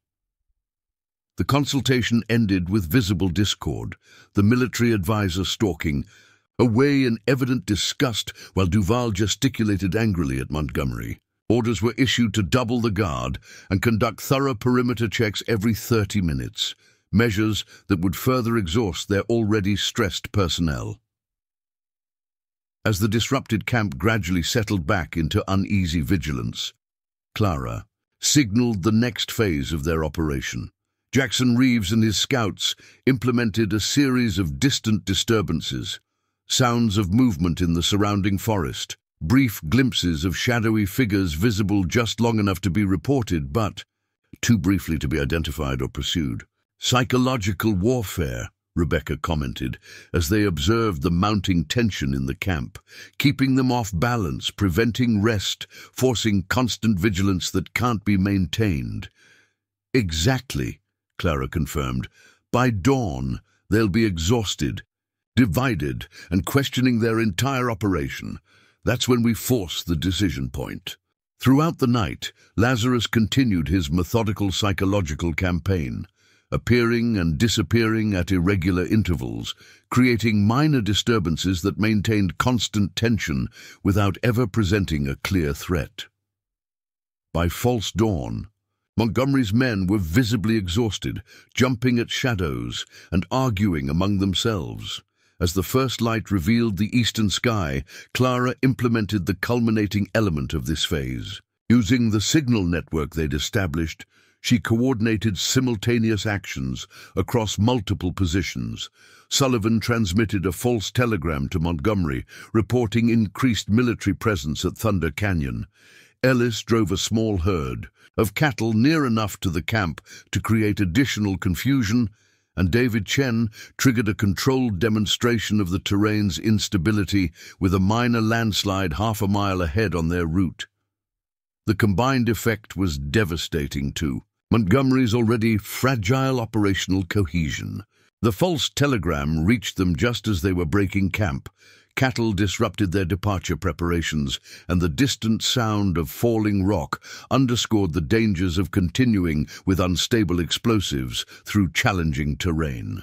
The consultation ended with visible discord, the military advisor stalking away in evident disgust while Duval gesticulated angrily at Montgomery. Orders were issued to double the guard and conduct thorough perimeter checks every 30 minutes, measures that would further exhaust their already stressed personnel. As the disrupted camp gradually settled back into uneasy vigilance, Clara signaled the next phase of their operation. Jackson Reeves and his scouts implemented a series of distant disturbances, sounds of movement in the surrounding forest, brief glimpses of shadowy figures visible just long enough to be reported but too briefly to be identified or pursued. "Psychological warfare," Rebecca commented, as they observed the mounting tension in the camp, keeping them off balance, preventing rest, forcing constant vigilance that can't be maintained. "Exactly," Clara confirmed. "By dawn, they'll be exhausted, divided, and questioning their entire operation. That's when we force the decision point." Throughout the night, Lazarus continued his methodical psychological campaign, appearing and disappearing at irregular intervals, creating minor disturbances that maintained constant tension without ever presenting a clear threat. By false dawn, Montgomery's men were visibly exhausted, jumping at shadows and arguing among themselves. As the first light revealed the eastern sky, Clara implemented the culminating element of this phase. Using the signal network they'd established, she coordinated simultaneous actions across multiple positions. Sullivan transmitted a false telegram to Montgomery, reporting increased military presence at Thunder Canyon. Ellis drove a small herd of cattle near enough to the camp to create additional confusion, and David Chen triggered a controlled demonstration of the terrain's instability with a minor landslide half a mile ahead on their route. The combined effect was devastating to Montgomery's already fragile operational cohesion. The false telegram reached them just as they were breaking camp. Cattle disrupted their departure preparations, and the distant sound of falling rock underscored the dangers of continuing with unstable explosives through challenging terrain.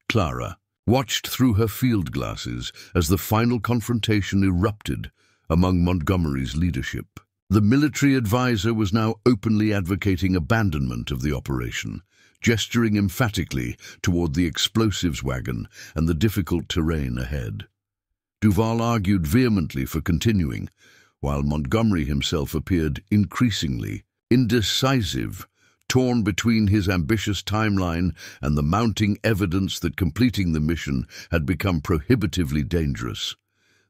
Clara watched through her field glasses as the final confrontation erupted among Montgomery's leadership. The military advisor was now openly advocating abandonment of the operation, gesturing emphatically toward the explosives wagon and the difficult terrain ahead. Duval argued vehemently for continuing, while Montgomery himself appeared increasingly indecisive, torn between his ambitious timeline and the mounting evidence that completing the mission had become prohibitively dangerous.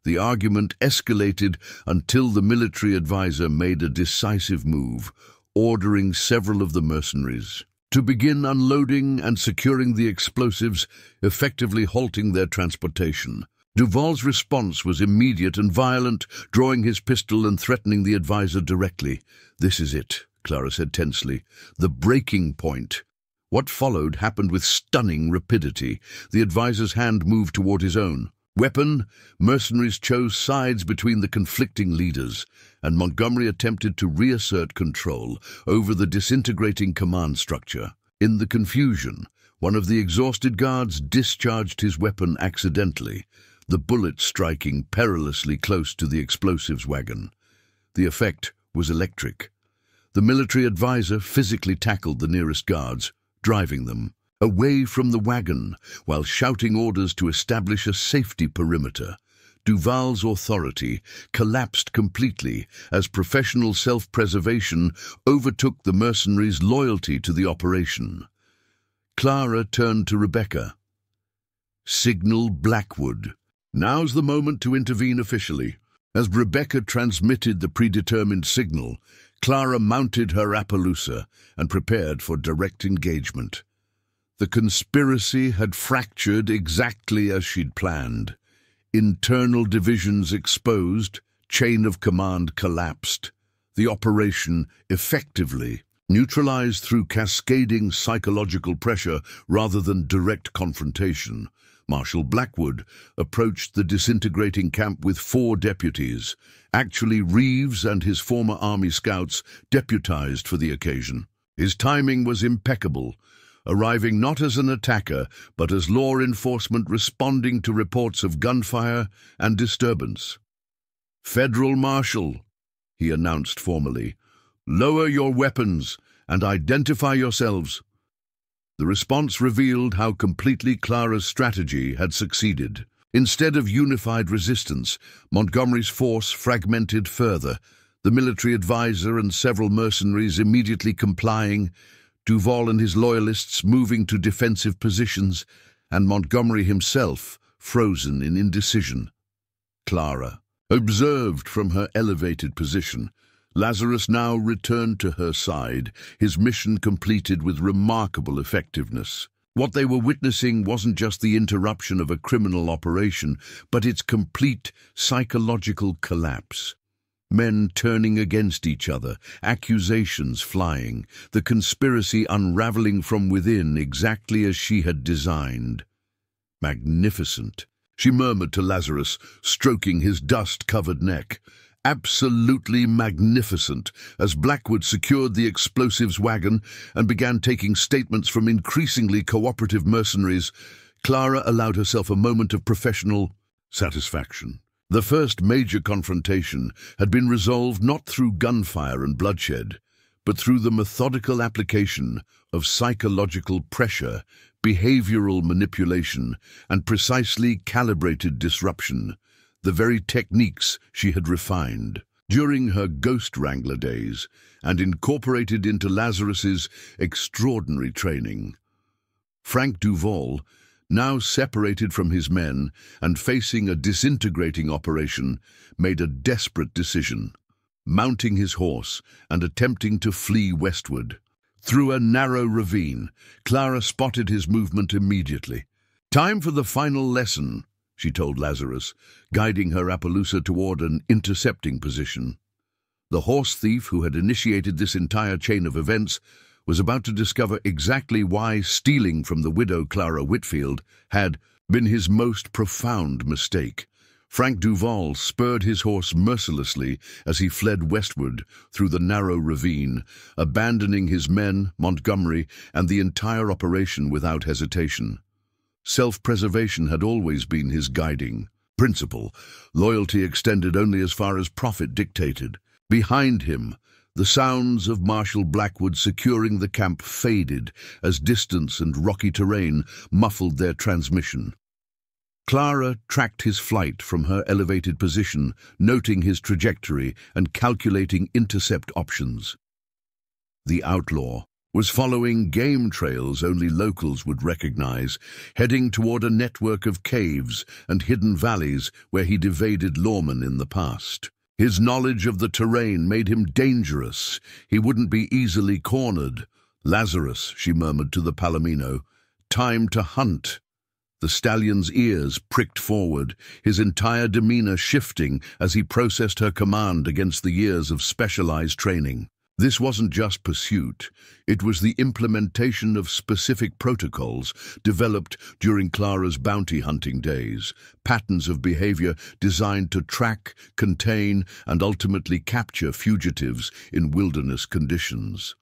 The argument escalated until the military advisor made a decisive move, ordering several of the mercenaries to begin unloading and securing the explosives, effectively halting their transportation. Duval's response was immediate and violent, drawing his pistol and threatening the advisor directly. "This is it," Clara said tensely. "The breaking point." What followed happened with stunning rapidity. The advisor's hand moved toward his own weapon. Mercenaries chose sides between the conflicting leaders, and Montgomery attempted to reassert control over the disintegrating command structure. In the confusion, one of the exhausted guards discharged his weapon accidentally, the bullet striking perilously close to the explosives wagon. The effect was electric. The military advisor physically tackled the nearest guards, driving them away from the wagon while shouting orders to establish a safety perimeter. Duval's authority collapsed completely as professional self-preservation overtook the mercenaries' loyalty to the operation. Clara turned to Rebecca. "Signal Blackwood. Now's the moment to intervene officially." As Rebecca transmitted the predetermined signal, Clara mounted her Appaloosa and prepared for direct engagement. The conspiracy had fractured exactly as she'd planned. Internal divisions exposed, chain of command collapsed. The operation effectively neutralized through cascading psychological pressure rather than direct confrontation. Marshal Blackwood approached the disintegrating camp with 4 deputies. Actually, Reeves and his former army scouts deputized for the occasion. His timing was impeccable, arriving not as an attacker, but as law enforcement responding to reports of gunfire and disturbance. "Federal Marshal," he announced formally, "lower your weapons and identify yourselves." The response revealed how completely Clara's strategy had succeeded. Instead of unified resistance, Montgomery's force fragmented further, the military advisor and several mercenaries immediately complying, Duval and his loyalists moving to defensive positions, and Montgomery himself frozen in indecision. Clara observed from her elevated position. Lazarus now returned to her side, his mission completed with remarkable effectiveness. What they were witnessing wasn't just the interruption of a criminal operation, but its complete psychological collapse. Men turning against each other, accusations flying, the conspiracy unraveling from within exactly as she had designed. "Magnificent," she murmured to Lazarus, stroking his dust-covered neck. "Absolutely magnificent," as Blackwood secured the explosives wagon and began taking statements from increasingly cooperative mercenaries. Clara allowed herself a moment of professional satisfaction. The first major confrontation had been resolved not through gunfire and bloodshed, but through the methodical application of psychological pressure, behavioral manipulation, and precisely calibrated disruption, the very techniques she had refined during her Ghost Wrangler days and incorporated into Lazarus's extraordinary training. Frank Duval, now separated from his men and facing a disintegrating operation, made a desperate decision, mounting his horse and attempting to flee westward. Through a narrow ravine, Clara spotted his movement immediately. "Time for the final lesson," she told Lazarus, guiding her Appaloosa toward an intercepting position. The horse thief who had initiated this entire chain of events was about to discover exactly why stealing from the widow Clara Whitfield had been his most profound mistake. Frank Duval spurred his horse mercilessly as he fled westward through the narrow ravine, abandoning his men, Montgomery, and the entire operation without hesitation. Self-preservation had always been his guiding principle. Loyalty extended only as far as profit dictated. Behind him, the sounds of Marshal Blackwood securing the camp faded as distance and rocky terrain muffled their transmission. Clara tracked his flight from her elevated position, noting his trajectory and calculating intercept options. The outlaw was following game trails only locals would recognize, heading toward a network of caves and hidden valleys where he'd evaded lawmen in the past. His knowledge of the terrain made him dangerous. He wouldn't be easily cornered. "Lazarus," she murmured to the Palomino, "time to hunt." The stallion's ears pricked forward, his entire demeanor shifting as he processed her command against the years of specialized training. This wasn't just pursuit, it was the implementation of specific protocols developed during Clara's bounty hunting days, patterns of behavior designed to track, contain, and ultimately capture fugitives in wilderness conditions.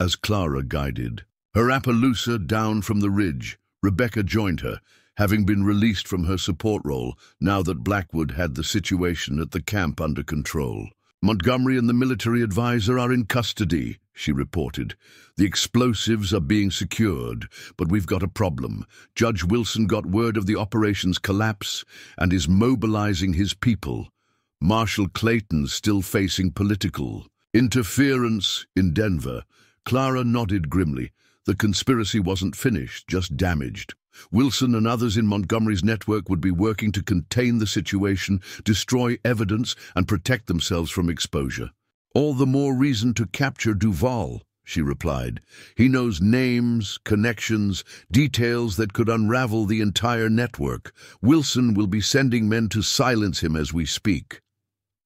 As Clara guided her Appaloosa down from the ridge, Rebecca joined her, having been released from her support role now that Blackwood had the situation at the camp under control. "Montgomery and the military advisor are in custody," she reported. "The explosives are being secured, but we've got a problem. Judge Wilson got word of the operation's collapse and is mobilizing his people. Marshal Clayton's still facing political interference in Denver." Clara nodded grimly. The conspiracy wasn't finished, just damaged. Wilson and others in Montgomery's network would be working to contain the situation, destroy evidence, and protect themselves from exposure. "All the more reason to capture Duval," she replied. "He knows names, connections, details that could unravel the entire network. Wilson will be sending men to silence him as we speak."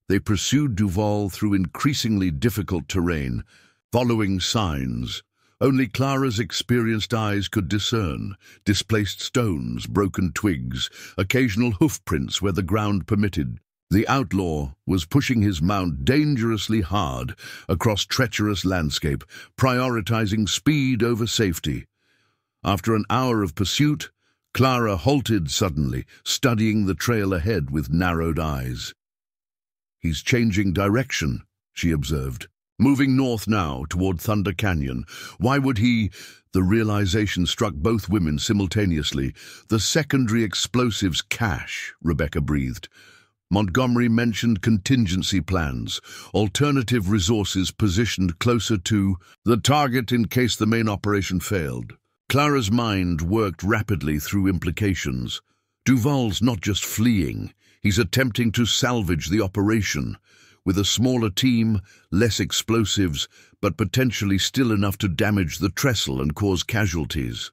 They pursued Duval through increasingly difficult terrain, following signs only Clara's experienced eyes could discern: displaced stones, broken twigs, occasional hoofprints where the ground permitted. The outlaw was pushing his mount dangerously hard across treacherous landscape, prioritizing speed over safety. After an hour of pursuit, Clara halted suddenly, studying the trail ahead with narrowed eyes. "He's changing direction," she observed. "Moving north now, toward Thunder Canyon. Why would he—" The realization struck both women simultaneously. "The secondary explosives cache," Rebecca breathed. Montgomery mentioned contingency plans, alternative resources positioned closer to the target in case the main operation failed. Clara's mind worked rapidly through implications. Duval's not just fleeing, he's attempting to salvage the operation. With a smaller team, less explosives, but potentially still enough to damage the trestle and cause casualties.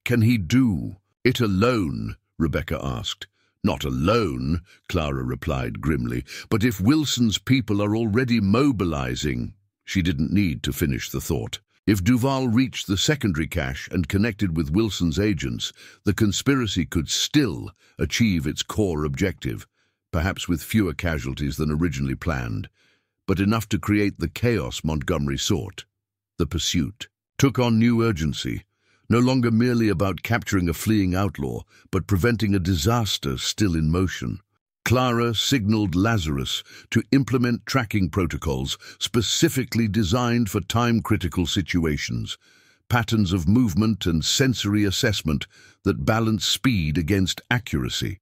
"Can he do it alone?" Rebecca asked. "Not alone," Clara replied grimly, "but if Wilson's people are already mobilizing—" She didn't need to finish the thought. If Duval reached the secondary cache and connected with Wilson's agents, the conspiracy could still achieve its core objective. Perhaps with fewer casualties than originally planned, but enough to create the chaos Montgomery sought. The pursuit took on new urgency, no longer merely about capturing a fleeing outlaw, but preventing a disaster still in motion. Clara signaled Lazarus to implement tracking protocols specifically designed for time-critical situations, patterns of movement and sensory assessment that balance speed against accuracy.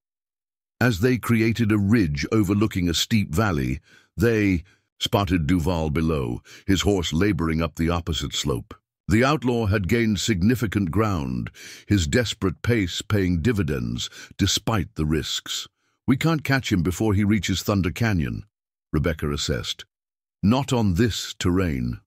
As they created a ridge overlooking a steep valley, they spotted Duval below, his horse laboring up the opposite slope. The outlaw had gained significant ground, his desperate pace paying dividends despite the risks. "We can't catch him before he reaches Thunder Canyon," Rebecca assessed. "Not on this terrain."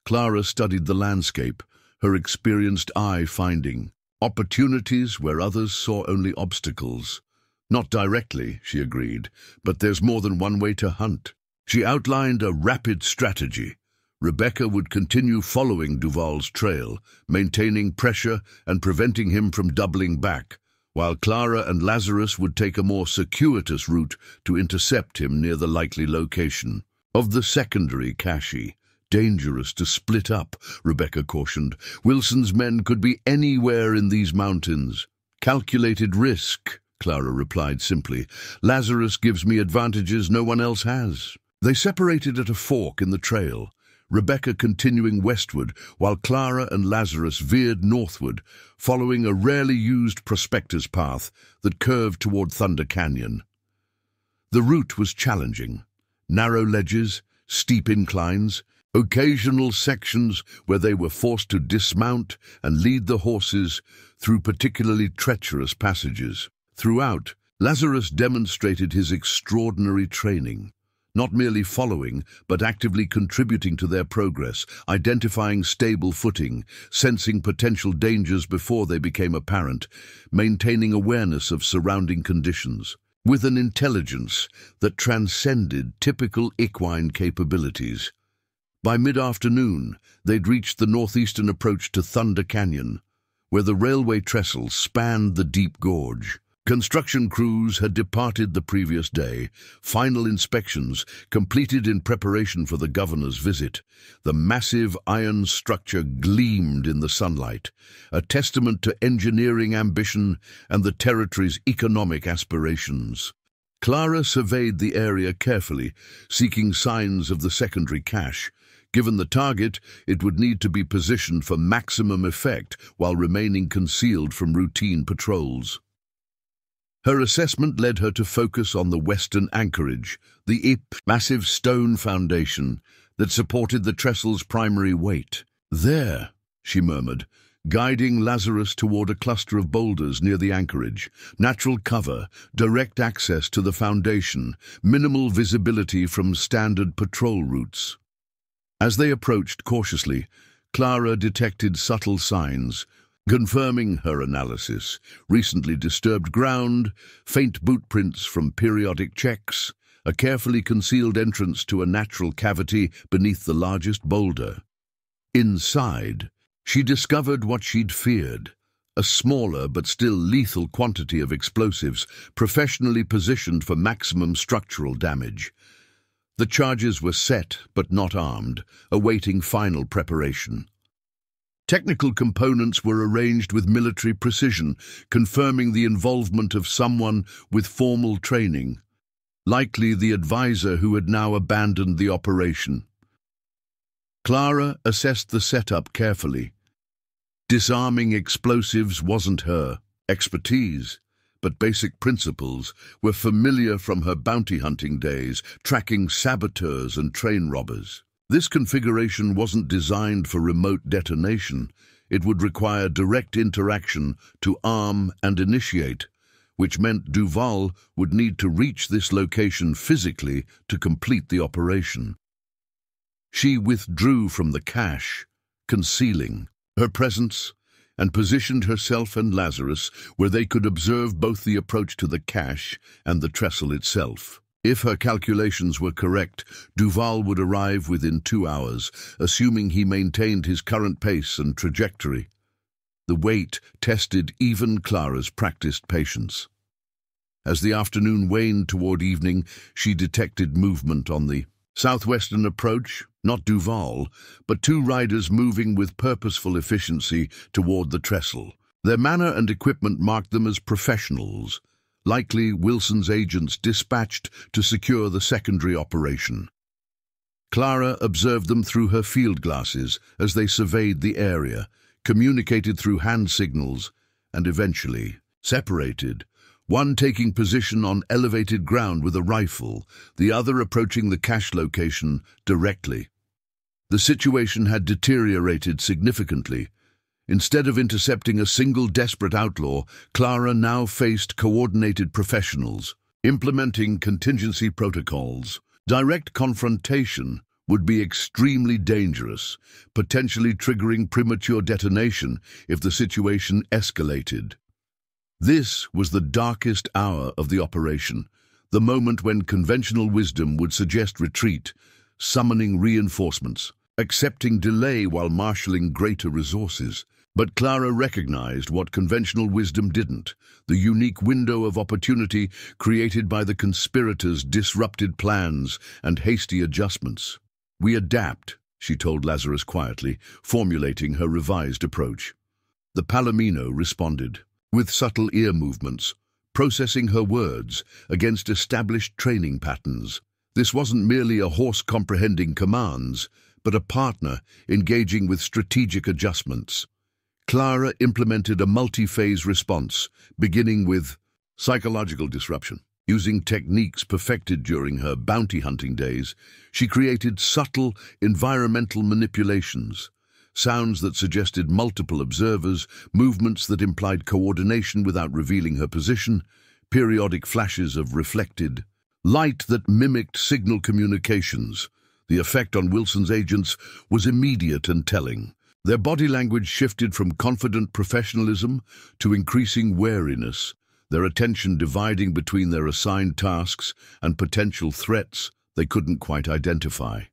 Clara studied the landscape, her experienced eye finding opportunities where others saw only obstacles. "Not directly," she agreed, "but there's more than one way to hunt." She outlined a rapid strategy. Rebecca would continue following Duval's trail, maintaining pressure and preventing him from doubling back, while Clara and Lazarus would take a more circuitous route to intercept him near the likely location of the secondary cache. "Dangerous to split up," Rebecca cautioned. "Wilson's men could be anywhere in these mountains." "Calculated risk," Clara replied simply. "Lazarus gives me advantages no one else has." They separated at a fork in the trail. Rebecca continuing westward, while Clara and Lazarus veered northward, following a rarely used prospector's path that curved toward Thunder Canyon. The route was challenging. Narrow ledges, steep inclines, occasional sections where they were forced to dismount and lead the horses through particularly treacherous passages. Throughout, Lazarus demonstrated his extraordinary training, not merely following, but actively contributing to their progress, identifying stable footing, sensing potential dangers before they became apparent, maintaining awareness of surrounding conditions, with an intelligence that transcended typical equine capabilities. By mid-afternoon, they'd reached the northeastern approach to Thunder Canyon, where the railway trestle spanned the deep gorge. Construction crews had departed the previous day, final inspections completed in preparation for the governor's visit. The massive iron structure gleamed in the sunlight, a testament to engineering ambition and the territory's economic aspirations. Clara surveyed the area carefully, seeking signs of the secondary cache. Given the target, it would need to be positioned for maximum effect while remaining concealed from routine patrols. Her assessment led her to focus on the western anchorage, the massive stone foundation that supported the trestle's primary weight. "There," she murmured, guiding Lazarus toward a cluster of boulders near the anchorage. Natural cover, direct access to the foundation, minimal visibility from standard patrol routes. As they approached cautiously, Clara detected subtle signs, confirming her analysis: recently disturbed ground, faint boot prints from periodic checks, a carefully concealed entrance to a natural cavity beneath the largest boulder. Inside, she discovered what she'd feared: a smaller but still lethal quantity of explosives, professionally positioned for maximum structural damage. The charges were set but not armed, awaiting final preparation. Technical components were arranged with military precision, confirming the involvement of someone with formal training, likely the advisor who had now abandoned the operation. Clara assessed the setup carefully. Disarming explosives wasn't her expertise, but basic principles were familiar from her bounty hunting days, tracking saboteurs and train robbers. This configuration wasn't designed for remote detonation. It would require direct interaction to arm and initiate, which meant Duval would need to reach this location physically to complete the operation. She withdrew from the cache, concealing her presence, and positioned herself and Lazarus where they could observe both the approach to the cache and the trestle itself. If her calculations were correct, Duval would arrive within 2 hours, assuming he maintained his current pace and trajectory. The wait tested even Clara's practiced patience. As the afternoon waned toward evening, she detected movement on the southwestern approach, not Duval, but 2 riders moving with purposeful efficiency toward the trestle. Their manner and equipment marked them as professionals, likely Wilson's agents dispatched to secure the secondary operation. Clara observed them through her field glasses as they surveyed the area, communicated through hand signals, and eventually separated, one taking position on elevated ground with a rifle, the other approaching the cache location directly. The situation had deteriorated significantly. Instead of intercepting a single desperate outlaw, Clara now faced coordinated professionals, implementing contingency protocols. Direct confrontation would be extremely dangerous, potentially triggering premature detonation if the situation escalated. This was the darkest hour of the operation, the moment when conventional wisdom would suggest retreat, summoning reinforcements, accepting delay while marshalling greater resources. But Clara recognized what conventional wisdom didn't: the unique window of opportunity created by the conspirators' disrupted plans and hasty adjustments. "We adapt," she told Lazarus quietly, formulating her revised approach. The Palomino responded, with subtle ear movements, processing her words against established training patterns. This wasn't merely a horse comprehending commands, but a partner engaging with strategic adjustments. Clara implemented a multi-phase response, beginning with psychological disruption. Using techniques perfected during her bounty hunting days, she created subtle environmental manipulations, sounds that suggested multiple observers, movements that implied coordination without revealing her position, periodic flashes of reflected light that mimicked signal communications. The effect on Wilson's agents was immediate and telling. Their body language shifted from confident professionalism to increasing wariness, their attention dividing between their assigned tasks and potential threats they couldn't quite identify.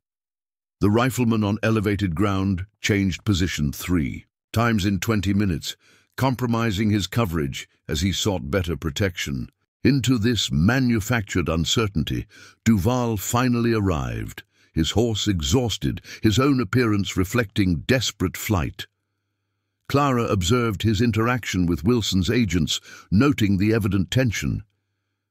The rifleman on elevated ground changed position 3 times in 20 minutes, compromising his coverage as he sought better protection. Into this manufactured uncertainty, Duval finally arrived, his horse exhausted, his own appearance reflecting desperate flight. Clara observed his interaction with Wilson's agents, noting the evident tension.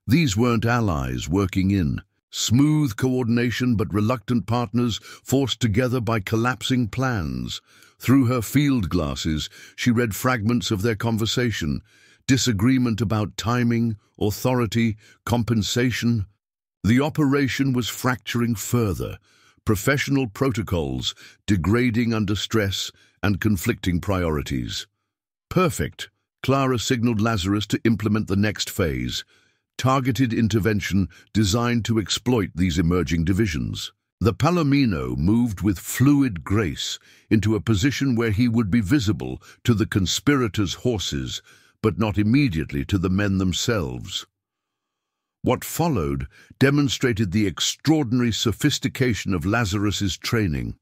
These weren't allies working in smooth coordination, but reluctant partners forced together by collapsing plans. Through her field glasses, she read fragments of their conversation, disagreement about timing, authority, compensation. The operation was fracturing further, professional protocols degrading under stress and conflicting priorities. Perfect, Clara signaled Lazarus to implement the next phase, targeted intervention designed to exploit these emerging divisions. The Palomino moved with fluid grace into a position where he would be visible to the conspirators' horses, but not immediately to the men themselves. What followed demonstrated the extraordinary sophistication of Lazarus's training.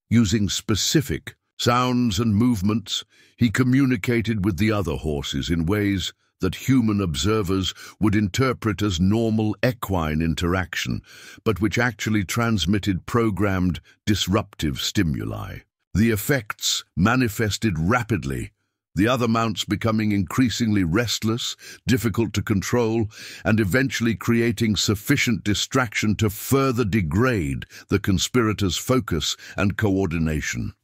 Using specific sounds and movements, he communicated with the other horses in ways that human observers would interpret as normal equine interaction, but which actually transmitted programmed, disruptive stimuli. The effects manifested rapidly, the other mounts becoming increasingly restless, difficult to control, and eventually creating sufficient distraction to further degrade the conspirators' focus and coordination.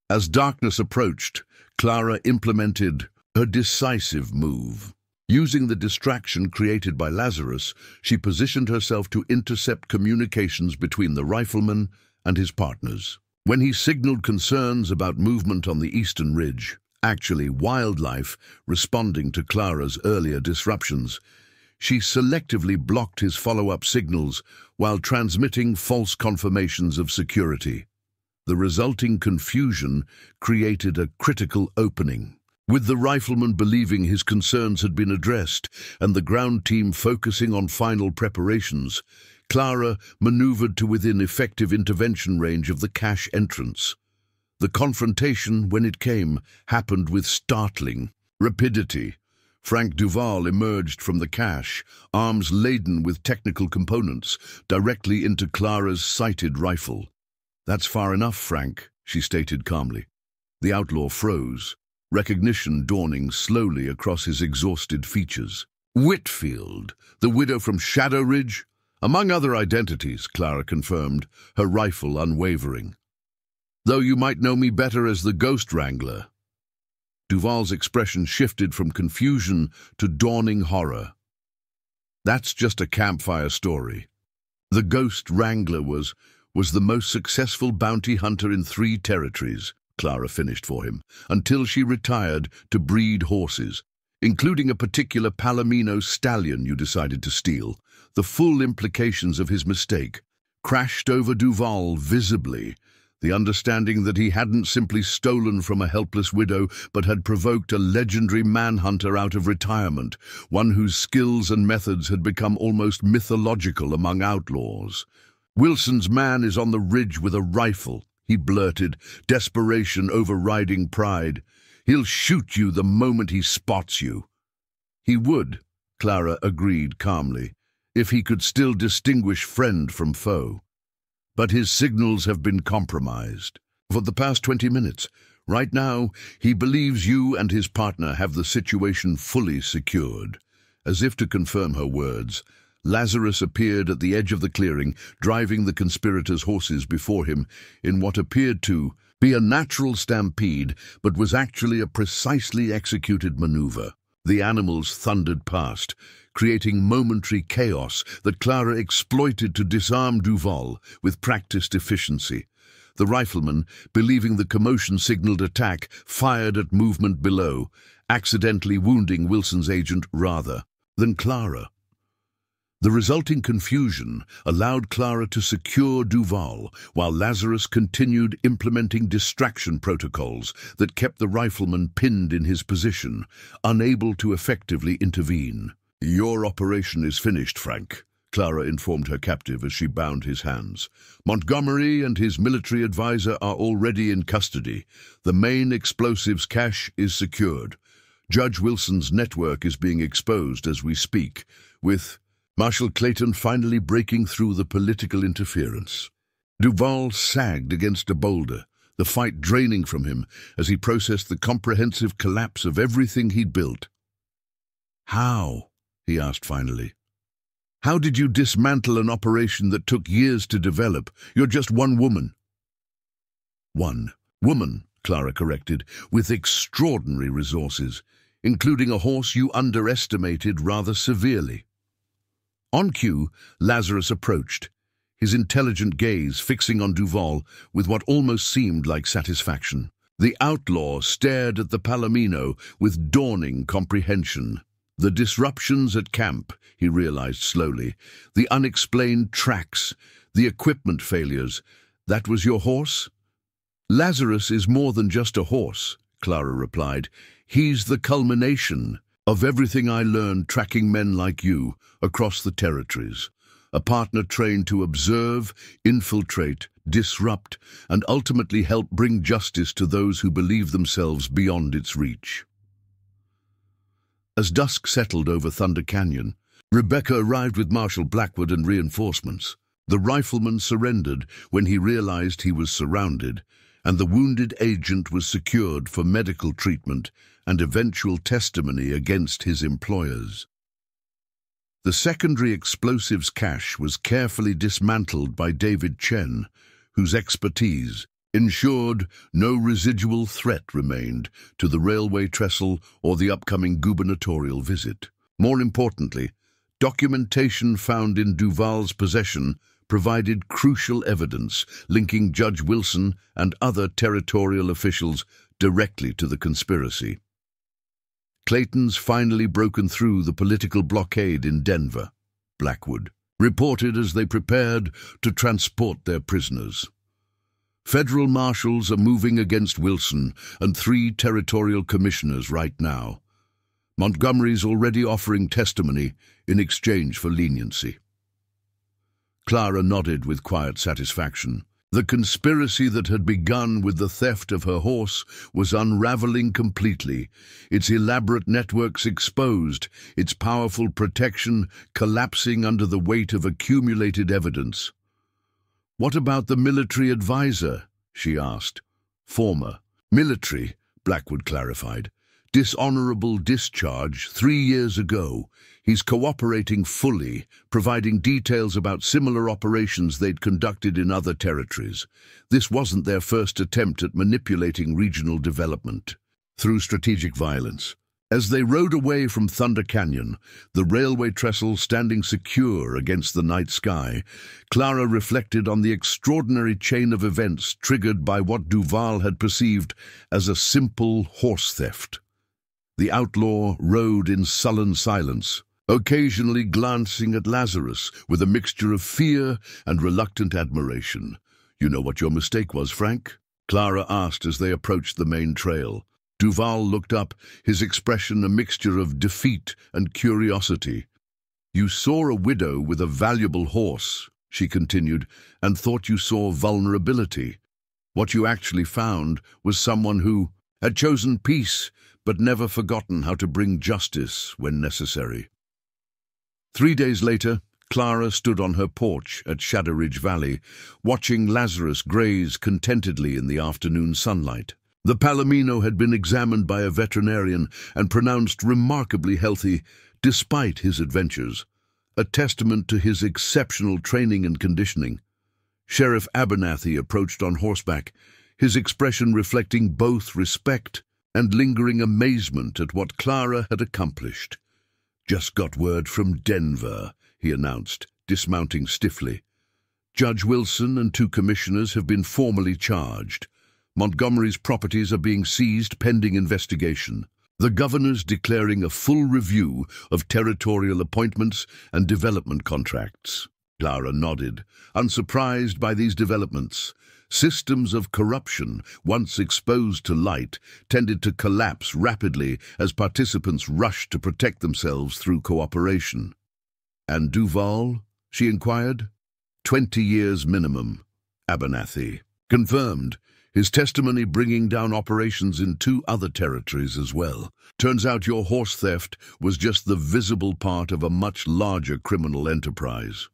As darkness approached, Clara implemented a decisive move. Using the distraction created by Lazarus, she positioned herself to intercept communications between the rifleman and his partners. When he signaled concerns about movement on the eastern ridge, actually wildlife responding to Clara's earlier disruptions, she selectively blocked his follow-up signals while transmitting false confirmations of security. The resulting confusion created a critical opening. With the rifleman believing his concerns had been addressed and the ground team focusing on final preparations, Clara maneuvered to within effective intervention range of the cache entrance. The confrontation, when it came, happened with startling rapidity. Frank Duval emerged from the cache, arms laden with technical components, directly into Clara's sighted rifle. "That's far enough, Frank," she stated calmly. The outlaw froze, recognition dawning slowly across his exhausted features. "Whitfield, the widow from Shadow Ridge?" "Among other identities," Clara confirmed, her rifle unwavering. "Though you might know me better as the Ghost Wrangler." Duval's expression shifted from confusion to dawning horror. "That's just a campfire story. The Ghost Wrangler was the most successful bounty hunter in 3 territories," Clara finished for him, "until she retired to breed horses, including a particular Palomino stallion you decided to steal. The full implications of his mistake crashed over Duval visibly, the understanding that he hadn't simply stolen from a helpless widow, but had provoked a legendary manhunter out of retirement, one whose skills and methods had become almost mythological among outlaws. "Wilson's man is on the ridge with a rifle," he blurted, desperation overriding pride. "He'll shoot you the moment he spots you." "He would," Clara agreed calmly, "if he could still distinguish friend from foe. But his signals have been compromised. For the past 20 minutes, right now, he believes you and his partner have the situation fully secured." As if to confirm her words, Lazarus appeared at the edge of the clearing, driving the conspirators' horses before him in what appeared to be a natural stampede, but was actually a precisely executed maneuver. The animals thundered past, creating momentary chaos that Clara exploited to disarm Duval with practiced efficiency. The rifleman, believing the commotion signaled attack, fired at movement below, accidentally wounding Wilson's agent rather than Clara. The resulting confusion allowed Clara to secure Duval, while Lazarus continued implementing distraction protocols that kept the rifleman pinned in his position, unable to effectively intervene. "Your operation is finished, Frank," Clara informed her captive as she bound his hands. "Montgomery and his military advisor are already in custody. The main explosives cache is secured. Judge Wilson's network is being exposed as we speak, with Marshal Clayton finally breaking through the political interference." Duval sagged against a boulder, the fight draining from him as he processed the comprehensive collapse of everything he'd built. "How?" he asked finally. "How did you dismantle an operation that took years to develop? You're just one woman." "One woman," Clara corrected, "with extraordinary resources, including a horse you underestimated rather severely." On cue, Lazarus approached, his intelligent gaze fixing on Duval with what almost seemed like satisfaction. The outlaw stared at the Palomino with dawning comprehension. The disruptions at camp, he realized slowly, the unexplained tracks, the equipment failures. "That was your horse?" "Lazarus is more than just a horse," Clara replied. "He's the culmination of everything I learned tracking men like you across the territories. A partner trained to observe, infiltrate, disrupt, and ultimately help bring justice to those who believe themselves beyond its reach." As dusk settled over Thunder Canyon, Rebecca arrived with Marshal Blackwood and reinforcements. The rifleman surrendered when he realized he was surrounded, and the wounded agent was secured for medical treatment and eventual testimony against his employers. The secondary explosives cache was carefully dismantled by David Chen, whose expertise ensured no residual threat remained to the railway trestle or the upcoming gubernatorial visit. More importantly, documentation found in Duval's possession provided crucial evidence linking Judge Wilson and other territorial officials directly to the conspiracy. Clayton's finally broken through the political blockade in Denver, Blackwood reported as they prepared to transport their prisoners. "Federal marshals are moving against Wilson and 3 territorial commissioners right now. Montgomery's already offering testimony in exchange for leniency." Clara nodded with quiet satisfaction. The conspiracy that had begun with the theft of her horse was unraveling completely, its elaborate networks exposed, its powerful protection collapsing under the weight of accumulated evidence. "What about the military advisor?" she asked. "Former military," Blackwood clarified. "Dishonorable discharge 3 years ago. He's cooperating fully, providing details about similar operations they'd conducted in other territories. This wasn't their first attempt at manipulating regional development through strategic violence." As they rode away from Thunder Canyon, the railway trestle standing secure against the night sky, Clara reflected on the extraordinary chain of events triggered by what Duval had perceived as a simple horse theft. The outlaw rode in sullen silence, occasionally glancing at Lazarus with a mixture of fear and reluctant admiration. "You know what your mistake was, Frank?" Clara asked as they approached the main trail. Duval looked up, his expression a mixture of defeat and curiosity. "You saw a widow with a valuable horse," she continued, "and thought you saw vulnerability. What you actually found was someone who had chosen peace but never forgotten how to bring justice when necessary." 3 days later, Clara stood on her porch at Shadow Ridge Valley, watching Lazarus graze contentedly in the afternoon sunlight. The Palomino had been examined by a veterinarian and pronounced remarkably healthy despite his adventures. a testament to his exceptional training and conditioning. Sheriff Abernathy approached on horseback, his expression reflecting both respect and lingering amazement at what Clara had accomplished. "Just got word from Denver," he announced, dismounting stiffly. "Judge Wilson and 2 commissioners have been formally charged. Montgomery's properties are being seized pending investigation. The governor's declaring a full review of territorial appointments and development contracts." Clara nodded, unsurprised by these developments. Systems of corruption, once exposed to light, tended to collapse rapidly as participants rushed to protect themselves through cooperation. "And Duval?" she inquired. 20 years minimum, Abernathy confirmed, his testimony bringing down operations in 2 other territories as well. "Turns out your horse theft was just the visible part of a much larger criminal enterprise."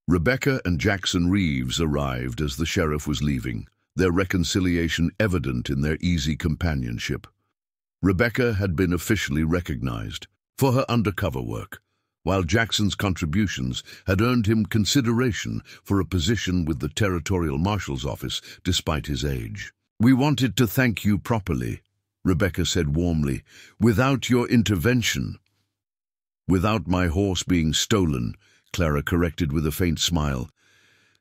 Rebecca and Jackson Reeves arrived as the sheriff was leaving, their reconciliation evident in their easy companionship. Rebecca had been officially recognized for her undercover work, while Jackson's contributions had earned him consideration for a position with the Territorial Marshal's Office despite his age. "We wanted to thank you properly," Rebecca said warmly. "Without your intervention—" "Without my horse being stolen," Clara corrected with a faint smile.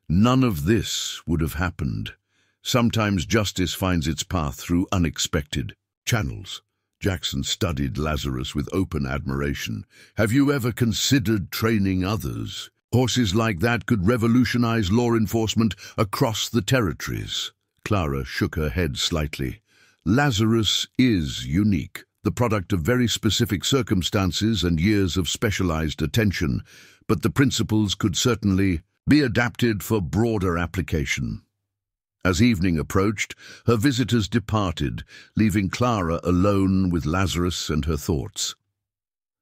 "None of this would have happened. Sometimes justice finds its path through unexpected channels." Jackson studied Lazarus with open admiration. "Have you ever considered training others? Horses like that could revolutionize law enforcement across the territories." Clara shook her head slightly. "Lazarus is unique, the product of very specific circumstances and years of specialized attention, but the principles could certainly be adapted for broader application." As evening approached, her visitors departed, leaving Clara alone with Lazarus and her thoughts.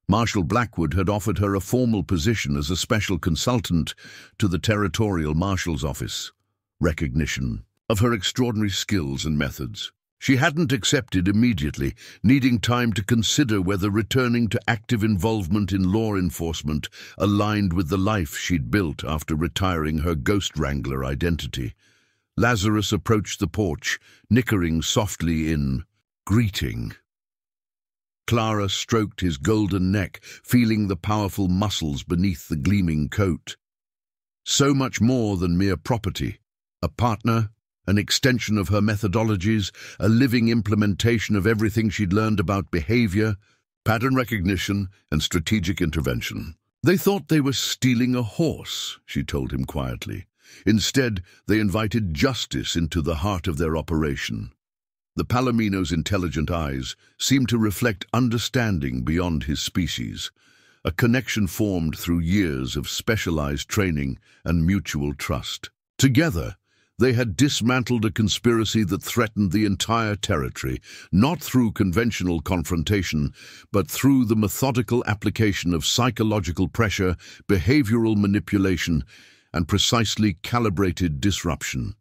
Marshal Blackwood had offered her a formal position as a special consultant to the Territorial Marshal's Office, recognition of her extraordinary skills and methods. She hadn't accepted immediately, needing time to consider whether returning to active involvement in law enforcement aligned with the life she'd built after retiring her Ghost Wrangler identity. Lazarus approached the porch, nickering softly in greeting. Clara stroked his golden neck, feeling the powerful muscles beneath the gleaming coat. So much more than mere property, a partner, an extension of her methodologies, a living implementation of everything she'd learned about behavior, pattern recognition, and strategic intervention. "They thought they were stealing a horse," she told him quietly. "Instead, they invited justice into the heart of their operation." The Palomino's intelligent eyes seemed to reflect understanding beyond his species, a connection formed through years of specialized training and mutual trust. Together, they had dismantled a conspiracy that threatened the entire territory, not through conventional confrontation, but through the methodical application of psychological pressure, behavioral manipulation, and precisely calibrated disruption.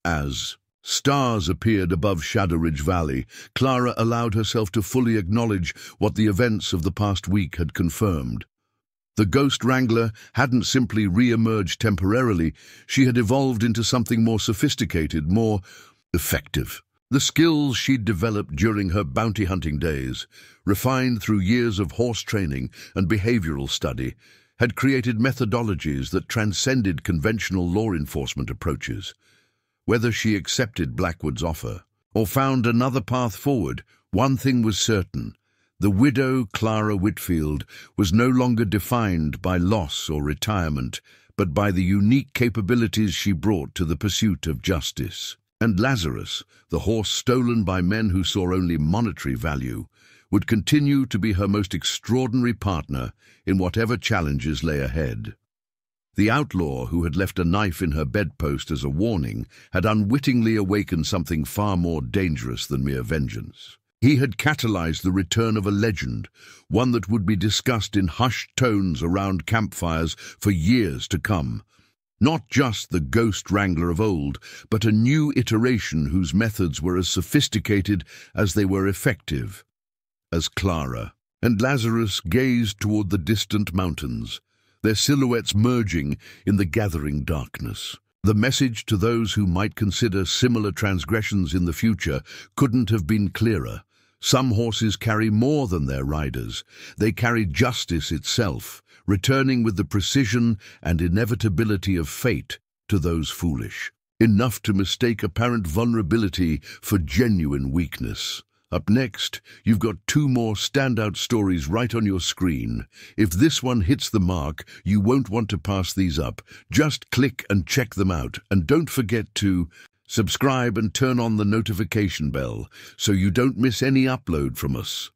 As stars appeared above Shadow Ridge Valley, Clara allowed herself to fully acknowledge what the events of the past week had confirmed. The Ghost Wrangler hadn't simply re-emerged temporarily, she had evolved into something more sophisticated, more effective. The skills she'd developed during her bounty hunting days, refined through years of horse training and behavioral study, had created methodologies that transcended conventional law enforcement approaches. Whether she accepted Blackwood's offer or found another path forward, one thing was certain. The widow Clara Whitfield was no longer defined by loss or retirement, but by the unique capabilities she brought to the pursuit of justice. And Lazarus, the horse stolen by men who saw only monetary value, would continue to be her most extraordinary partner in whatever challenges lay ahead. The outlaw who had left a knife in her bedpost as a warning had unwittingly awakened something far more dangerous than mere vengeance. He had catalyzed the return of a legend, one that would be discussed in hushed tones around campfires for years to come. Not just the Ghost Wrangler of old, but a new iteration whose methods were as sophisticated as they were effective. As Clara and Lazarus gazed toward the distant mountains, their silhouettes merging in the gathering darkness. The message to those who might consider similar transgressions in the future couldn't have been clearer. Some horses carry more than their riders. They carry justice itself, returning with the precision and inevitability of fate to those foolish. Enough to mistake apparent vulnerability for genuine weakness. Up next, you've got two more standout stories right on your screen. If this one hits the mark, you won't want to pass these up. Just click and check them out. And don't forget to subscribe and turn on the notification bell so you don't miss any upload from us.